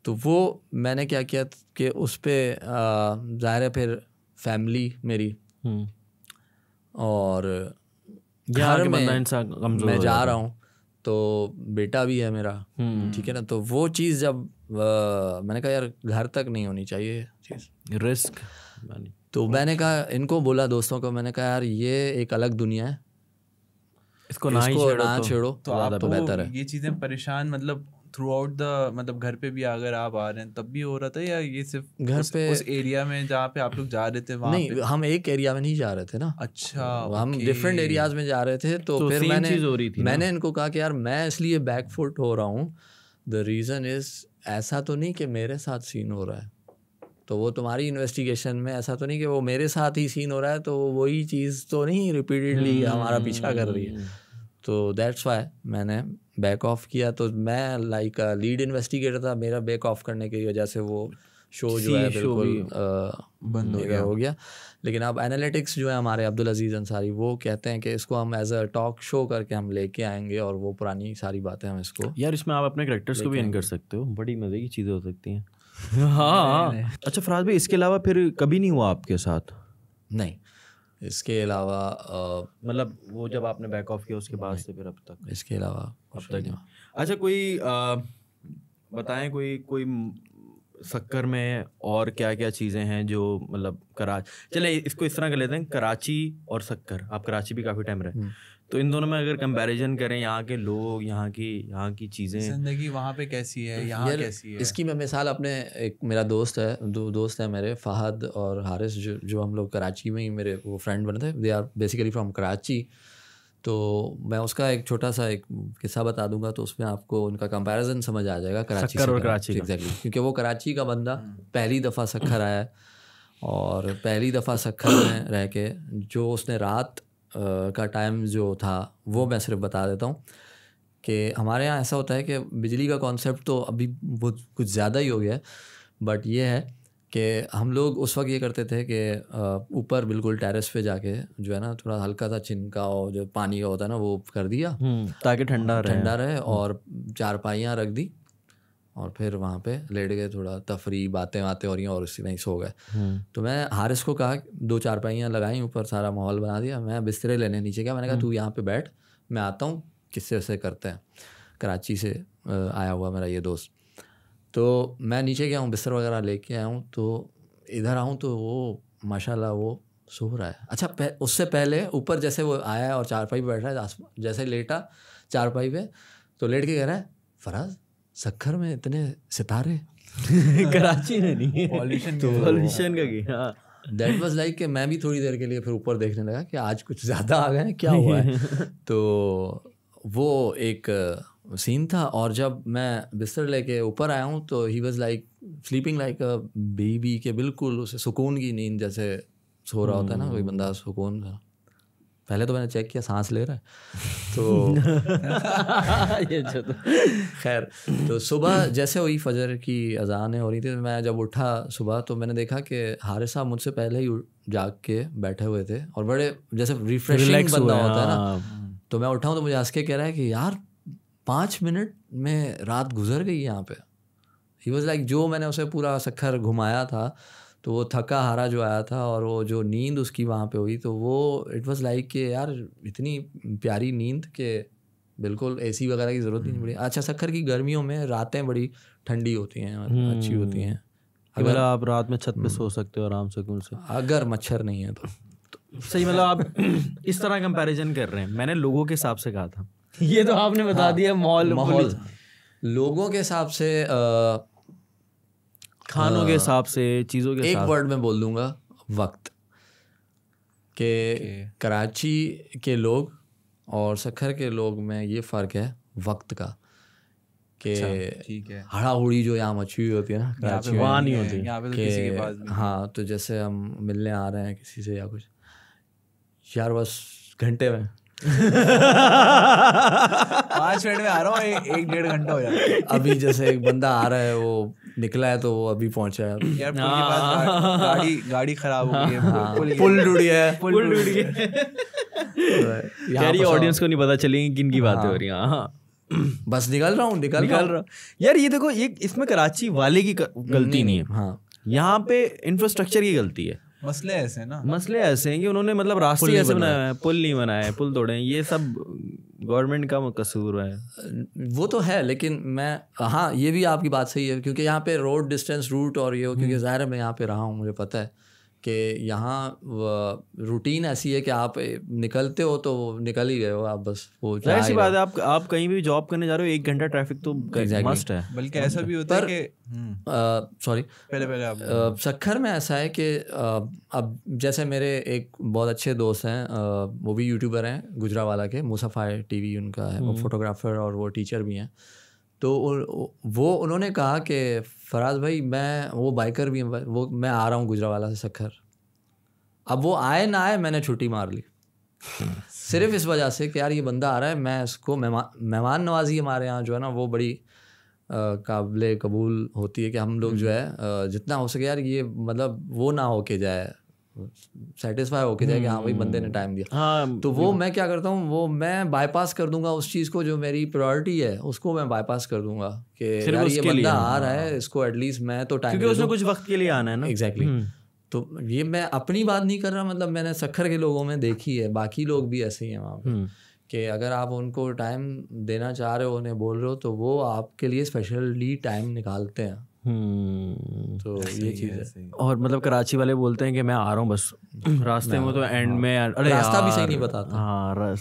Speaker 2: तो वो मैंने क्या किया कि उस पर ज़ाहिर है फिर फैमिली मेरी और घर में मैं जा रहा हूँ, तो बेटा भी है मेरा, ठीक है ना। तो वो चीज़ जब मैंने कहा यार घर तक नहीं होनी चाहिए चीज़,
Speaker 3: रिस्क।
Speaker 2: तो मैंने कहा, इनको बोला दोस्तों को, मैंने कहा यार ये एक अलग दुनिया है, इसको ना छेड़ो तो
Speaker 5: आपको
Speaker 2: बेहतर है।
Speaker 5: ये चीज़ें परेशान मतलब थ्रू आउट द मतलब घर पे भी अगर आप आ रहे हैं तब भी हो रहा था, या ये सिर्फ
Speaker 2: घर पे
Speaker 5: उस एरिया में जहाँ पे आप लोग जा रहे थे वहाँ
Speaker 2: नहीं
Speaker 5: पे?
Speaker 2: हम एक एरिया में नहीं जा रहे थे ना।
Speaker 5: अच्छा,
Speaker 2: हम डिफरेंट एरियाज में जा रहे थे। तो फिर मैंने इनको कहा कि यार मैं इसलिए बैकफुट हो रहा हूँ, द रीज़न इज़ ऐसा तो नहीं कि मेरे साथ सीन हो रहा है, तो वो तुम्हारी इन्वेस्टिगेशन में ऐसा तो नहीं कि वो मेरे साथ ही सीन हो रहा है, तो वही चीज़ तो नहीं रिपीटेडली हमारा पीछा कर रही है। तो दैट्स वाई मैंने बैक ऑफ किया। तो मैं लाइक लीड इन्वेस्टिगेटर था, मेरा बैक ऑफ करने की वजह से वो शो जो है बिल्कुल बंद हो गया। लेकिन अब एनालिटिक्स जो है हमारे अब्दुल अजीज़ अंसारी, वो कहते हैं कि इसको हम एज अ टॉक शो करके हम लेके आएंगे और वो पुरानी सारी बातें हम इसको
Speaker 3: यार इसमें आप अपने कैरेक्टर्स को भी इन कर सकते हो, बड़ी मज़े की चीज़ें हो सकती हैं। हाँ। अच्छा फराज भाई, इसके अलावा फिर कभी नहीं हुआ आपके साथ?
Speaker 2: नहीं, इसके अलावा
Speaker 3: मतलब वो जब आपने बैक ऑफ किया उसके बाद से फिर अब तक?
Speaker 2: इसके अलावा
Speaker 3: अब तक नहीं। अच्छा, कोई बताएं कोई सक्कर में और क्या क्या चीज़ें हैं जो मतलब चले इसको इस तरह कर लेते हैं, कराची और सक्कर, आप कराची भी काफ़ी टाइम रहे, तो इन दोनों में अगर कंपैरिजन करें, यहाँ के लोग, यहाँ की चीज़ें,
Speaker 5: ज़िंदगी वहाँ पे कैसी है, यहाँ कैसी है?
Speaker 2: इसकी मैं मिसाल अपने एक मेरा दोस्त है, दो दोस्त हैं मेरे, फ़हद और हारिस, जो हम लोग कराची में ही मेरे वो फ्रेंड बने थे, they are basically from Karachi. तो मैं उसका एक छोटा सा एक किस्सा बता दूंगा, तो उसमें आपको उनका कंपैरिजन समझ आ जाएगा कराची
Speaker 3: और कराची।
Speaker 2: एग्जैक्टली, क्योंकि वो कराची का बंदा पहली दफ़ा सक्खर आया है, और पहली दफ़ा सक्खर में रह के जो उसने रात का टाइम जो था वो मैं सिर्फ बता देता हूँ कि हमारे यहाँ ऐसा होता है कि बिजली का कॉन्सेप्ट तो अभी वो कुछ ज़्यादा ही हो गया है, बट ये है कि हम लोग उस वक्त ये करते थे कि ऊपर बिल्कुल टेरेस पे जाके जो है ना थोड़ा हल्का सा छिनका जो पानी का होता है ना वो कर दिया
Speaker 3: ताकि ठंडा
Speaker 2: रहे, और चारपाइयाँ रख दी और फिर वहाँ पे लेट गए, थोड़ा तफरी बातें हो रही हैं और इसी में सो गए। तो मैं हारिस को कहा 2 चारपाइयाँ लगाई, ऊपर सारा माहौल बना दिया, मैं बिस्तरे लेने नीचे गया, मैंने कहा तू यहाँ पे बैठ, मैं आता हूँ, किससे से करते हैं। कराची से आया हुआ मेरा ये दोस्त, तो मैं नीचे गया हूँ, बिस्तर वगैरह लेके आया हूँ, तो इधर आऊँ तो वो माशाल्लाह वो सो रहा है। अच्छा उससे पहले ऊपर जैसे वो आया है और चारपाई पे बैठ रहा है, जैसे लेटा चारपाई पे, तो लेट के कह रहा है फराज सक्खर में इतने सितारे
Speaker 3: कराची में नहीं,
Speaker 5: पॉल्यूशन
Speaker 3: का की। हाँ,
Speaker 2: दैट वाज लाइक कि मैं भी थोड़ी देर के लिए फिर ऊपर देखने लगा कि आज कुछ ज़्यादा आ गए हैं, क्या हुआ है। तो वो एक सीन था, और जब मैं बिस्तर लेके ऊपर आया हूँ तो he was like sleeping like a baby, के बिल्कुल उसे सुकून की नींद जैसे सो रहा होता है ना कोई बंदा, सुकून का। पहले तो मैंने चेक किया सांस ले रहा है, तो खैर। तो सुबह जैसे हुई फजर की अजानें हो रही थी, मैं जब उठा सुबह तो मैंने देखा कि हारिस साहब मुझसे पहले ही जाग के बैठे हुए थे और बड़े जैसे रिफ्रेशिंग बंदा होता है ना। तो मैं उठा हूँ तो मुझे हंस के कह रहा है कि यार 5 मिनट में रात गुजर गई यहाँ पे। ही वॉज लाइक जो मैंने उसे पूरा सक्खर घुमाया था, तो वो थका हारा जो आया था और वो जो नींद उसकी वहाँ पे हुई, तो वो इट वाज लाइक कि यार इतनी प्यारी नींद के बिल्कुल एसी वगैरह की ज़रूरत नहीं पड़ी। अच्छा, सक्खर की गर्मियों में रातें बड़ी ठंडी होती हैं, अच्छी होती हैं,
Speaker 3: अगर आप रात में छत पे सो सकते हो आराम से,
Speaker 2: अगर मच्छर नहीं है तो
Speaker 3: सही। मतलब आप इस तरह कंपैरिजन कर रहे हैं, मैंने लोगों के हिसाब से कहा था, ये तो आपने बता दिया। माहौल
Speaker 2: लोगों के हिसाब से,
Speaker 3: खानों के हिसाब से, चीज़ों के
Speaker 2: एक वर्ड में बोल दूंगा, वक्त के। कराची के लोग और सक्खर के लोग में ये फ़र्क है वक्त का, कि
Speaker 5: ठीक है,
Speaker 2: हड़ाहुड़ी जो यहाँ मची हुई होती है ना कराची में,
Speaker 3: वहाँ नहीं होती
Speaker 5: यहाँ पे तो किसी के पास नहीं।
Speaker 2: हाँ, तो जैसे हम मिलने आ रहे हैं किसी से या कुछ, यार बस घंटे में
Speaker 5: 5 मिनट में आ रहा हूँ, 1-1.5 घंटा हो जाता है।
Speaker 2: अभी जैसे एक बंदा आ रहा है, वो निकला है तो वो अभी पहुंचा है।
Speaker 5: यार पुल के पास गाड़ी खराब हो गई है,
Speaker 2: पुल टूट गया है,
Speaker 3: पुल टूट गया। यार ये ऑडियंस को नहीं पता चलेगी किन की बातें हो रही हैं। हाँ
Speaker 2: बस निकल रहा हूँ
Speaker 3: यार ये देखो, ये इसमें कराची वाले की गलती नहीं है।
Speaker 2: हाँ,
Speaker 3: यहाँ पे इंफ्रास्ट्रक्चर की गलती है।
Speaker 5: मसले ऐसे हैं ना,
Speaker 3: मसले ऐसे हैं कि उन्होंने मतलब रास्ते ऐसे बनाए हैं, पुल नहीं बनाए, पुल तोड़े हैं, ये सब गवर्नमेंट का कसूर है।
Speaker 2: वो तो है, लेकिन मैं, हाँ ये भी आपकी बात सही है, क्योंकि यहाँ पे रोड डिस्टेंस रूट और ये, क्योंकि ज़ाहिर है मैं यहाँ पे रहा हूँ, मुझे पता है कि यहाँ रूटीन ऐसी है कि आप निकलते हो तो निकल ही गए हो आप, बस वो
Speaker 3: जाहिर सी बात है। आप कहीं भी जॉब करने जा रहे हो, 1 घंटा ट्रैफिक तो मस्ट है।
Speaker 5: बल्कि ऐसा भी होता है कि
Speaker 2: सॉरी
Speaker 5: पहले आप
Speaker 2: सक्खर में ऐसा है कि अब जैसे मेरे एक बहुत अच्छे दोस्त हैं, वो भी यूट्यूबर हैं गुजरावाला के, मुसाफायर टीवी उनका है, वो फोटोग्राफर और वो टीचर भी हैं। तो वो उन्होंने कहा कि फराज भाई, वो बाइकर भी हैं, वो मैं आ रहा हूँ गुजरावाला से सक्खर। अब वो आए ना आए, मैंने छुट्टी मार ली सिर्फ इस वजह से कि यार ये बंदा आ रहा है, मैं इसको मेहमान नवाजी हमारे यहाँ जो है ना वो बड़ी काबिल कबूल होती है कि हम लोग जो है जितना हो सके यार ये मतलब वो ना होके जाए, सेटिस्फाई होके जाए कि हाँ भाई बंदे ने टाइम दिया।
Speaker 3: हाँ,
Speaker 2: तो वो मैं क्या करता हूँ, वो मैं बाईपास कर दूंगा उस चीज़ को जो मेरी प्रायोरिटी है, उसको मैं बाईपास कर दूंगा कि यार ये बंदा आ रहा है, इसको एटलीस्ट मैं तो टाइम,
Speaker 3: क्योंकि उसने कुछ वक्त के लिए आना है ना।
Speaker 2: एग्जैक्टली। तो ये मैं अपनी बात नहीं कर रहा, मतलब मैंने सक्खर के लोगों में देखी है, बाकी लोग भी ऐसे ही हैं वहाँ पे कि अगर आप उनको टाइम देना चाह रहे हो, उन्हें बोल रहे हो, तो वो आपके लिए स्पेशली टाइम निकालते हैं। तो ये चीज़ है।
Speaker 3: और मतलब कराची वाले बोलते हैं कि मैं आ रहा हूँ, बस रास्ते में तो एंड में अरे
Speaker 2: रास्ता भी सही नहीं बताता।
Speaker 3: हाँ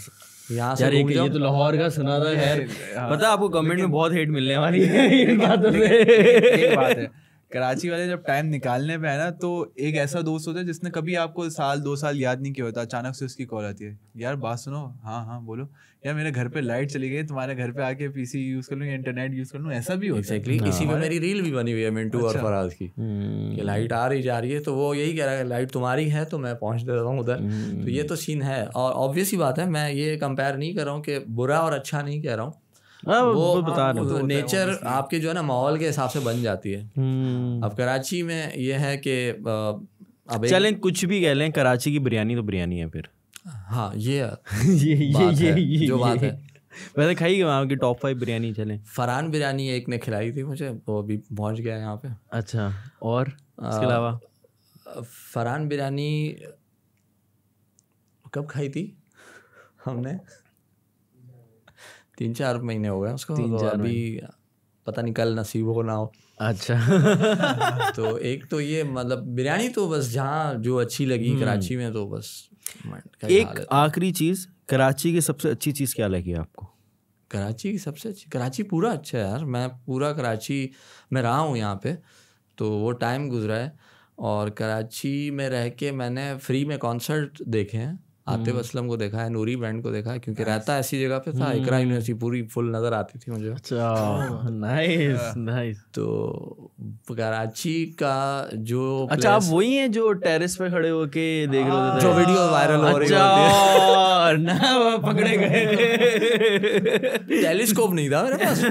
Speaker 2: यहाँ से
Speaker 3: यार ये तो लाहौर का सुना था खैर, पता है आपको कमेंट में बहुत हेट मिलने वाली है इन बातों से।
Speaker 5: एक बात है, कराची वाले जब टाइम निकालने पे है ना, तो एक ऐसा दोस्त होता है जिसने कभी आपको 1-2 साल याद नहीं किया होता, अचानक से उसकी कॉल आती है, यार बात सुनो, हाँ बोलो, यार मेरे घर पे लाइट चली गई, तुम्हारे घर पे आके पीसी यूज कर लूँ, इंटरनेट यूज कर लूँ, ऐसा भी होता है।
Speaker 2: एग्जैक्टली, इसी पे मेरी रील भी बनी हुई है मिंटू और फराज की कि लाइट आ रही जा रही है, तो वो यही कह रहा है लाइट तुम्हारी है तो मैं पहुंच देता हूँ उधर। तो ये तो सीन है, और ऑब्वियस ही बात है, मैं ये कंपेयर नहीं कर रहा हूँ कि बुरा और अच्छा नहीं कह रहा हूँ, वो बता रहे नेचर आपके जो है ना माहौल के हिसाब से बन जाती है। अब कराची में ये है कि अब
Speaker 3: चलें कुछ भी कह लें, कराची की बिरयानी तो बिरयानी है फिर।
Speaker 2: हाँ ये
Speaker 3: जो बात है। वैसे खाई गए वहाँ की टॉप 5 बिरयानी चलें।
Speaker 2: फरहान बिरयानी एक ने खिलाई थी मुझे, वो अभी पहुँच गया यहाँ पे।
Speaker 3: अच्छा, और इसके अलावा
Speaker 2: फरहान बिरयानी कब खाई थी हमने? 3-4 महीने हो गए उसको, 3-4 अभी पता नहीं कल नसीब हो ना हो।
Speaker 3: अच्छा
Speaker 2: तो एक तो ये मतलब बिरयानी तो बस जहाँ जो अच्छी लगी कराची में, तो बस
Speaker 3: एक आखिरी चीज़, कराची की सबसे अच्छी चीज़ क्या लगी आपको?
Speaker 2: कराची की सबसे अच्छी, कराची पूरा अच्छा है यार, मैं पूरा कराची में रहा हूँ यहाँ पे, तो वो टाइम गुजरा है। और कराची में रह के मैंने फ्री में कॉन्सर्ट देखे हैं, आतिफ असलम को देखा है, नूरी बैंड को देखा है, क्योंकि रहता ऐसी जगह पे था, इकरा यूनिवर्सिटी पूरी फुल नज़र आती थी मुझे।
Speaker 3: अच्छा नाइस।
Speaker 2: तो कराची का जो
Speaker 3: अच्छा, आप वही हैं जो टेरेस पे खड़े होके देख रहे होते थे,
Speaker 2: जो वीडियो वायरल हो रही
Speaker 3: है ना, वो पकड़े गए।
Speaker 2: टेलीस्कोप नहीं था मेरे पास।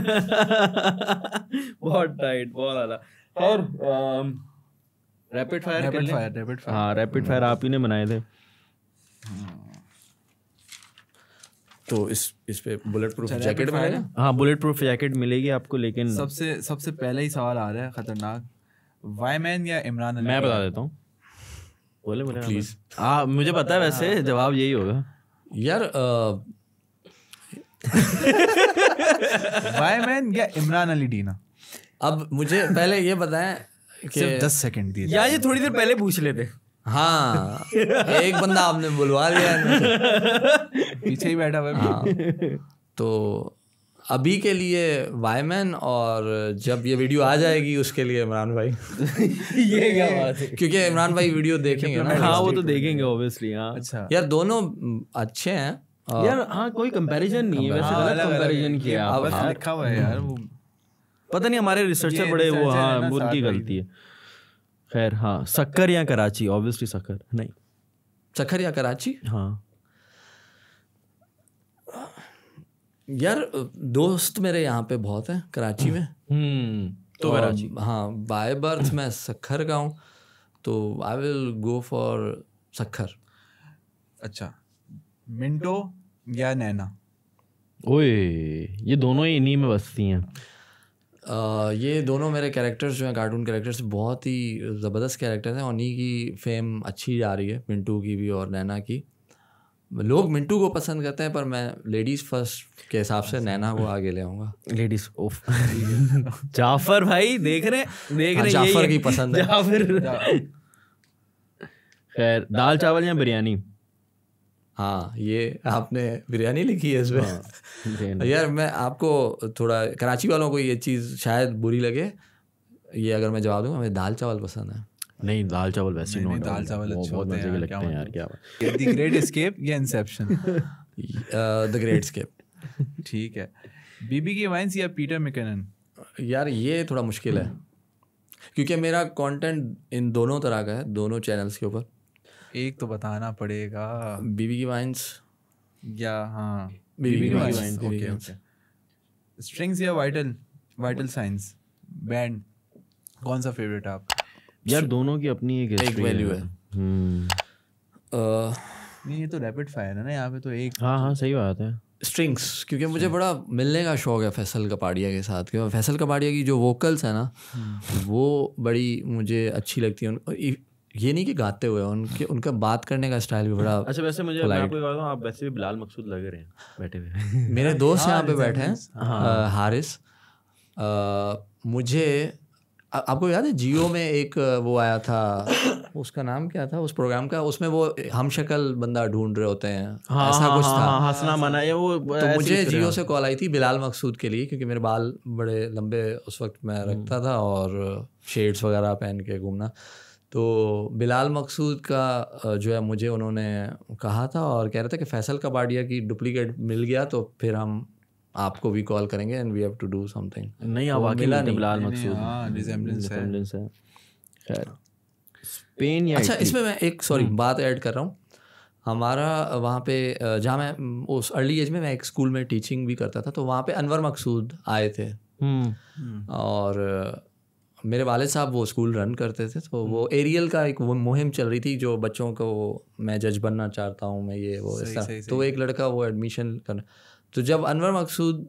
Speaker 3: बहुत टाइट, बहुत आला। और रैपिड फायर, हाँ रैपिड फायर आप ही ने बनाए थे।
Speaker 2: तो इस पे बुलेट प्रूफ जैकेट मिलेगा?
Speaker 3: हाँ बुलेट प्रूफ जैकेट मिलेगी आपको, लेकिन
Speaker 5: सबसे पहला ही सवाल आ रहा है खतरनाक, वाईमैन या इमरान अली?
Speaker 3: मैं बता देता हूँ, बोले प्लीज। हाँ मुझे पता है, वैसे जवाब यही होगा
Speaker 2: यार।
Speaker 5: वाईमैन या इमरान अली डीना?
Speaker 2: अब मुझे पहले ये बताएं कि
Speaker 5: सिर्फ 10 सेकंड दिए
Speaker 3: या ये थोड़ी देर पहले पूछ लेते।
Speaker 2: हाँ एक बंदा आपने बुलवा लिया
Speaker 5: पीछे ही बैठा हुआ।
Speaker 2: हाँ, तो अभी के लिए वाईमैन, और जब ये वीडियो आ जाएगी उसके लिए इमरान भाई।
Speaker 3: ये क्या बात है,
Speaker 2: क्योंकि इमरान भाई वीडियो देखेंगे ना।
Speaker 3: हाँ वो तो देखेंगे ऑब्वियसली। हाँ
Speaker 5: अच्छा
Speaker 2: यार दोनों अच्छे हैं
Speaker 3: यार। हाँ कोई कंपैरिजन नहीं है, वैसे गलत कंपैरिजन किया आपने,
Speaker 5: लिखा हुआ है यार, वो
Speaker 3: पता नहीं हमारे रिसर्चर बड़े वो, हाँ उनकी गलती है। खैर हाँ, सक्कर या कराची? ऑब्वियसली सक्कर। नहीं,
Speaker 2: सक्कर या कराची?
Speaker 3: हाँ
Speaker 2: यार दोस्त मेरे यहाँ पे बहुत हैं कराची में।
Speaker 3: तो कराची,
Speaker 2: हाँ, बाय बर्थ मैं सक्खर का हूँ, तो आई विल गो फॉर सक्खर।
Speaker 5: अच्छा, मिंटो या नैना?
Speaker 3: ओए ये दोनों ही इन्हीं में बसती हैं।
Speaker 2: ये दोनों मेरे कैरेक्टर्स जो हैं कार्टून कैरेक्टर्स बहुत ही ज़बरदस्त कैरेक्टर्स हैं, और उन्हीं की फेम अच्छी जा रही है, मिंटू की भी और नैना की। लोग मिंटू को पसंद करते हैं पर मैं लेडीज़ फर्स्ट के हिसाब से नैना को आगे ले आऊँगा।
Speaker 3: लेडीज ओफ जाफर भाई देख रहे
Speaker 2: जाफर की पसंद है।
Speaker 3: जाफर। खैर, दाल चावल या बिरयानी?
Speaker 2: हाँ, ये आपने बिरयानी लिखी है इसमें। यार मैं आपको थोड़ा, कराची वालों को ये चीज़ शायद बुरी लगे, ये अगर मैं जवाब दूंगा, मुझे दाल चावल पसंद है।
Speaker 3: नहीं, दाल चावल वैसे
Speaker 5: नहीं,
Speaker 3: not
Speaker 5: दाल
Speaker 3: all।
Speaker 5: चावल
Speaker 3: वो
Speaker 5: अच्छे
Speaker 3: बहुत
Speaker 5: होते
Speaker 3: मजे के
Speaker 5: हैं
Speaker 3: लगते हैं यार, क्या बात।
Speaker 5: द ग्रेट एस्केप या इंसेप्शन?
Speaker 2: The great escape.
Speaker 5: ठीक है। बीबी की वाइन्स या पीटर मैकनन?
Speaker 2: यार ये थोड़ा मुश्किल है क्योंकि मेरा कंटेंट इन दोनों तरह का है, दोनों चैनल्स के ऊपर।
Speaker 5: एक तो बताना पड़ेगा।
Speaker 2: बीबी की वाइन्स
Speaker 5: या हाँ,
Speaker 2: बीबी की
Speaker 5: vines.
Speaker 2: Vines.
Speaker 5: Okay okay. Strings या वाइटल साइंस बैंड, कौन सा फेवरेट है आपका?
Speaker 3: यार दोनों की अपनी एक history
Speaker 2: वैल्यू है।
Speaker 5: नहीं, ये तो रैपिड फायर है ना, यहाँ पे तो एक।
Speaker 3: हाँ सही बात है।
Speaker 2: स्ट्रिंग्स, क्योंकि मुझे बड़ा मिलने का शौक है फैसल कपाड़िया के साथ, क्योंकि फैसल कपाड़िया की जो वोकल्स है ना वो बड़ी मुझे अच्छी लगती है। ये नहीं कि गाते हुए, उनका बात करने का स्टाइल भी बड़ा।
Speaker 3: अच्छा वैसे मुझे मैं आपको बताऊं, आप वैसे भी बिलाल मकसूद लग रहे हैं बैठे हुए।
Speaker 2: मेरे दोस्त यहाँ पे बैठे हैं, हारिस। मुझे आपको याद है जियो में एक वो आया था, उसका नाम क्या था उस प्रोग्राम का, उसमें वो हम शक्ल बंदा ढूंढ रहे होते हैं, ऐसा कुछ था।
Speaker 3: हंसना मना है वो।
Speaker 2: तो मुझे जियो से कॉल आई थी बिलाल मकसूद के लिए, क्योंकि मेरे बाल बड़े लंबे उस वक्त मैं रखता था और शेड्स वगैरह पहन के घूमना। तो बिलाल मकसूद का जो है मुझे उन्होंने कहा था और कह रहे थे कि फैसल कबाड़िया की डुप्लीकेट मिल गया तो फिर हम आपको भी कॉल करेंगे and we have to do something.
Speaker 3: नहीं, आप अकेला नहीं, बिलाल मकसूद।
Speaker 5: हाँ, रिजेम्बलेंस है।
Speaker 3: खैर, स्पेन या
Speaker 2: अच्छा, इसमें मैं एक बात ऐड कर रहा हूँ। हमारा वहाँ पे जहाँ मैं उस अर्ली एज में मैं एक स्कूल में टीचिंग भी करता था, तो वहाँ पे अनवर मकसूद आए थे और मेरे वालिद साहब वो स्कूल रन करते थे। तो वो एरियल का एक वो मुहिम चल रही थी, जो बच्चों को मैं जज बनना चाहता हूँ, मैं ये वो ऐसा। तो एक लड़का वो एडमिशन करना, तो जब अनवर मकसूद,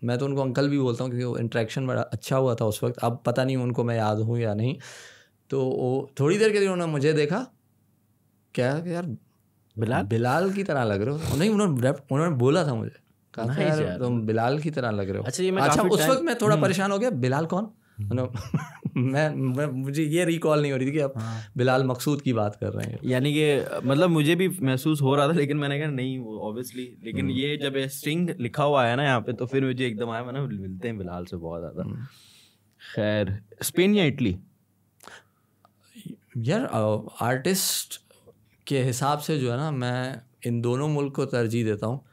Speaker 2: मैं तो उनको अंकल भी बोलता हूँ क्योंकि वो इंटरेक्शन बड़ा अच्छा हुआ था उस वक्त, अब पता नहीं उनको मैं याद हूँ या नहीं। तो वो थोड़ी देर के लिए उन्होंने मुझे देखा, क्या यार बिलाल की तरह लग रहे हो। नहीं, उन्होंने बोला था मुझे, कहा यार तुम बिलाल की तरह लग रहे हो। अच्छा उस वक्त मैं थोड़ा परेशान हो गया, बिलाल कौन? मैं मुझे ये रिकॉल नहीं हो रही थी कि आप बिलाल मकसूद की बात कर रहे हैं।
Speaker 3: यानी कि मतलब मुझे भी महसूस हो रहा था, लेकिन मैंने कहा नहीं वो ऑब्वियसली, लेकिन ये जब स्ट्रिंग लिखा हुआ है ना यहाँ पे, तो फिर मुझे एकदम आया, मैंने मिलते हैं बिलाल से बहुत ज़्यादा। खैर, स्पेन या इटली?
Speaker 2: यार आर्टिस्ट के हिसाब से जो है ना, मैं इन दोनों मुल्क को तरजीह देता हूँ,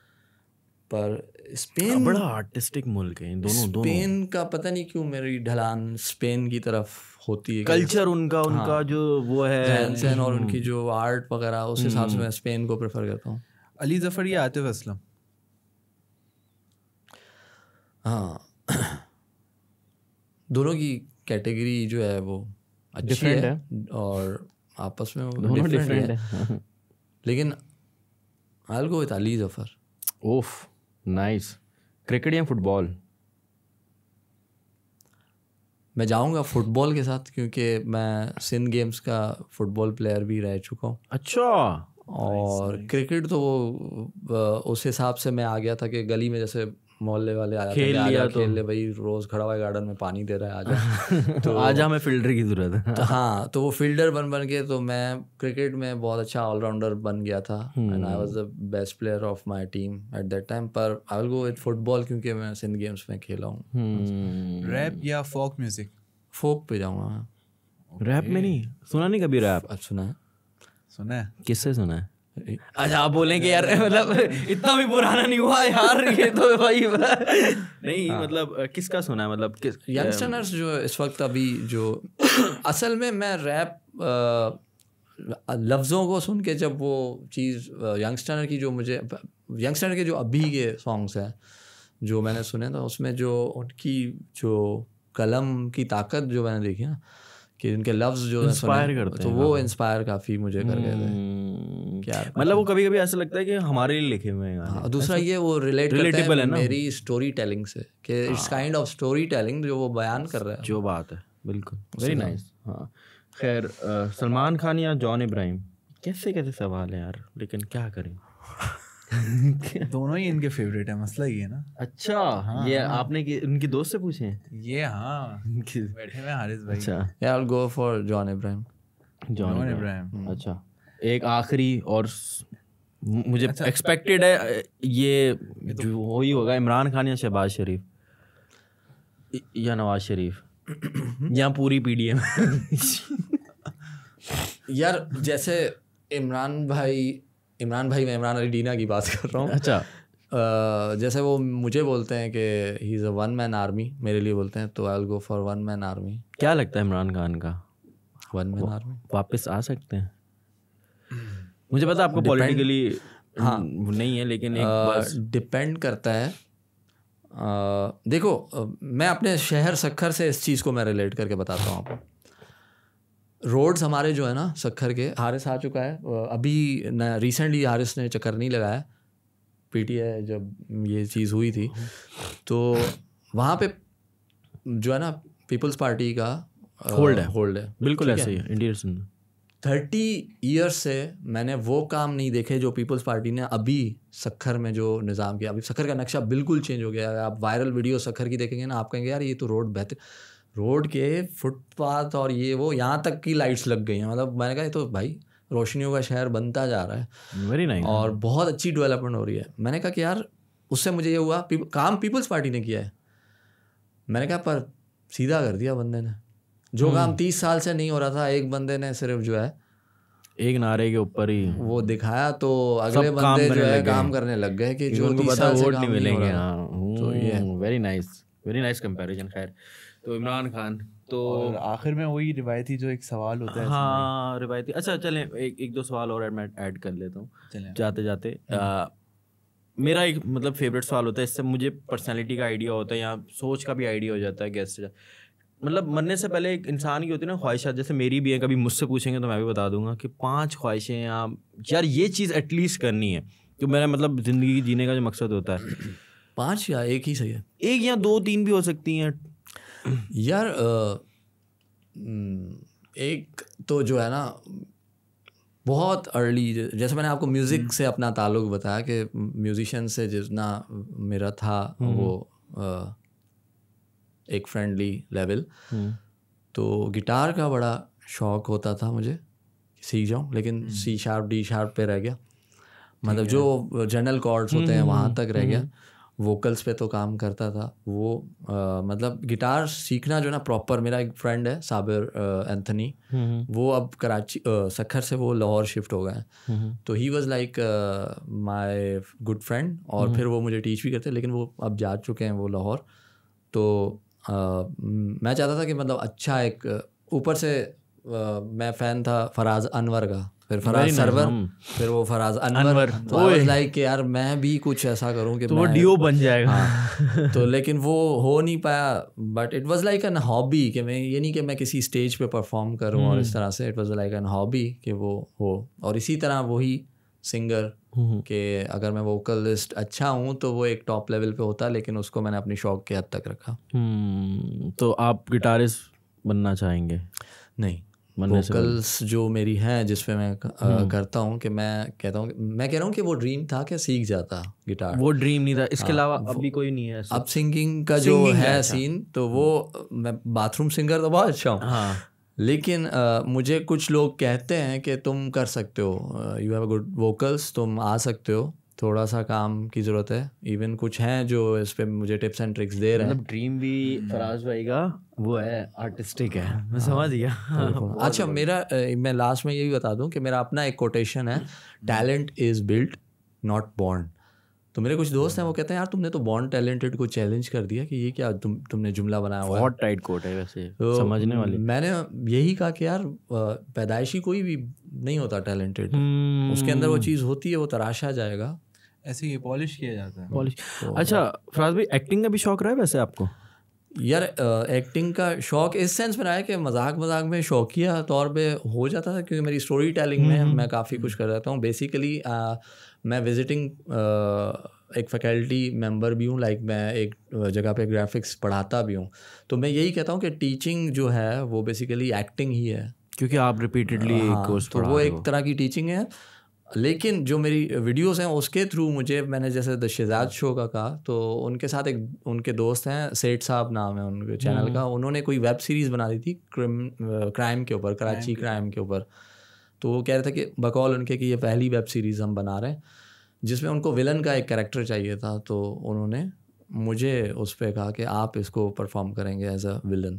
Speaker 2: पर स्पेन
Speaker 3: बड़ा आर्टिस्टिक मुल्क है। इन दोनों
Speaker 2: स्पेन का पता नहीं क्यों मेरी ढलान स्पेन की तरफ होती है।
Speaker 3: कल्चर उनका जो वो है
Speaker 2: रहन-सहन और उनकी जो आर्ट वगैरह, उस हिसाब से मैं स्पेन को प्रेफर करता हूँ।
Speaker 5: अली जफर या आतिफ असलम?
Speaker 2: हाँ, दोनों की कैटेगरी जो है वो अच्छी है और आपस में
Speaker 3: दोनों डिफरेंट है।
Speaker 2: लेकिन आई will go with Ali Zafar.
Speaker 3: Of nice. Cricket या फुटबॉल?
Speaker 2: मैं जाऊंगा फुटबॉल के साथ, क्योंकि मैं सिंध गेम्स का फुटबॉल प्लेयर भी रह चुका हूँ।
Speaker 3: अच्छा।
Speaker 2: और क्रिकेट तो वो उस हिसाब से मैं आ गया था कि गली में जैसे मोहल्ले वाले आ जाते हैं, खेल ले भाई, रोज खड़ा हुआ है गार्डन में, पानी दे रहा है, आजा। तो
Speaker 3: आजा, हमें फील्डर की जरूरत है।
Speaker 2: तो हाँ, तो वो फील्डर बन के तो मैं क्रिकेट में बहुत अच्छा ऑलराउंडर बन गया था and I was the best player of my team at that time. पर I will go with football क्योंकि मैं सिंध गेम्स में खेला हूँ।
Speaker 5: रैप या फोक म्यूजिक?
Speaker 2: फोक पे जाऊँगा मैं।
Speaker 3: रैप में नहीं सुना? नहीं कभी रैप?
Speaker 2: सुना है।
Speaker 5: सुना है?
Speaker 3: किससे सुना है? अच्छा आप बोलेंगे यार मतलब इतना भी पुराना नहीं हुआ यार ये तो भाई नहीं मतलब किसका सुना है? मतलब किस
Speaker 2: यंगस्टर्स जो इस वक्त अभी जो असल में मैं रैप लफ्ज़ों को सुन के, जब वो चीज़ यंगस्टर की जो मुझे यंगस्टर के जो अभी के सॉन्ग्स हैं जो मैंने सुने था, उसमें जो उनकी जो कलम की ताकत जो मैंने देखी ना, कि उनके लफ्ज जो
Speaker 3: इंस्पायर करते
Speaker 2: तो
Speaker 3: हैं,
Speaker 2: वो इंस्पायर काफ़ी मुझे कर गए थे क्या।
Speaker 3: मतलब वो कभी कभी ऐसा लगता है कि हमारे लिए लिखे हुए हैं गाने।
Speaker 2: और दूसरा ये वो रिलेट करता
Speaker 3: Relatable
Speaker 2: है
Speaker 3: है ना।
Speaker 2: मेरी स्टोरी टेलिंग से, कि it's kind of story telling जो वो बयान कर रहा है।
Speaker 3: जो बात है, बिल्कुल वेरी नाइस। हाँ खैर, सलमान खान या जॉन इब्राहिम, कैसे कैसे सवाल है यार, लेकिन क्या करें।
Speaker 5: दोनों ही इनके फेवरेट है, मसला ये है ना।
Speaker 3: अच्छा, ये आपने उनकी दोस्त से पूछे हैं?
Speaker 5: ये हाँ बैठे हुए हारिस भाई।
Speaker 3: अच्छा,
Speaker 2: Yeah, I'll go for John Ibrahim.
Speaker 3: John
Speaker 5: Ibrahim.
Speaker 3: अच्छा, एक आखिरी और मुझे एक्सपेक्टेड है ये जो हो ही होगा, इमरान खान या शहबाज शरीफ या नवाज शरीफ या पूरी पीडीएम।
Speaker 2: यार जैसे इमरान भाई मैं इमरान अली डीना की बात कर रहा हूँ।
Speaker 3: अच्छा,
Speaker 2: जैसे वो मुझे बोलते हैं कि he is a one man army, मेरे लिए बोलते हैं, तो आई will go for one man army.
Speaker 3: क्या लगता है इमरान खान का
Speaker 2: वन मैन आर्मी
Speaker 3: वापस आ सकते हैं? मुझे पता है आपको पॉलिटिकली नहीं है, लेकिन एक
Speaker 2: डिपेंड करता है। देखो मैं अपने शहर सक्खर से इस चीज़ को मैं रिलेट करके बताता हूँ आपको। रोड्स हमारे जो है ना सक्खर के, हारिस आ चुका है अभी न, रिसेंटली हारिस ने चक्कर नहीं लगाया, पीटीआई जब ये चीज़ हुई थी तो वहाँ पे जो है ना पीपल्स पार्टी का होल्ड है
Speaker 3: बिल्कुल ऐसे ही है। इंडियन
Speaker 2: 30 ईयर्स से मैंने वो काम नहीं देखे जो पीपल्स पार्टी ने अभी सक्खर में जो निज़ाम किया। अभी सक्खर का नक्शा बिल्कुल चेंज हो गया है। आप वायरल वीडियो सक्खर की देखेंगे ना, आप कहेंगे यार ये तो रोड बेहतर, रोड के फुटपाथ और ये वो यहाँ तक की लाइट्स लग गई हैं। मतलब मैंने कहा ये तो भाई रोशनियों का शहर बनता जा रहा है,
Speaker 3: वेरी नाइस,
Speaker 2: और बहुत अच्छी डेवलपमेंट हो रही है। मैंने कहा कि यार उससे मुझे ये हुआ काम पीपल्स पार्टी ने किया है। मैंने कहा पर सीधा कर दिया बंदे ने, जो काम 30 साल से नहीं हो रहा था, एक बंदे ने सिर्फ जो है
Speaker 3: एक नारे के ऊपर ही
Speaker 2: वो दिखाया, तो अगले बंदे जो है काम करने लग गए कि जो 30 साल से
Speaker 3: वोट
Speaker 2: काम
Speaker 3: नहीं
Speaker 2: नहीं हो
Speaker 3: मिलेंगे।
Speaker 2: रहा।
Speaker 3: तो ये वेरी नाइस कंपैरिजन। खैर, तो इमरान खान तो
Speaker 5: और आखिर में वही रिवायती जो एक सवाल होता है।
Speaker 3: हाँ रिवायती। अच्छा चलें एक दो सवाल और मैं ऐड कर लेता हूँ जाते जाते। मेरा एक मतलब फेवरेट सवाल होता है, इससे मुझे पर्सनालिटी का आइडिया होता है या सोच का भी आइडिया हो जाता है गेस्ट। मतलब मरने से पहले एक इंसान की होती है ना ख्वाहिशात, जैसे मेरी भी है, कभी मुझसे पूछेंगे तो मैं भी बता दूंगा कि 5 ख्वाहिशें यार ये चीज़ एटलीस्ट करनी है, कि मेरा मतलब ज़िंदगी जीने का जो मकसद होता है।
Speaker 2: 5 या एक ही सही है?
Speaker 3: एक या 2-3 भी हो सकती हैं
Speaker 2: यार। एक तो जो है ना बहुत अर्ली, जैसे मैंने आपको म्यूज़िक से अपना ताल्लुक़ बताया कि म्यूज़िशियन से जितना मेरा था वो एक फ्रेंडली लेवल, तो गिटार का बड़ा शौक होता था मुझे, सीख जाऊँ, लेकिन C# D# पे रह गया। मतलब जो जनरल कॉर्ड्स होते हैं वहाँ तक रह गया। वोकल्स पे तो काम करता था वो। मतलब गिटार सीखना जो ना प्रॉपर, मेरा एक फ्रेंड है साबिर एंथनी, वो अब कराची सक्खर से वो लाहौर शिफ्ट हो गए हैं, तो he was like my good friend, और फिर वो मुझे टीच भी करते, लेकिन वो अब जा चुके हैं वो लाहौर। तो मैं चाहता था कि मतलब अच्छा एक ऊपर से मैं फ़ैन था फराज अनवर का, फिर फराज सरवर, फिर वो फराज अनवर, तो लाइक कि यार मैं भी कुछ ऐसा करूं कि
Speaker 3: तो वो डियो बन जाएगा।
Speaker 2: हाँ, तो लेकिन वो हो नहीं पाया, but it was like an hobby, कि मैं ये नहीं कि मैं किसी स्टेज पे परफॉर्म करूं और इस तरह से, it was like an hobby कि वो हो। और इसी तरह वही सिंगर कि अगर मैं वोकलिस्ट अच्छा हूँ तो वो एक टॉप लेवल पे होता, लेकिन उसको मैंने अपनी शौक के हद तक रखा।
Speaker 3: तो आप गिटारिस्ट बनना चाहेंगे?
Speaker 2: नहीं, वोकल्स जो मेरी हैं जिस पे मैं करता हूँ, कि मैं कह रहा हूँ कि वो ड्रीम था कि सीख जाता गिटार,
Speaker 3: वो ड्रीम नहीं था। इसके अलावा अभी कोई नहीं है?
Speaker 2: अब सिंगिंग का जो है सीन, तो वो मैं बाथरूम सिंगर तो बहुत अच्छा हूँ, लेकिन मुझे कुछ लोग कहते हैं कि तुम कर सकते हो, you have a good vocals, तुम आ सकते हो, थोड़ा सा काम की ज़रूरत है। इवन कुछ हैं जो इस पे मुझे टिप्स एंड ट्रिक्स दे रहे हैं।
Speaker 3: मतलब ड्रीम भी फराज भाई का वो है, आर्टिस्टिक है, मैं समझ गया।
Speaker 2: अच्छा, मेरा मैं लास्ट में ये भी बता दूं कि मेरा अपना एक कोटेशन है, talent is built not born. तो मेरे कुछ दोस्त हैं वो कहते हैं यार तुमने तो बॉर्न टैलेंटेड को चैलेंज कर दिया, कि ये क्या तुमने जुमला बनाया हुआ है।
Speaker 3: बहुत टाइट कोट है वैसे,
Speaker 2: तो
Speaker 3: समझने वाली।
Speaker 2: मैंने यही कहा कि यार पैदाइशी कोई भी नहीं होता टैलेंटेड, उसके अंदर वो चीज़ होती है, वो तराशा जाएगा।
Speaker 5: ऐसे ही पॉलिश किया जाता है।
Speaker 3: पॉलिश। अच्छा फराज भाई, एक्टिंग का भी शौक रहा है वैसे आपको?
Speaker 2: यार एक्टिंग का शौक इस सेंस में रहा है कि मजाक में शौकिया तौर पे हो जाता था, क्योंकि मेरी स्टोरी टेलिंग में मैं काफ़ी कुछ कर रहता हूँ। बेसिकली मैं विजिटिंग एक फैकल्टी मेंबर भी हूँ, लाइक मैं एक जगह पे ग्राफिक्स पढ़ाता भी हूँ। तो मैं यही कहता हूँ कि टीचिंग जो है वो बेसिकली एक्टिंग ही है,
Speaker 3: क्योंकि आप रिपीटेडली कोर्स
Speaker 2: तो वो एक तरह की टीचिंग है। लेकिन जो मेरी वीडियोस हैं उसके थ्रू मुझे, मैंने जैसे द शहजाद शो का कहा, तो उनके साथ एक उनके दोस्त हैं, सेठ साहब नाम है उनके चैनल का, उन्होंने कोई वेब सीरीज़ बना दी थी क्राइम के ऊपर, कराची क्राइम के ऊपर। तो वो कह रहे थे कि बकौल उनके कि ये पहली वेब सीरीज़ हम बना रहे हैं जिसमें उनको विलन का एक कैरेक्टर चाहिए था। तो उन्होंने मुझे उस पर कहा कि आप इसको परफॉर्म करेंगे एज अ विलन।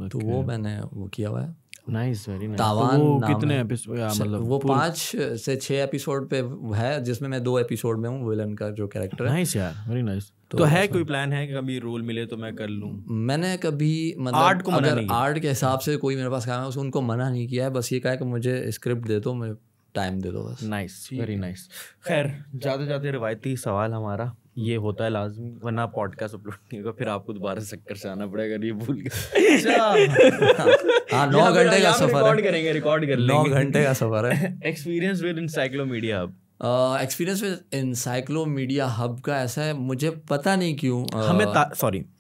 Speaker 2: तो वो मैंने वो किया हुआ है।
Speaker 3: Nice, very nice.
Speaker 2: तावान
Speaker 3: वो
Speaker 2: नाम
Speaker 3: कितने
Speaker 2: है।
Speaker 3: एपिसोड, मतलब
Speaker 2: वो 5 से 6 एपिसोड पे है, जिसमें मैं 2 एपिसोड में हूँ विलन का जो कैरेक्टर है।
Speaker 3: नाइस यार, वेरी नाइस। तो है कोई प्लान है कि कभी रोल मिले तो मैं कर लूँ?
Speaker 2: मैंने कभी मतलब
Speaker 3: आर्ट को मना नहीं किया।
Speaker 2: आर्ट के हिसाब से कोई मेरे पास काम है उनको मना नहीं किया है, बस ये कहा है कि मुझे स्क्रिप्ट दे दो, मुझे टाइम दे दो बस।
Speaker 3: Nice, very nice. खैर जाते जाते रिवायती सवाल हमारा ये होता है लाजमी, वरना पॉडकास्ट अपलोड नहीं होगा, फिर आपको दोबारा चक्कर से आना पड़ेगा, ये भूल गए।
Speaker 2: हाँ 9 घंटे का सफर है,
Speaker 3: रिकॉर्ड कर
Speaker 2: 9 घंटे का सफर है।
Speaker 3: Experience with Encyclomedia hub.
Speaker 2: Experience with Encyclomedia hub का ऐसा है, मुझे पता नहीं क्यों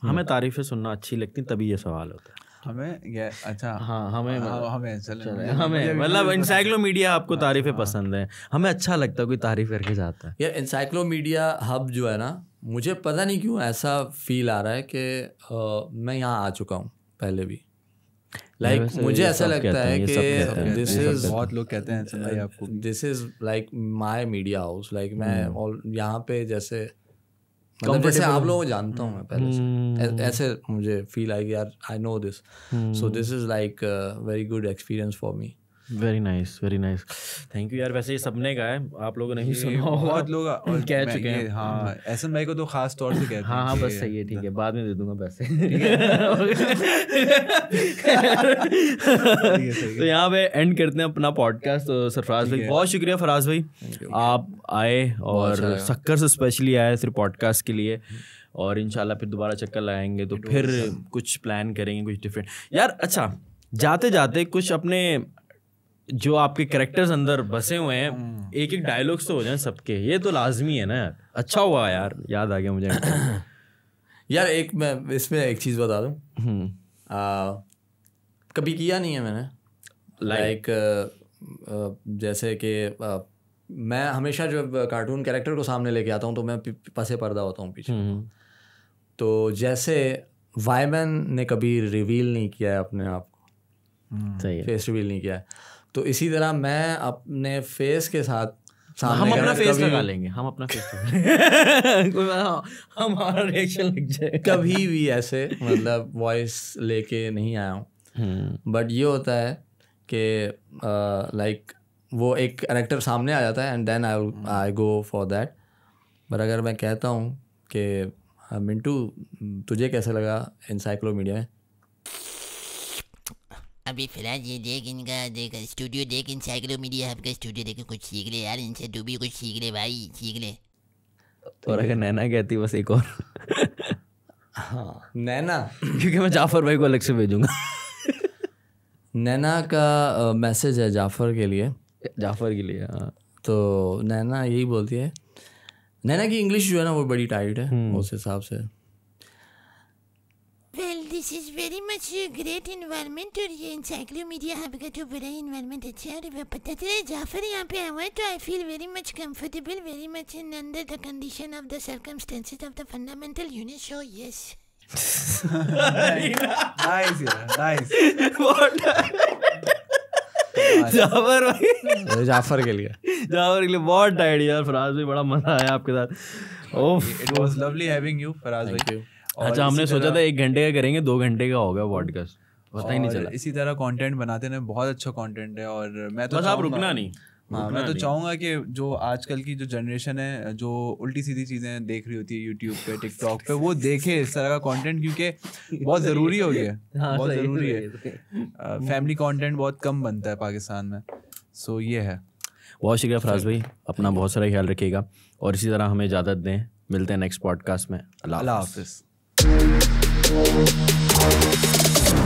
Speaker 3: हमें तारीफें सुनना अच्छी लगती, तभी ये सवाल होता है
Speaker 5: हमें। अच्छा
Speaker 3: हाँ, हमें
Speaker 5: हमें
Speaker 3: मतलब एनसाइक्लोमीडिया आपको तारीफें पसंद है, हमें अच्छा लगता है कोई तारीफ करके जाता है।
Speaker 2: यार एनसाइक्लोमीडिया हब जो है ना, मुझे पता नहीं क्यों ऐसा फील आ रहा है कि मैं यहाँ आ चुका हूँ पहले भी। लाइक मुझे ऐसा लगता है कि दिस इज,
Speaker 5: बहुत लोग कहते हैं भाई आपको,
Speaker 2: this is like my media house. Like मैं यहाँ पे जैसे मतलब जैसे आप लोगों को जानता हूँ मैं पहले से, ऐसे मुझे फील आई यार I know this, so this is like very good experience for me.
Speaker 3: Very nice, very nice, thank you यार। वैसे ये सबने कहा है, आप लोगों ने ही सुना होगा,
Speaker 5: बहुत लोग
Speaker 3: कह चुके हैं।
Speaker 5: हाँ एहसन भाई को तो खास तौर से कहते हैं।
Speaker 3: हाँ बस सही है, ठीक है, बाद में दे दूंगा पैसे। तो यहाँ पे एंड करते हैं अपना पॉडकास्ट। तो सरफराज भाई बहुत शुक्रिया, फराज भाई आप आए और सक्कर से स्पेशली आए सिर्फ पॉडकास्ट के लिए, और इंशाल्लाह फिर दोबारा चक्कर लगाएंगे तो फिर कुछ प्लान करेंगे कुछ डिफरेंट यार। अच्छा जाते जाते कुछ अपने जो आपके कैरेक्टर्स अंदर बसे हुए हैं, एक एक डायलॉग्स तो हो जाएं सबके, ये तो लाजमी है ना यार। अच्छा हुआ यार, याद आ गया मुझे।
Speaker 2: यार एक मैं इसमें एक चीज़ बता दूं, कभी किया नहीं है मैंने, लाइक जैसे कि मैं हमेशा जब कार्टून कैरेक्टर को सामने लेके आता हूँ तो मैं पसे पर्दा होता हूँ पीछे। तो जैसे वाईमैन ने कभी रिवील नहीं किया है अपने आप को,
Speaker 3: सही है,
Speaker 2: फेस रिवील नहीं किया है, तो इसी तरह मैं अपने फेस के साथ
Speaker 3: हम अपना फेस लगा लेंगे, हम अपना फेस हमारा रिएक्शन लग जाए।
Speaker 2: कभी भी ऐसे मतलब वॉइस लेके नहीं आया हूँ, बट ये होता है कि लाइक वो एक कैरेक्टर सामने आ जाता है and then I go for that. पर अगर मैं कहता हूँ कि मिंटू तुझे कैसे लगा एनसाइक्लोमीडिया में,
Speaker 6: अभी फिलहाल ये देख इनका, देख स्टूडियो, देख एनसाइक्लोमीडिया हब का स्टूडियो, देख कुछ सीख ले यार इनसे, तू भी कुछ सीख ले भाई, सीख ले।
Speaker 3: और अगर नैना कहती बस एक और
Speaker 2: हाँ नैना,
Speaker 3: क्योंकि मैं जाफर भाई को अलग से भेजूंगा।
Speaker 2: नैना का मैसेज है जाफर के लिए,
Speaker 3: जाफर के लिए। हाँ
Speaker 2: तो नैना यही बोलती है, नैना की इंग्लिश जो है ना वो बड़ी टाइट है उस हिसाब से।
Speaker 6: Well, this is very much a great environment, और ये एनसाइक्लोमीडिया हब का तो बड़ा इन्वायरमेंट अच्छा है। और पता चला जाफर यहाँ पे आया हुआ है, तो I feel very much comfortable, very much in under the condition of the circumstances of the fundamental unit, so yes.
Speaker 5: Nice nice.
Speaker 3: Jafar भाई,
Speaker 2: जाफर के लिए
Speaker 3: बहुत टाइट यार। फराज भाई बड़ा मजा आया आपके साथ। Oh
Speaker 5: it was lovely having you Faraz भाई।
Speaker 3: अच्छा हमने सोचा था 1 घंटे का करेंगे, 2 घंटे का हो गया पॉडकास्ट, पता ही नहीं चला।
Speaker 5: इसी तरह कंटेंट बनाते हैं, बहुत अच्छा कंटेंट है। और मैं तो
Speaker 3: बस आप रुकना नहीं।
Speaker 5: हाँ मैं तो चाहूँगा कि जो आजकल की जो जनरेशन है जो उल्टी सीधी चीज़ें देख रही होती है यूट्यूब पे, टिकटॉक पे, वो देखे इस तरह का कंटेंट, क्योंकि बहुत ज़रूरी हो गया है, बहुत ज़रूरी है। फैमिली कंटेंट बहुत कम बनता है पाकिस्तान में, सो ये है।
Speaker 3: बहुत शुक्रिया फराज भाई, अपना बहुत सारा ख्याल रखिएगा और इसी तरह हमें इजाज़त दें। मिलते हैं नेक्स्ट पॉडकास्ट में। अल्लाह हाफ़िज़।